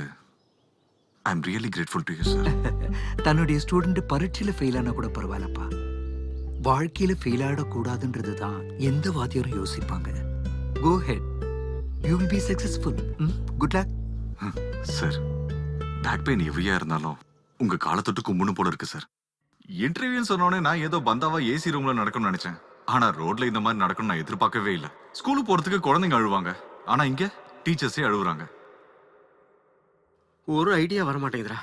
I am really grateful to you sir. தன்னுடைய ஸ்டூடெண்ட் பரீட்சையில ஃபெயில் ஆனா கூட பரவாயில்லப்பா. வாழ்க்கையில ஃபெயில் ஆடக்கூடாதுன்றது தான் எந்த வாத்தியாரும் யோசிப்பாங்க. Go ahead, you will be successful. Good luck. Sir, back pain எவ்வளியா இருந்தாலும் உங்க காலை தொட்டு கும்பிடணும் போல இருக்கு சார். இன்டர்வியூன்னு சொன்னோடனே நான் ஏதோ பந்தாவா ஏசி ரூம்ல நடக்கும்னு நினைச்சேன். ஆனா ரோட்ல இந்த மாதிரி நடக்கணும் நான் எதிர்பார்க்கவே இல்லை. ஸ்கூலுக்கு போறதுக்கு குழந்தைங்க அழுவாங்க, ஆனா இங்க டீச்சர்ஸே அழுகுறாங்க. ஒரு ஐடியா வர மாட்டேங்குதுடா.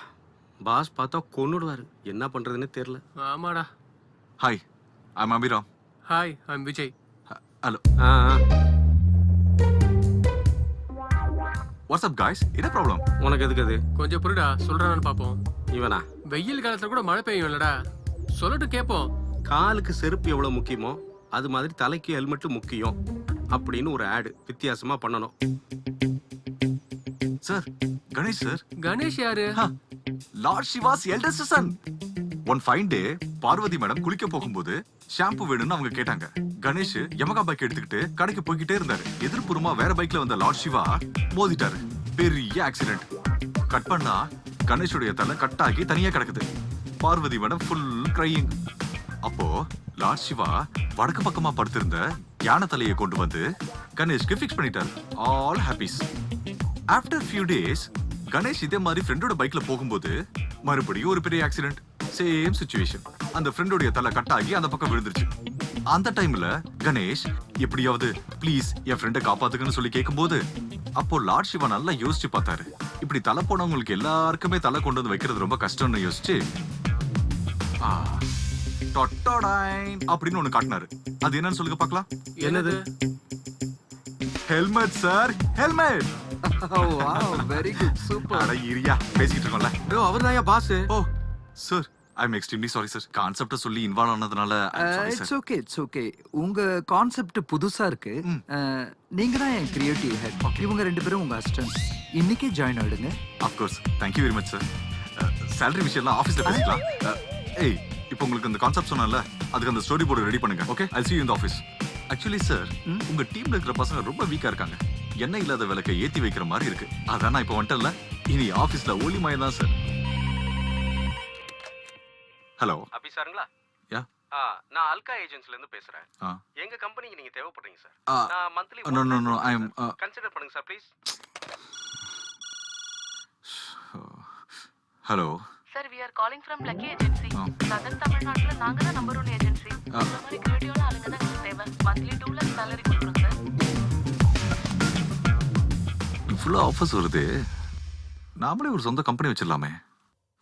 பாஸ் பார்த்தா கொன்னுடுவாரு. என்ன பண்றதுன்னு தெரியல. ஆமாடா. Hi, I am Abhiram. Hi, I am Vijay. Hello. What's up guys, என்ன ப்ராப்ளம்? உனக்கு எதுக்கு அது? கொஞ்சம் புரிடா, சொல்றானு பாப்போம். இவனா? வெயில் காலத்துல கூட மழை பெய்யும் இல்லடா, சொல்லட்டும் கேப்போம். காலுக்கு செருப்பு எவ்வளவு முக்கியமோ அது மாதிரி தலைக்கு ஹெல்மெட் முக்கியம் அப்படின்னு ஒரு ஆடு வித்தியாசமா பண்ணணும். சார் கணேஷ் சார் கணேஷ் யாரு? Lord Shiva's eldest son. One fine day Parvati madam குளிக்க போகும்போது ஷாம்பு வேணும்னு அவங்க கேட்டாங்க. கணேஷ் யமகா பைக் எடுத்துக்கிட்டு கடைக்கு போய்கிட்டே இருந்தாரு. எதிர்ப்புறமா வேற பைக்ல வந்த லார்ட் சிவா மோதிட்டாரு. பெரிய ஆக்சிடென்ட். கட் பண்ணா கணேஷுடைய தலை கட் ஆகி தனியா கிடக்குது. Parvati madam full crying. அப்போ லார்ட் சிவா வடக்கு பக்கமா படுத்திருந்த யானை தலையை கொண்டு வந்து கணேஷ்க்கு ஃபிக்ஸ் பண்ணிட்டாரு. All happies. After few days Ganesh இதே மாதிரி ஃப்ரெண்டோட பைக்ல போகும்போது மறுபடியும் ஒரு பெரிய ஆக்சிடென்ட். Same situation. அந்த ஃப்ரெண்டோட தலை கட் ஆகி அந்த பக்கம் விழுந்துருச்சு. அந்த டைம்ல கணேஷ் எப்படியாவது ப்ளீஸ் என் ஃப்ரெண்டை காப்பாத்துக்கன்னு சொல்லி கேட்கும்போது அப்போ லார்ட் சிவா நல்லா யோசிச்சு பார்த்தாரு. இப்படி தலை போனவங்களுக்கு எல்லாருக்குமே தலை கொண்டு வந்து வைக்கிறது ரொம்ப கஷ்டம்னு யோசிச்சு அப்படின்னு ஒண்ணு காட்டினாரு. அது என்னன்னு சொல்லுங்க பார்க்கலாம். என்னது? Helmet sir, helmet. Very good, super. அட இரியா பேசிட்டு இருக்கோம்ல. அவர்தான் boss. Oh sir, I am extremely sorry sir. கான்செப்ட சொல்லி இன்வால்வ் ஆனதுனால இட்ஸ் ஓகே, இட்ஸ் ஓகே. உங்க கான்செப்ட் புதுசா இருக்கு. நீங்க தான் என் கிரியேட்டிவ் ஹெட். இவங்க ரெண்டு பேரும் உங்க அசிஸ்டன்ட்ஸ். இன்னைக்கே ஜாயின் ஆயிடுங்க. Of course. Thank you very much sir. salary விஷயம்லாம் ஆபீஸ்ல பேசிக்கலாம். ஏய், இப்போ உங்களுக்கு அந்த கான்செப்ட் சொன்னேன்ல, அதுக்கு அந்த ஸ்டோரி போர்டு ரெடி பண்ணுங்க. Okay, I'll see you in the office. Actually sir, உங்க டீம்ல இருக்கிற பசங்க ரொம்ப வீக்கா இருக்காங்க. எண்ணெய் இல்லாத விளக்கை ஏத்தி வைக்கிற மாதிரி இருக்கு. அதான் நான் இப்போ வந்துட்டேன்ல, இனி ஆபீஸ்ல ஒளிமயம் தான் சார். ஹலோ அபி சாருங்களா? யா. நான் அல்கா ஏஜென்சில இருந்து பேசுறேன். எங்க கம்பெனிக்கு நீங்க தேவைப்படுறீங்க சார். நான் monthly no I am consider பண்ணுங்க sir please. Hello sir, we are calling from Lucky Agency. Southern தமிழ்நாட்டுல நாங்க தான் நம்பர் 1 ஏஜென்சி. இந்த மாதிரி கிரியேட்டிவான ஆளுங்க தான் எங்களுக்கு தேவை. மந்த்லி 2 lakhs salary கொடுக்குறோம் சார். இவ்வளோ ஆஃபர்ஸ் வருது. நாமளே ஒரு சொந்த கம்பெனி வச்சிடலாமே.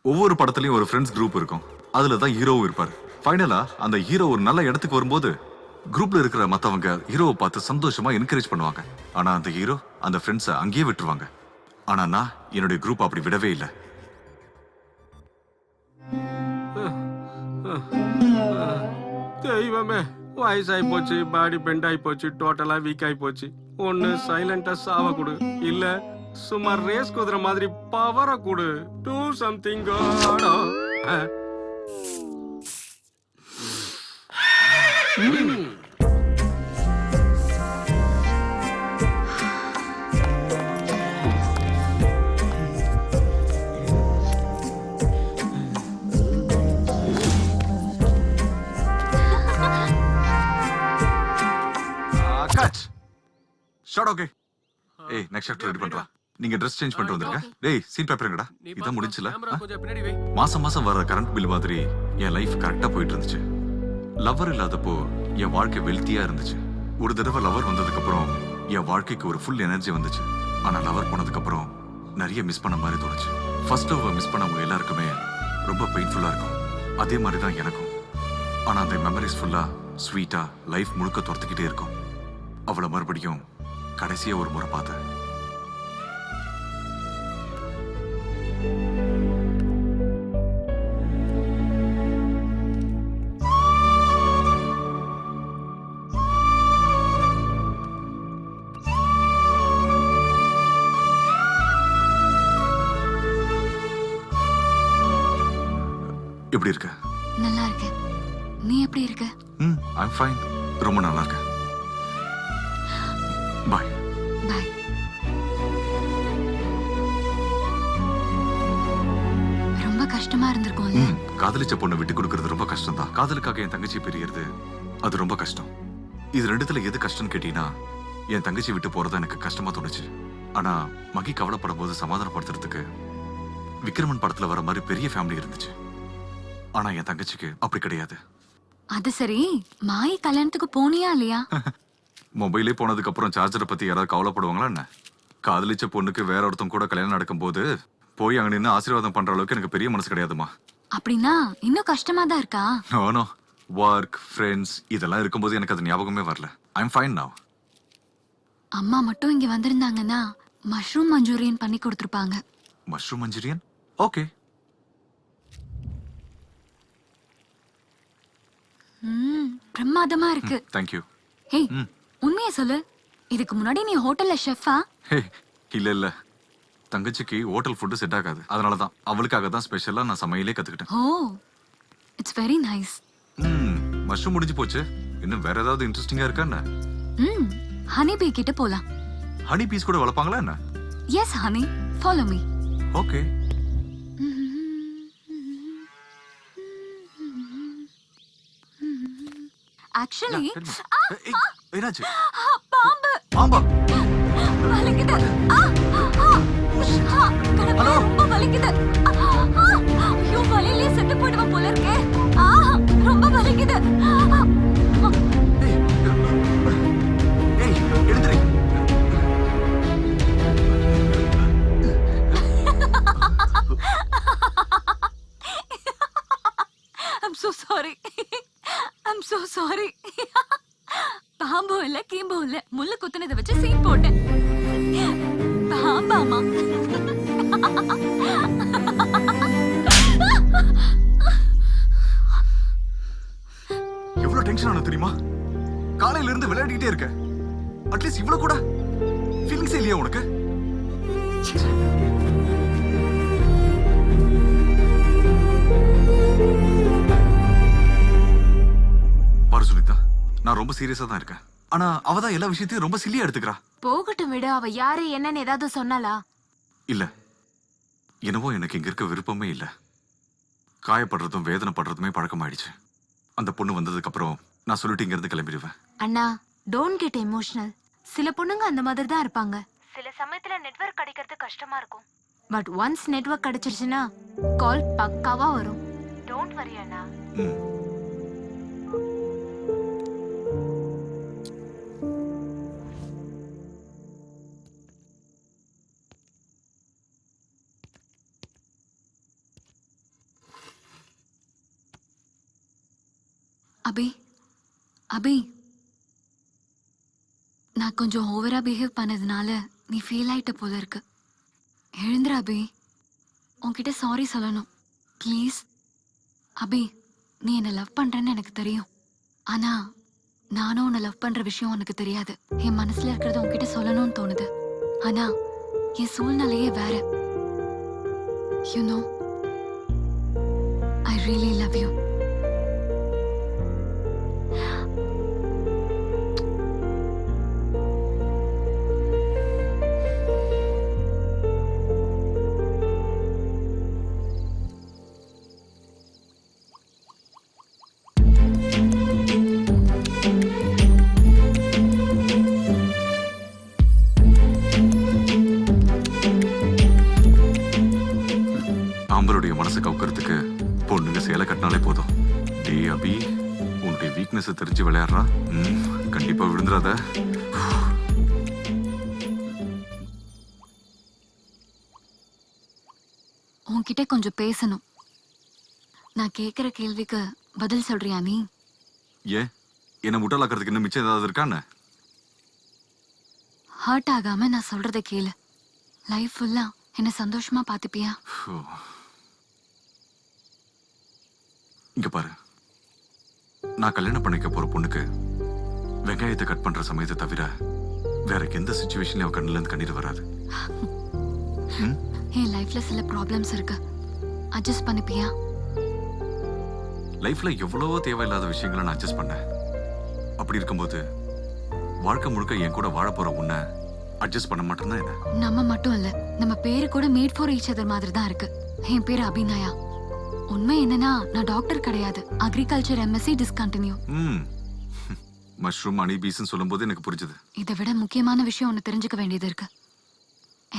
ஒவ்வொரு படத்துலயும் ஒரு ஃப்ரெண்ட்ஸ் குரூப் இருக்கும். அதுல தான் ஹீரோவும் இருப்பார். ஃபைனலா அந்த ஹீரோ ஒரு நல்ல இடத்துக்கு வரும்போது குரூப்ல இருக்கிற மத்தவங்க ஹீரோவை பார்த்து சந்தோஷமா என்கரேஜ் பண்ணுவாங்க. ஆனா அந்த ஹீரோ அந்த ஃப்ரெண்ட்ஸை அங்கேயே விட்டுருவாங்க. ஆனா நான் என்னுடைய குரூப் அப்படி விடவே இல்லை. தெய்வமே, வயசாகி போச்சு, பாடி பெண்ட் ஆகி போச்சு, டோட்டலா வீக் ஆகி போச்சு. ஒன்னு சைலண்டா சாவ கொடு, இல்ல சும்மா ரேஸ் குதிரை மாதிரி பவர கொடு. டூ சம்திங் காடா. Shot okay. ஏய், நெக்ஸ்ட் ஷாட் ரெடி பண்றா. நீங்க Dress சேஞ்ச் பண்ணிட்டு வந்துருங்க. டேய், சீன் பேப்பர்ங்கடா. இதான் முடிஞ்சல. கொஞ்சம் பின்னாடி வை. மாசம் மாசம் வர கரண்ட் பில் மாதிரி என் லைஃப் கரெக்டா போயிட்டு இருந்துச்சு. லவர் இல்லாதப்போ என் வாழ்க்கை வெல்த்தியா இருந்துச்சு. ஒரு தடவை லவர் வந்ததுக்கு அப்புறம் என் வாழ்க்கைக்கு ஒரு ஃபுல் எனர்ஜி வந்துச்சு. ஆனா லவர் போனதுக்கு அப்புறம் நிறைய மிஸ் பண்ண மாதிரி தோணுச்சு. ஃபர்ஸ்ட் லவ் மிஸ் பண்ணவங்க எல்லாருக்குமே ரொம்ப பெயின்ஃபுல்லா இருக்கும். அதே மாதிரி தான் எனக்கும். ஆனா அந்த மெமரிஸ் ஃபுல்லா ஸ்வீட்டா லைஃப் முழுக்க துரத்துக்கிட்டே இருக்கும். அவளை மறுபடியும் கடைசியா ஒரு முறை பார்த்தேன். எப்படி இருக்க? நல்லா இருக்க. நீ எப்படி இருக்க? ஐ அம் ஃபைன். ரொம்ப நல்லா இருக்கேன். பாய். பாய். ரொம்ப கஷ்டமா இருந்திருக்கும்ல. காதலிச்ச பொண்ணை விட்டு கொடுக்கறது ரொம்ப கஷ்டம் தான். காதலுக்காக என் தங்கச்சி பிரியறது அது ரொம்ப கஷ்டம். இது ரெண்டுத்துல எது கஷ்டம்னு கேட்டீங்கன்னா என் தங்கச்சி விட்டு போறதா எனக்கு கஷ்டமா தோணுச்சு. ஆனா மகி கவலைப்படும் போது சமாதானப்படுத்துறதுக்கு விக்ரமன் படத்துல வர மாதிரி பெரிய ஃபேமிலி இருந்துச்சு. ஆனா என் தங்கச்சிக்கு அப்படி கிடையாது. அது சரி, மாயி கல்யாணத்துக்கு போனியா இல்லையா? மொபைலே போனதுக்கு அப்புறம் சார்ஜரை பத்தி யாராவது கவலைப்படுவாங்களா என்ன? காதலிச்ச பொண்ணுக்கு வேற ஒருத்தன் கூட கல்யாணம் நடக்கும் போது போய் அங்க நின்று ஆசீர்வாதம் பண்ற அளவுக்கு எனக்கு பெரிய மனசு கிடையாதுமா. அப்படின்னா இன்னும் கஷ்டமா தான் இருக்கா? நோ, ஒர்க், ஃப்ரெண்ட்ஸ் இதெல்லாம் இருக்கும்போது எனக்கு அது ஞாபகமே வரல. I am fine now. அம்மா மட்டும் இங்க வந்திருந்தாங்கன்னா மஷ்ரூம் மஞ்சூரியன் பண்ணி கொடுத்துருப்பாங்க. Mushroom Manchurian? ஓகே. பிரமாதமா இருக்கு. Thank you. ஏய், உண்மையை சொல்லு, இதுக்கு முன்னாடி நீ ஹோட்டல்ல ஷெஃபா? இல்ல இல்ல, தங்கச்சிக்கு ஹோட்டல் ஃபுட்டு செட் ஆகாது. அதனால தான் அவளுக்காக தான் ஸ்பெஷலா நான் சமையலே கத்துக்கிட்டேன். ஓ இட்ஸ் வெரி நைஸ். மஷ்ரூம் முடிஞ்சு போச்சு. இன்னும் வேற ஏதாவது இன்ட்ரெஸ்டிங்கா இருக்கா என்ன? ஹனி பீ கிட்ட போலாம். ஹனி பீஸ் கூட வளர்ப்பாங்களா என்ன? Yes honey, follow me. Okay. Actually என்னாச்சு? பாம்பு பாம்பா? வலிக்குது. கடவுளே, ரொம்ப வலிக்குது. ஐயோ, வலியிலே செத்து போயிடுவேன் போல இருக்கே. ரொம்ப வலிக்குது. ஏய், எழுந்திரி. I'm so sorry. I'm so sorry. பாம்பு இல்ல கீம்பு இல்ல, முள்ளு குத்துனதை வச்சு சீன் போட்டேன். பாம்பாமா? எவ்வளவு டென்ஷன் ஆன தெரியுமா? காலையில இருந்து விளையாடிட்டே இருக்க. அட்லீஸ்ட் இவ்வளவு கூட ஃபீலிங்ஸே இல்லையா உனக்கு? பாரு சுனிதா, நான் ரொம்ப சீரியஸா தான் இருக்கேன். ஆனா அவ தான் எல்லா விஷயத்தையும் ரொம்ப சில்லியா எடுத்துக்கிறா. போகட்டும் விடு. அவ யாரு என்னன்னு ஏதாவது சொன்னாலா? இல்ல, என்னவோ எனக்கு இங்க இருக்க விருப்பமே இல்ல. காயப்படுறதும் வேதனைப்படுறதுமே பழக்கமாயிடுச்சு. அந்த பொண்ணு வந்ததுக்கு அப்புறம் நான் சொல்லிட்டு இங்க இருந்து கிளம்பிடுவேன். அண்ணா, டோன்ட் கெட் எமோஷனல். சில பொண்ணுங்க அந்த மாதிரி தான் இருப்பாங்க. சில சமயத்துல நெட்வொர்க் கிடைக்கிறது கஷ்டமா இருக்கும். பட் ஒன்ஸ் நெட்வொர்க் கிடைச்சிருச்சுன்னா கால் பக்காவா வரும். டோன்ட் வரி அண்ணா. அபி, அபி, நான் கொஞ்சம் ஓவரா பிஹேவ் பண்ணதுனால நீ ஃபீல் ஆயிட்ட போல இருக்கு. எழுந்துரு அபி, உன்கிட்ட சாரி சொல்லணும் ப்ளீஸ். அபி, நீ என்னை லவ் பண்றேன்னு எனக்கு தெரியும். ஆனா நானும் உன்னை லவ் பண்ற விஷயம் உனக்கு தெரியாது. என் மனசுல இருக்கிறத உன்கிட்ட சொல்லணும்னு தோணுது. ஆனா என் சூழ்நிலையே வேற. You know, I really love you. ஆம்பளுடைய மனசை கவுக்கிறதுக்கு பொண்ணுங்க சேலை கட்டினாலே போதும். டே அபி, உன்னுடைய வீக்னஸ் தெரிஞ்சு விளையாடுறா. கண்டிப்பா விழுந்துடாத. உன்கிட்ட கொஞ்சம் பேசணும். நான் கேக்குற கேள்விக்கு பதில் சொல்றியா நீ? ஏன், என்ன முட்டாளாக்கிறதுக்கு இன்னும் மிச்சம் ஏதாவது இருக்கான்னு? ஹர்ட் ஆகாம நான் சொல்றத கேளு. லைஃப் ஃபுல்லா என்ன சந்தோஷமா பாத்துப்பியா? இங்க பாரு, நான் கல்யாணம் பண்ணிக்க போற பொண்ணுக்கு வெங்காயத்தை கட் பண்ற சமயத்தை தவிர வேற எந்த சிச்சுவேஷன்லயும் அவ கண்ணுல இருந்து கண்ணீர் வராது. என் லைஃப்ல சில ப்ராப்ளம்ஸ் இருக்கு, அட்ஜஸ்ட் பண்ணிப்பியா? லைஃப்ல எவ்வளவோ தேவையில்லாத விஷயங்களை நான் அட்ஜஸ்ட் பண்ணேன். அப்படி இருக்கும்போது வாழ்க்கை முழுக்க என் கூட வாழ போற உன்னை அட்ஜஸ்ட் பண்ண மாட்டேன்னா என்ன? நம்ம மட்டும் இல்ல, நம்ம பேரு கூட மேட் ஃபார் ஈச் அதர் மாதிரி தான் இருக்கு. என் பேரு அபிநயா. உண்மை என்னன்னா நான் டாக்டர் கிடையாது, agriculture MSc discontinue. Mushroom honey பீஸ்னு சொல்லும்போது எனக்கு புரிஞ்சது. இதை விட முக்கியமான விஷயம் ஒன்று தெரிஞ்சுக்க வேண்டியது இருக்கு.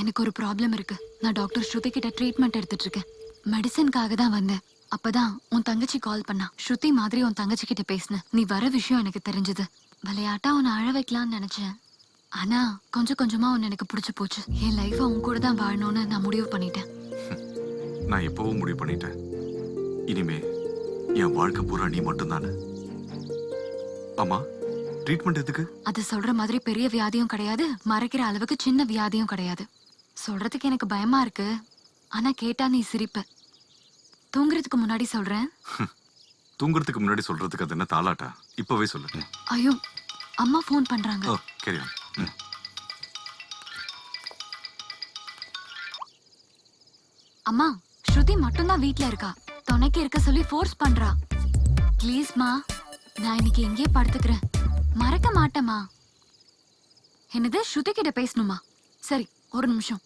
எனக்கு ஒரு ப்ராப்ளம் இருக்கு. நான் டாக்டர் ஸ்ருதி கிட்ட ட்ரீட்மெண்ட் எடுத்துட்டு இருக்கேன். மெடிசனுக்காக தான் வந்தேன். அப்பதான் உன் தங்கச்சி கால் பண்ணா. ஸ்ருதி மாதிரி உன் தங்கச்சி கிட்ட பேசின. நீ வர விஷயம் எனக்கு தெரிஞ்சது. விளையாட்டா உன்னை அழ வைக்கலாம்னு நினைச்சேன். ஆனா கொஞ்சம் கொஞ்சமா உன்னை எனக்கு பிடிச்சு போச்சு. என் லைஃப உன் கூட தான் வாழணும்னு நான் முடிவு பண்ணிட்டேன். நான் எப்பவும் முடிவு பண்ணிட்டேன். இனிமே என் வாழ்க்கை பூரா நீ மட்டும் தானே. ஆமா, ட்ரீட்மெண்ட் எதுக்கு? அது சொல்ற மாதிரி பெரிய வியாதியும் கிடையாது, மறைக்கிற அளவுக்கு சின்ன வியாதியும் கிடையாது. சொல்றதுக்கு எனக்கு பயமா இருக்கு, ஆனா கேட்டா நீ சிரிப்ப. தூங்குறதுக்கு முன்னாடி சொல்றேன். தூங்குறதுக்கு முன்னாடி சொல்றதுக்கு அது என்ன தாலாட்டா? இப்பவே சொல்லு. ஐயோ, அம்மா ஃபோன் பண்றாங்க. Carry on. அம்மா ஸ்ருதி மட்டும்தான் வீட்ல இருக்கா. துணைக்கு இருக்க சொல்லி ஃபோர்ஸ் பண்றா. ப்ளீஸ்மா, நான் இன்னைக்கு எங்கேயே படுத்துக்கிறேன். மறக்க மாட்டேமா. என்னது, ஸ்ருதி கிட்ட பேசணுமா? சரி, ஒரு நிமிஷம்.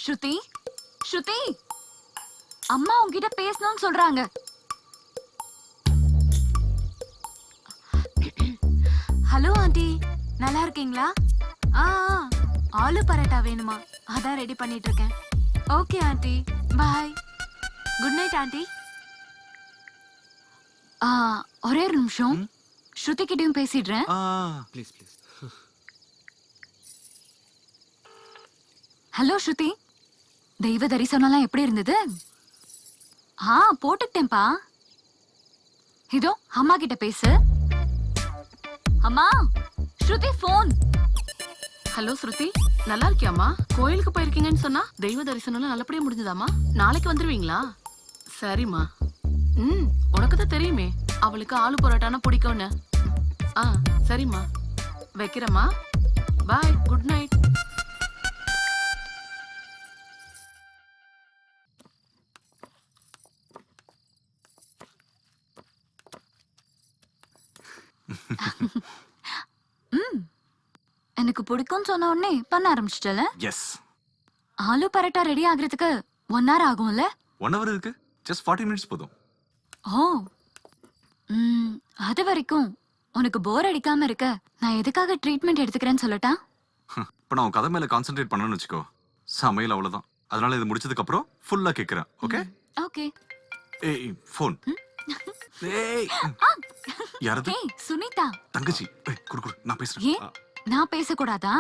ஸ்ருதி, ஸ்ருதி, அம்மா உன்கிட்ட பேசணும்னு சொல்றாங்க. ஹலோ ஆண்டி, நல்லா இருக்கீங்களா? ஆ ஆ, ஆலு பரோட்டா வேணுமா? அதான் ரெடி பண்ணிட்டு இருக்கேன். Okay aunty, bye. Good night aunty. ஆ, ஒரே ஒரு நிமிஷம். ஸ்ருதி கிட்டயும் பேசிடுறேன். Please please. ஹலோ ஸ்ருதி, தெய்வ தரிசனம்லாம் எப்படி இருந்தது? போட்டுட்டேன்பா. இதோ அம்மா கிட்ட பேசு. அம்மா, ஸ்ருதி போன். ஹலோ ஸ்ருதி, நல்லா இருக்கியாமா? கோயிலுக்கு போயிருக்கீங்கன்னு சொன்னா தெய்வ தரிசனம் நல்லபடியா முடிஞ்சதாமா? நாளைக்கு வந்துருவீங்களா? சரிம்மா. உனக்கு தான் தெரியுமே அவளுக்கு ஆலு பரோட்டானா பிடிக்கும்னு. சரிம்மா, வைக்கிறேம்மா. பாய், குட் நைட். எனக்கு பிடிக்கும்னு சொன்ன உடனே பண்ண ஆரம்பிச்சிட்டல. எஸ். ஆலு பரோட்டா ரெடி ஆகுறதுக்கு 1 hour ஆகும்ல? 1 hour இருக்கு. ஜஸ்ட் 40 minutes போதும். ஓ, அது வரைக்கும் உனக்கு போர் அடிக்காம இருக்க நான் எதுக்காக ட்ரீட்மெண்ட் எடுத்துக்கிறேன்னு சொல்லட்டா? இப்போ நான் உன் கதை மேல கான்சென்ட்ரேட் பண்ணணும்னு வச்சுக்கோ, சமையல் அவ்வளவுதான். அதனால இது முடிச்சதுக்கு அப்புறம் ஃபுல்லா கேக்குறேன். ஓகே? ஓகே. ஏய், ஃபோன். ஏய், யாரது? ஏய், சுனிதா. தங்கச்சி. குடு குடு, நான் பேசுறேன். ஏன் நான் பேசக்கூடாதா?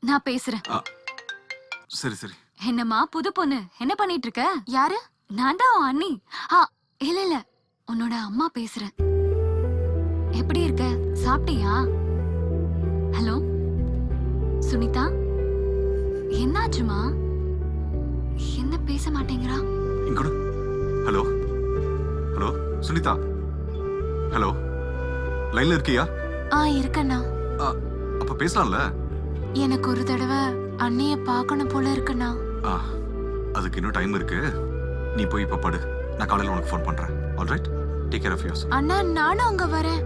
நான் பேசுறேன். சரி சரி. என்னம்மா புது பொண்ணு, என்ன பண்ணிட்டு இருக்க? யாரு? நான் தான் உன் அண்ணி. இல்ல இல்ல, உன்னோட அம்மா பேசுறேன். எப்படி இருக்க? சாப்பிட்டியா? ஹலோ சுனிதா, என்னாச்சுமா? என்ன பேச மாட்டேங்கிறா? இங்கூட. ஹலோ ஹலோ சுனிதா, ஹலோ, லைன்ல இருக்கியா? இருக்கண்ணா. அப்ப பேசலாம்ல. எனக்கு ஒரு தடவை அண்ணிய பார்க்கணும் போல இருக்குண்ணா. அதுக்கு இன்னும் டைம் இருக்கு. நீ போய் இப்ப படு, நான் காலையில உனக்கு ஃபோன் பண்றேன். Alright, take care of yourself. அண்ணா, நானும் அங்க வரேன்.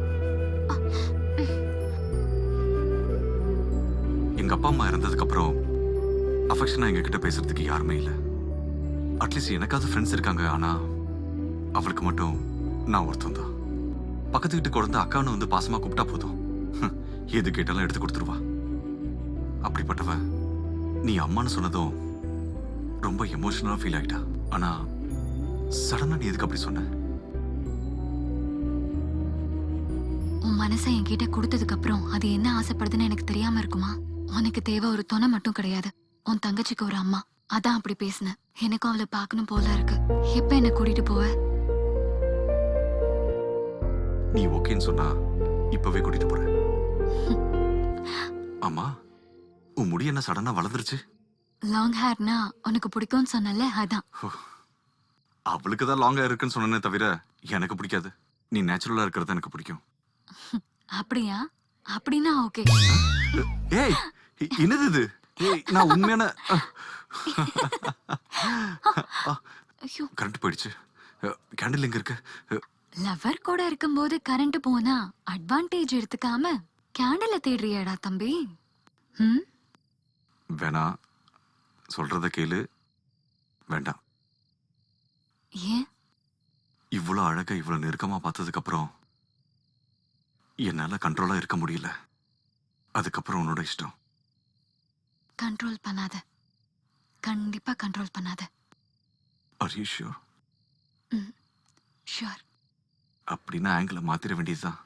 எங்க அப்பா அம்மா இறந்ததுக்கு அப்புறம் அஃபெக்ஷனா எங்க கிட்ட பேசுறதுக்கு யாருமே இல்ல. அட்லீஸ்ட் எனக்காவது ஃப்ரெண்ட்ஸ் இருக்காங்க. ஆனா அவளுக்கு மட்டும் நான் ஒருத்தன் தான். பக்கத்து வீட்டு குழந்தை அக்கான்னு வந்து பாசமா கூப்பிட்டா போதும், எது கேட்டாலும் எடுத்து கொடுத்துருவா. அப்படிப்பட்டவ நீ அம்மான்னு சொன்னதும் ரொம்ப எமோஷனலா ஃபீல் ஆயிட்டா. ஆனா சடனா நீ எதுக்கு அப்படி சொன்ன? உன் மனசை என்கிட்ட கொடுத்ததுக்கு அப்புறம் அது என்ன ஆசைப்படுதுன்னு எனக்கு தெரியாம இருக்குமா? உனக்கு தேவை ஒரு துணை மட்டும் கிடையாது, உன் தங்கச்சிக்கு ஒரு அம்மா. அதான் அப்படி பேசினேன். எனக்கும் அவளை பார்க்கணும் போல இருக்கு. எப்ப என்ன கூட்டிட்டு போவ? நீ ஓகேன்னு சொன்னா இப்பவே கூட்டிட்டு போறேன். ஆமா, உன் முடி என்ன சடனா வளர்ந்துருச்சு? லாங் ஹேர்னா உனக்கு பிடிக்கும்னு சொன்னல, அதான். அவளுக்கு தான் லாங் ஹேர் இருக்குன்னு சொன்னே தவிர எனக்கு பிடிக்காது. நீ நேச்சுரலா இருக்கிறது எனக்கு பிடிக்கும். அப்படியா? அப்படின்னா ஓகே. ஏய், என்னது இது? ஏய், நான் உண்மையான ஐயோ, கரண்ட் போயிடுச்சு. கேண்டில் எங்க இருக்கு? லவர் கூட இருக்கும்போது கரண்ட் போனா அட்வான்டேஜ் எடுத்துக்காம கேண்டில தேடுறியாடா தம்பி? வேணா, சொல்றத கேளு. வேண்டாம். ஏன்? இவ்வளவு அழகா இவ்வளவு நெருக்கமா பார்த்ததுக்கு அப்புறம் என்னால கண்ட்ரோலா இருக்க முடியல. அதுக்கப்புறம் உன்னோட இஷ்டம். கண்ட்ரோல் பண்ணாத, கண்டிப்பா கண்ட்ரோல் பண்ணாத. Are you sure? ஷூர். அப்படின்னா ஆங்கிள மாத்திர வேண்டியதுதான்.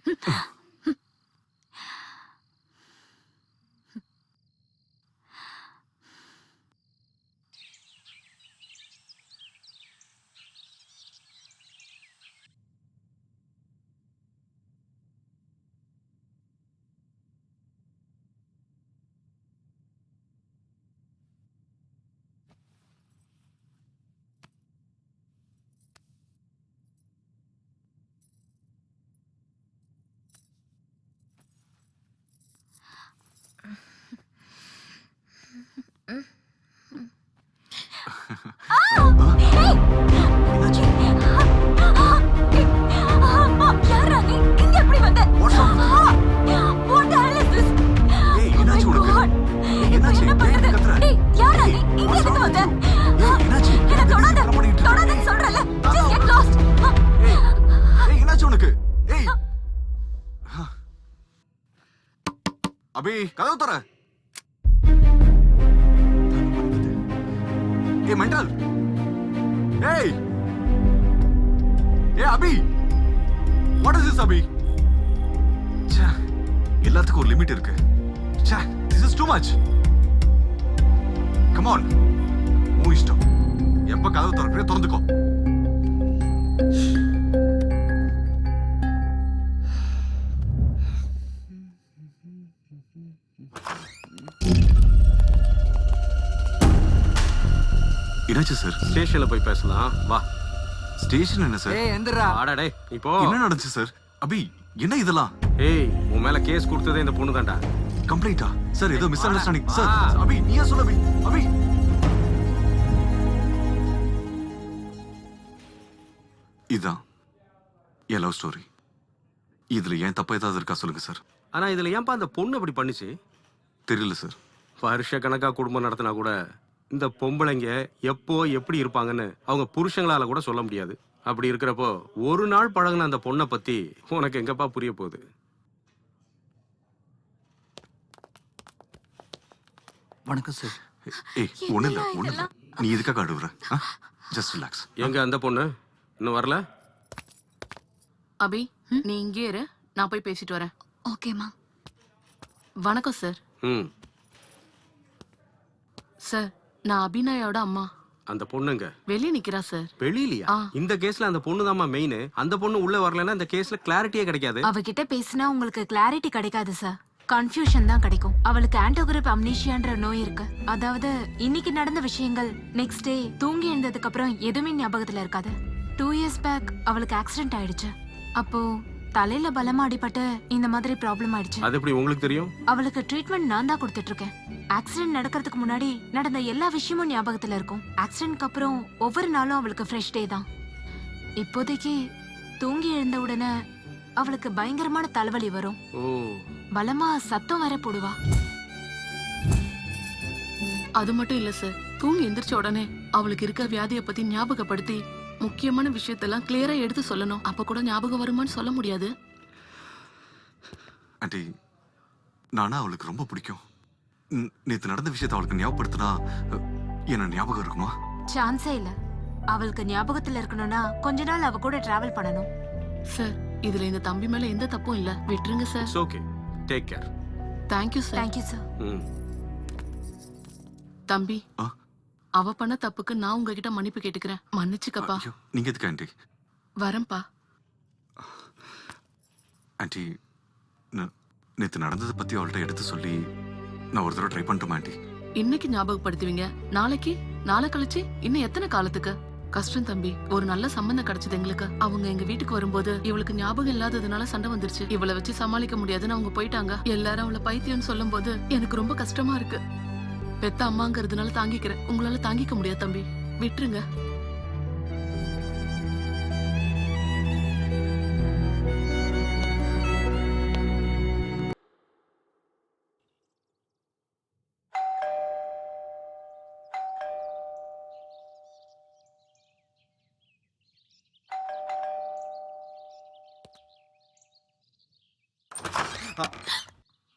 அபி கதவு தர. ஏ மெண்டல். ஏய் ஏ அபி, வாட் இஸ் திஸ் அபி? ச்சே, எல்லாத்துக்கும் ஒரு லிமிட் இருக்கு. ச்சே, this is too much. Come on, உன் இஷ்டம். எப்ப கதவு திறக்கிறே திறந்துக்கோ. என்னாச்சு சார்? ஸ்டேஷன்ல போய் பேசலாம் வா. ஸ்டேஷன் என்ன சார்? ஏய் எந்திரா. வாடா டேய் இப்போ. என்ன நடந்துச்சு சார்? அபி என்ன இதெல்லாம்? ஏய் உன் மேல கேஸ் கொடுத்ததே இந்த பொண்ணு தான்டா. கம்ப்ளைண்டா சார்? ஏதோ மிஸ் அண்டர்ஸ்டாண்டிங் சார். அபி நீயே சொல்ல அபி. அபி இதான் என் லவ் ஸ்டோரி. இதுல ஏன் தப்பு ஏதாவது இருக்கா சொல்லுங்க சார். ஆனா இதுல ஏன்பா அந்த பொண்ணு அப்படி பண்ணிச்சு? தெரியல சார். வருஷ கணக்கா குடும்பம் நடத்தினா கூட இந்த பொம்பளைங்க எப்போ எப்படி இருப்பாங்கன்னு அவங்க புருஷங்களால கூட சொல்ல முடியாது. அப்படி இருக்கிறப்போ ஒரு நாள் பழகுன அந்த பொண்ணை பத்தி உனக்கு எங்கப்பா புரிய போகுது? வணக்கம் சார். ஏய் ஒண்ணு இல்ல. நீ எதுக்காக அழுவுற? Just relax. எங்க அந்த பொண்ணு இன்னும் வரல? அபி நீ இங்கே இரு, நான் போய் பேசிட்டு வரேன். ஓகேமா. வணக்கம் சார். ம். சார் நான் அபிநயாவோட அம்மா. அந்த பொண்ணுங்க வெளியே நிக்கிறா சார். வெளியிலயா? இந்த கேஸ்ல அந்த பொண்ணு தான்மா மெயின். அந்த பொண்ணு உள்ள வரலன்னா இந்த கேஸ்ல கிளாரிட்டியே கிடைக்காது. அவகிட்ட பேசினா உங்களுக்கு கிளாரிட்டி கிடைக்காது சார், கன்ஃபியூஷன் தான் கிடைக்கும். அவளுக்கு ஆன்டோகிரிப் அம்னீஷியான்ற நோய் இருக்கு. அதாவது இன்னைக்கு நடந்த விஷயங்கள் நெக்ஸ்ட் டே தூங்கி எழுந்ததுக்கு அப்புறம் எதுவுமே ஞாபகத்துல இருக்காது. 2 years பேக் அவளுக்கு ஆக்சிடென்ட் ஆயிடுச்சு. அப்போ தலையில பலமா அடிபட்டு இந்த மாதிரி ப்ராப்ளம் ஆயிடுச்சு. அது எப்படி உங்களுக்கு தெரியும்? அவளுக்கு ட்ரீட்மெண்ட் நான் தான் கொடுத்துட்டு இருக்கேன். ஆக்சிடென்ட் நடக்கிறதுக்கு முன்னாடி நடந்த எல்லா விஷயமும் ஞாபகத்துல இருக்கும். ஆக்சிடென்ட்க்கு அப்புறம் ஒவ்வொரு நாளும் அவளுக்கு ஃப்ரெஷ் டே தான். இப்போதைக்கு தூங்கி எழுந்த உடனே அவளுக்கு பயங்கரமான தலைவலி வரும். பலமா சத்தம் வர போடுவா. அது மட்டும் இல்ல சார், தூங்கி எந்திரிச்ச உடனே அவளுக்கு இருக்க வியாதியை பத்தி ஞாபகப்படுத்தி முக்கியமான விஷயத்தெல்லாம் கிளியரா எடுத்து சொல்லணும். அப்ப கூட ஞாபகம் வருமான்னு சொல்ல முடியாது. ஆண்டி நானா அவளுக்கு ரொம்ப பிடிக்கும். நேத்து நடந்த விஷயத்தை அவளுக்கு ஞாபகப்படுத்தினா என்ன ஞாபகம் இருக்குமா? சான்ஸே இல்ல. அவளுக்கு ஞாபகத்துல இருக்கணும்னா கொஞ்ச நாள் அவ கூட டிராவல் பண்ணணும். சார் இதுல இந்த தம்பி மேல எந்த தப்பும் இல்ல, விட்டுருங்க sir. It's okay, take care. Thank you sir. Thank you sir. தம்பி அவ பண்ண தப்புக்கு நான் உங்ககிட்ட மன்னிப்பு கேட்டுக்கிறேன். மன்னிச்சுக்கப்பா. நீங்க எதுக்கு ஆண்டி? வரேன்பா. ஆண்டி நேத்து நடந்ததை பத்தி அவள்கிட்ட எடுத்து சொல்லி நான் ஒரு தடவை ட்ரை பண்ணட்டுமா ஆண்டி? இன்னைக்கு ஞாபகப்படுத்துவீங்க, நாளைக்கு, நாளை கழிச்சு, இன்னும் எத்தனை காலத்துக்கு? கஷ்டம் தம்பி. ஒரு நல்ல சம்பந்தம் கிடைச்சது எங்களுக்கு. அவங்க எங்க வீட்டுக்கு வரும்போது இவளுக்கு ஞாபகம் இல்லாததுனால சண்டை வந்துருச்சு. இவளை வச்சு சமாளிக்க முடியாதுன்னு அவங்க போயிட்டாங்க. எல்லாரும் அவளை பைத்தியம்னு சொல்லும் போது எனக்கு ரொம்ப கஷ்டமா இருக்கு. பெத்த அம்மாங்கிறதுனால தாங்கிக்கிறேன். உங்களால தாங்கிக்க முடியாது தம்பி, விட்டுருங்க.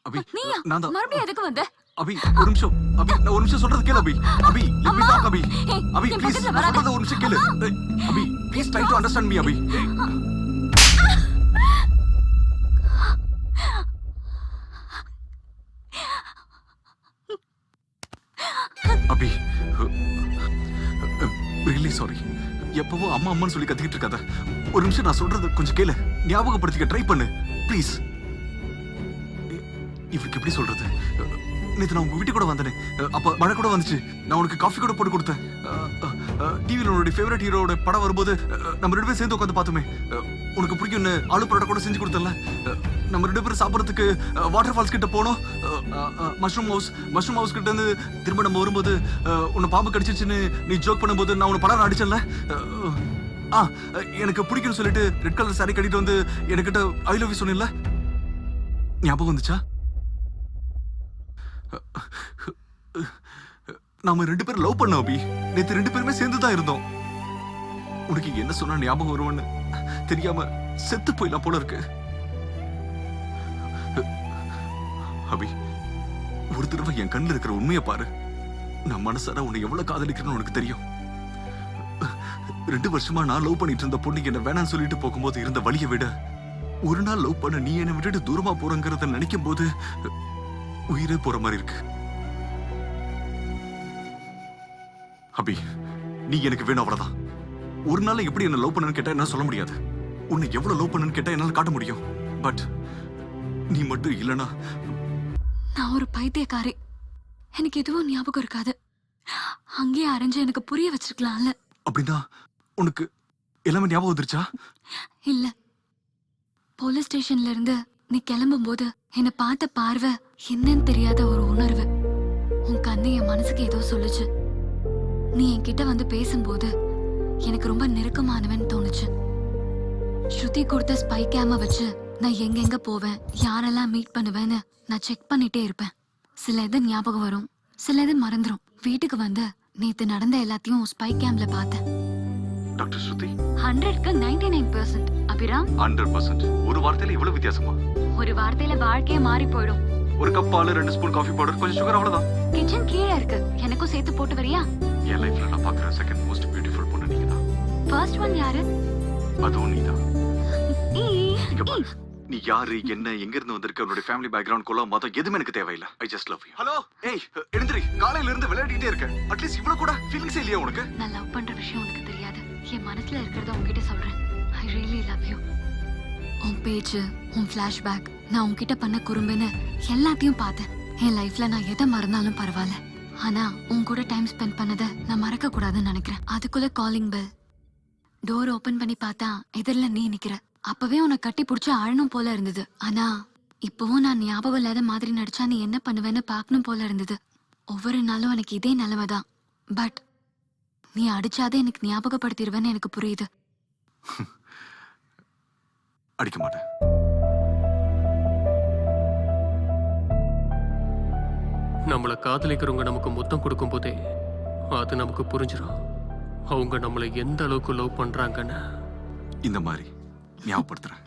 அபி நீயா? நான் தான். மறுபடியும் எதுக்கு வந்த? அபி ஒரு நிமிஷம். அபி நான் ஒரு நிமிஷம் சொல்றது கேளு Abhi. Abhi let me talk Abhi. Abhi என் ப்ளீஸ் பக்கத்துல நான் வராத. சொல்றது ஒரு நிமிஷம் கேளு. Abhi please try to understand me Abhi. Abhi really sorry. எப்பவும் அம்மா அம்மான்னு சொல்லி கத்திக்கிட்டு இருக்காத. ஒரு நிமிஷம் நான் சொல்றது கொஞ்சம் கேளு. ஞாபகப்படுத்திக்க ட்ரை பண்ணு ப்ளீஸ். இவருக்கு எப்படி சொல்றது? நேத்து நான் உங்க வீட்டு கூட வந்தேனே, அப்ப மழை கூட வந்துச்சு. நான் உனக்கு காஃபி கூட போட்டு கொடுத்தேன். டிவியில் உன்னோட ஃபேவரட் ஹீரோட படம் வரும்போது நம்ம 2 பேரும் சேர்ந்து உட்காந்து பார்த்தோமே. உனக்கு பிடிக்கும்னு ஆலு பரோட்டா கூட செஞ்சு கொடுத்தல. நம்ம 2 பேரும் சாப்பிட்றதுக்கு வாட்டர் ஃபால்ஸ் கிட்ட போனோம். மஷ்ரூம் ஹவுஸ் கிட்ட இருந்து திரும்ப நம்ம வரும்போது உன்னை பாம்பு கடிச்சிச்சுன்னு நீ ஜோக் பண்ணும்போது நான் உன்னை படம் அடிச்சல. எனக்கு பிடிக்கும்னு சொல்லிட்டு ரெட் கலர் சாரி கட்டிட்டு வந்து என்கிட்ட ஐ லவ் யூ சொன்னில்ல, ஞாபகம் வந்துச்சா? நாம 2 பேரும் லவ் பண்ணோம் அபி. நேத்து 2 பேருமே சேர்ந்து தான் இருந்தோம். உனக்கு என்ன சொன்னா ஞாபகம் வரும்னு தெரியாம செத்து போயிடலாம் போல இருக்கு. அபி ஒரு தடவை என் கண்ணில் இருக்கிற உண்மையை பாரு. நான் மனசார உன்னை எவ்வளவு காதலிக்கிறேன்னு உனக்கு தெரியும். 2 வருஷமா நான் லவ் பண்ணிட்டு இருந்த பொண்ணு என்ன வேணாம்னு சொல்லிட்டு போகும்போது இருந்த வலியை விட, ஒரு நாள் லவ் பண்ண நீ என்னை விட்டுட்டு தூரமா போறங்கிறத நினைக்கும் போது உயிரே போற மாதிரி இருக்கு. அபி, நீ எனக்கு வேணும், அவ்வளவுதான். ஒரு நாள் எப்படி என்ன லவ் பண்ணனு கேட்டா என்ன சொல்ல முடியாது. உன்னை எவ்வளவு லவ் பண்ணனு கேட்டா என்னால காட்ட முடியும். பட் நீ மட்டும் இல்லனா. நான் ஒரு பைத்தியக்காரி. எனக்கு எதுவும் ஞாபகம் இருக்காது. அங்கேயே அரைஞ்சு எனக்கு புரிய வச்சிருக்கலாம்ல. அப்படின்னா உனக்கு எல்லாமே ஞாபகம் வந்துருச்சா? இல்ல, போலீஸ் ஸ்டேஷன்ல இருந்து நீ கிளம்பும் போது என்ன பார்த்த பார்வை என்னன்னு தெரியாத ஒரு உணர்வு. உன் கண்ணு என் மனசுக்கு ஏதோ சொல்லுச்சு. நீ என்கிட்ட வந்து பேசும்போது எனக்கு ரொம்ப நெருக்கமானவன் தோணுச்சு. ஸ்ருதி கொடுத்த ஸ்பை கேம வச்சு நான் எங்கெங்க போவேன், யாரெல்லாம் மீட் பண்ணுவேன்னு நான் செக் பண்ணிட்டே இருப்பேன். சில இது ஞாபகம் வரும், சில இது மறந்துரும். வீட்டுக்கு வந்து நேத்து நடந்த எல்லாத்தையும் ஸ்பை கேம்ல பார்த்தேன். டாக்டர் ஸ்ருதி 100க்கு 99%. அபிராம் 100%. ஒரு வார்த்தையில இவ்வளவு வித்தியாசமா? ஒரு வார்த்தையில வாழ்க்கையே மாறி போயிடும். ஒரு கப் பால், 2 ஸ்பூன் காஃபி பவுடர், கொஞ்சம் சுகர், அவ்வளவுதான். கிச்சன் கீழே இருக்கு, எனக்கும் சேர்த்து போட்டு வரியா? என் லைஃப்ல நான் பாக்குற செகண்ட் மோஸ்ட் பியூட்டிஃபுல் பொண்ணு நீங்க தான். ஃபர்ஸ்ட் ஒன் யாரு? அதுவும் நீதான். ஈ, இங்க பாரு, நீ யாரு, என்ன, எங்க இருந்து வந்திருக்க, உன்னோட ஃபேமிலி பேக்ரவுண்ட், குலம், மதம் எதுவுமே எனக்கு தேவையில்லை. I just love you. Hello, ஏய், எழுந்திரி. காலையில இருந்து விளையாடிட்டே இருக்க. அட்லீஸ்ட் இவ்வளவு கூட ஃபீலிங்ஸே இல்லையா உனக்கு? நான் லவ் பண்ற விஷயம் உனக்கு தெரியாது. என் மனசுல இருக்கிறத உன்கிட்ட சொல்றேன். ஐ ரியலி லவ் யூ. உன் பேச்சு, உன் ஃபிளாஷ்பேக், நான் உன்கிட்ட பண்ண குறும்புன்னு எல்லாத்தையும் பார்த்தேன். என் லைஃப்ல நான் எதை மறந்தாலும் பரவாயில்ல, ஆனா உன் கூட டைம் ஸ்பெண்ட் பண்ணதை நான் மறக்க கூடாதுன்னு நினைக்கிறேன். அதுக்குள்ள காலிங் பெல். டோர் ஓபன் பண்ணி பார்த்தா எதிரில நீ நிக்கிற. அப்பவே உன்னை கட்டி பிடிச்சி அழணும் போல இருந்தது. ஆனா இப்பவும் நான் ஞாபகம் இல்லாத மாதிரி நடிச்சா நீ என்ன பண்ணுவேன்னு பார்க்கணும் போல இருந்தது. ஒவ்வொரு நாளும் எனக்கு இதே நிலைமைதான். பட் நீ அடிச்சாதே எனக்கு ஞாபகப்படுத்திடுவேன்னு எனக்கு புரியுது. அடிக்க மாட்டேன். நம்மளை காதலிக்கிறவங்க நமக்கு முத்தம் கொடுக்கும் போதே அது நமக்கு புரிஞ்சிடும் அவங்க நம்மளை எந்த அளவுக்கு லவ் பண்றாங்கன்னு. இந்த மாதிரி ஞாபகப்படுத்துறேன்.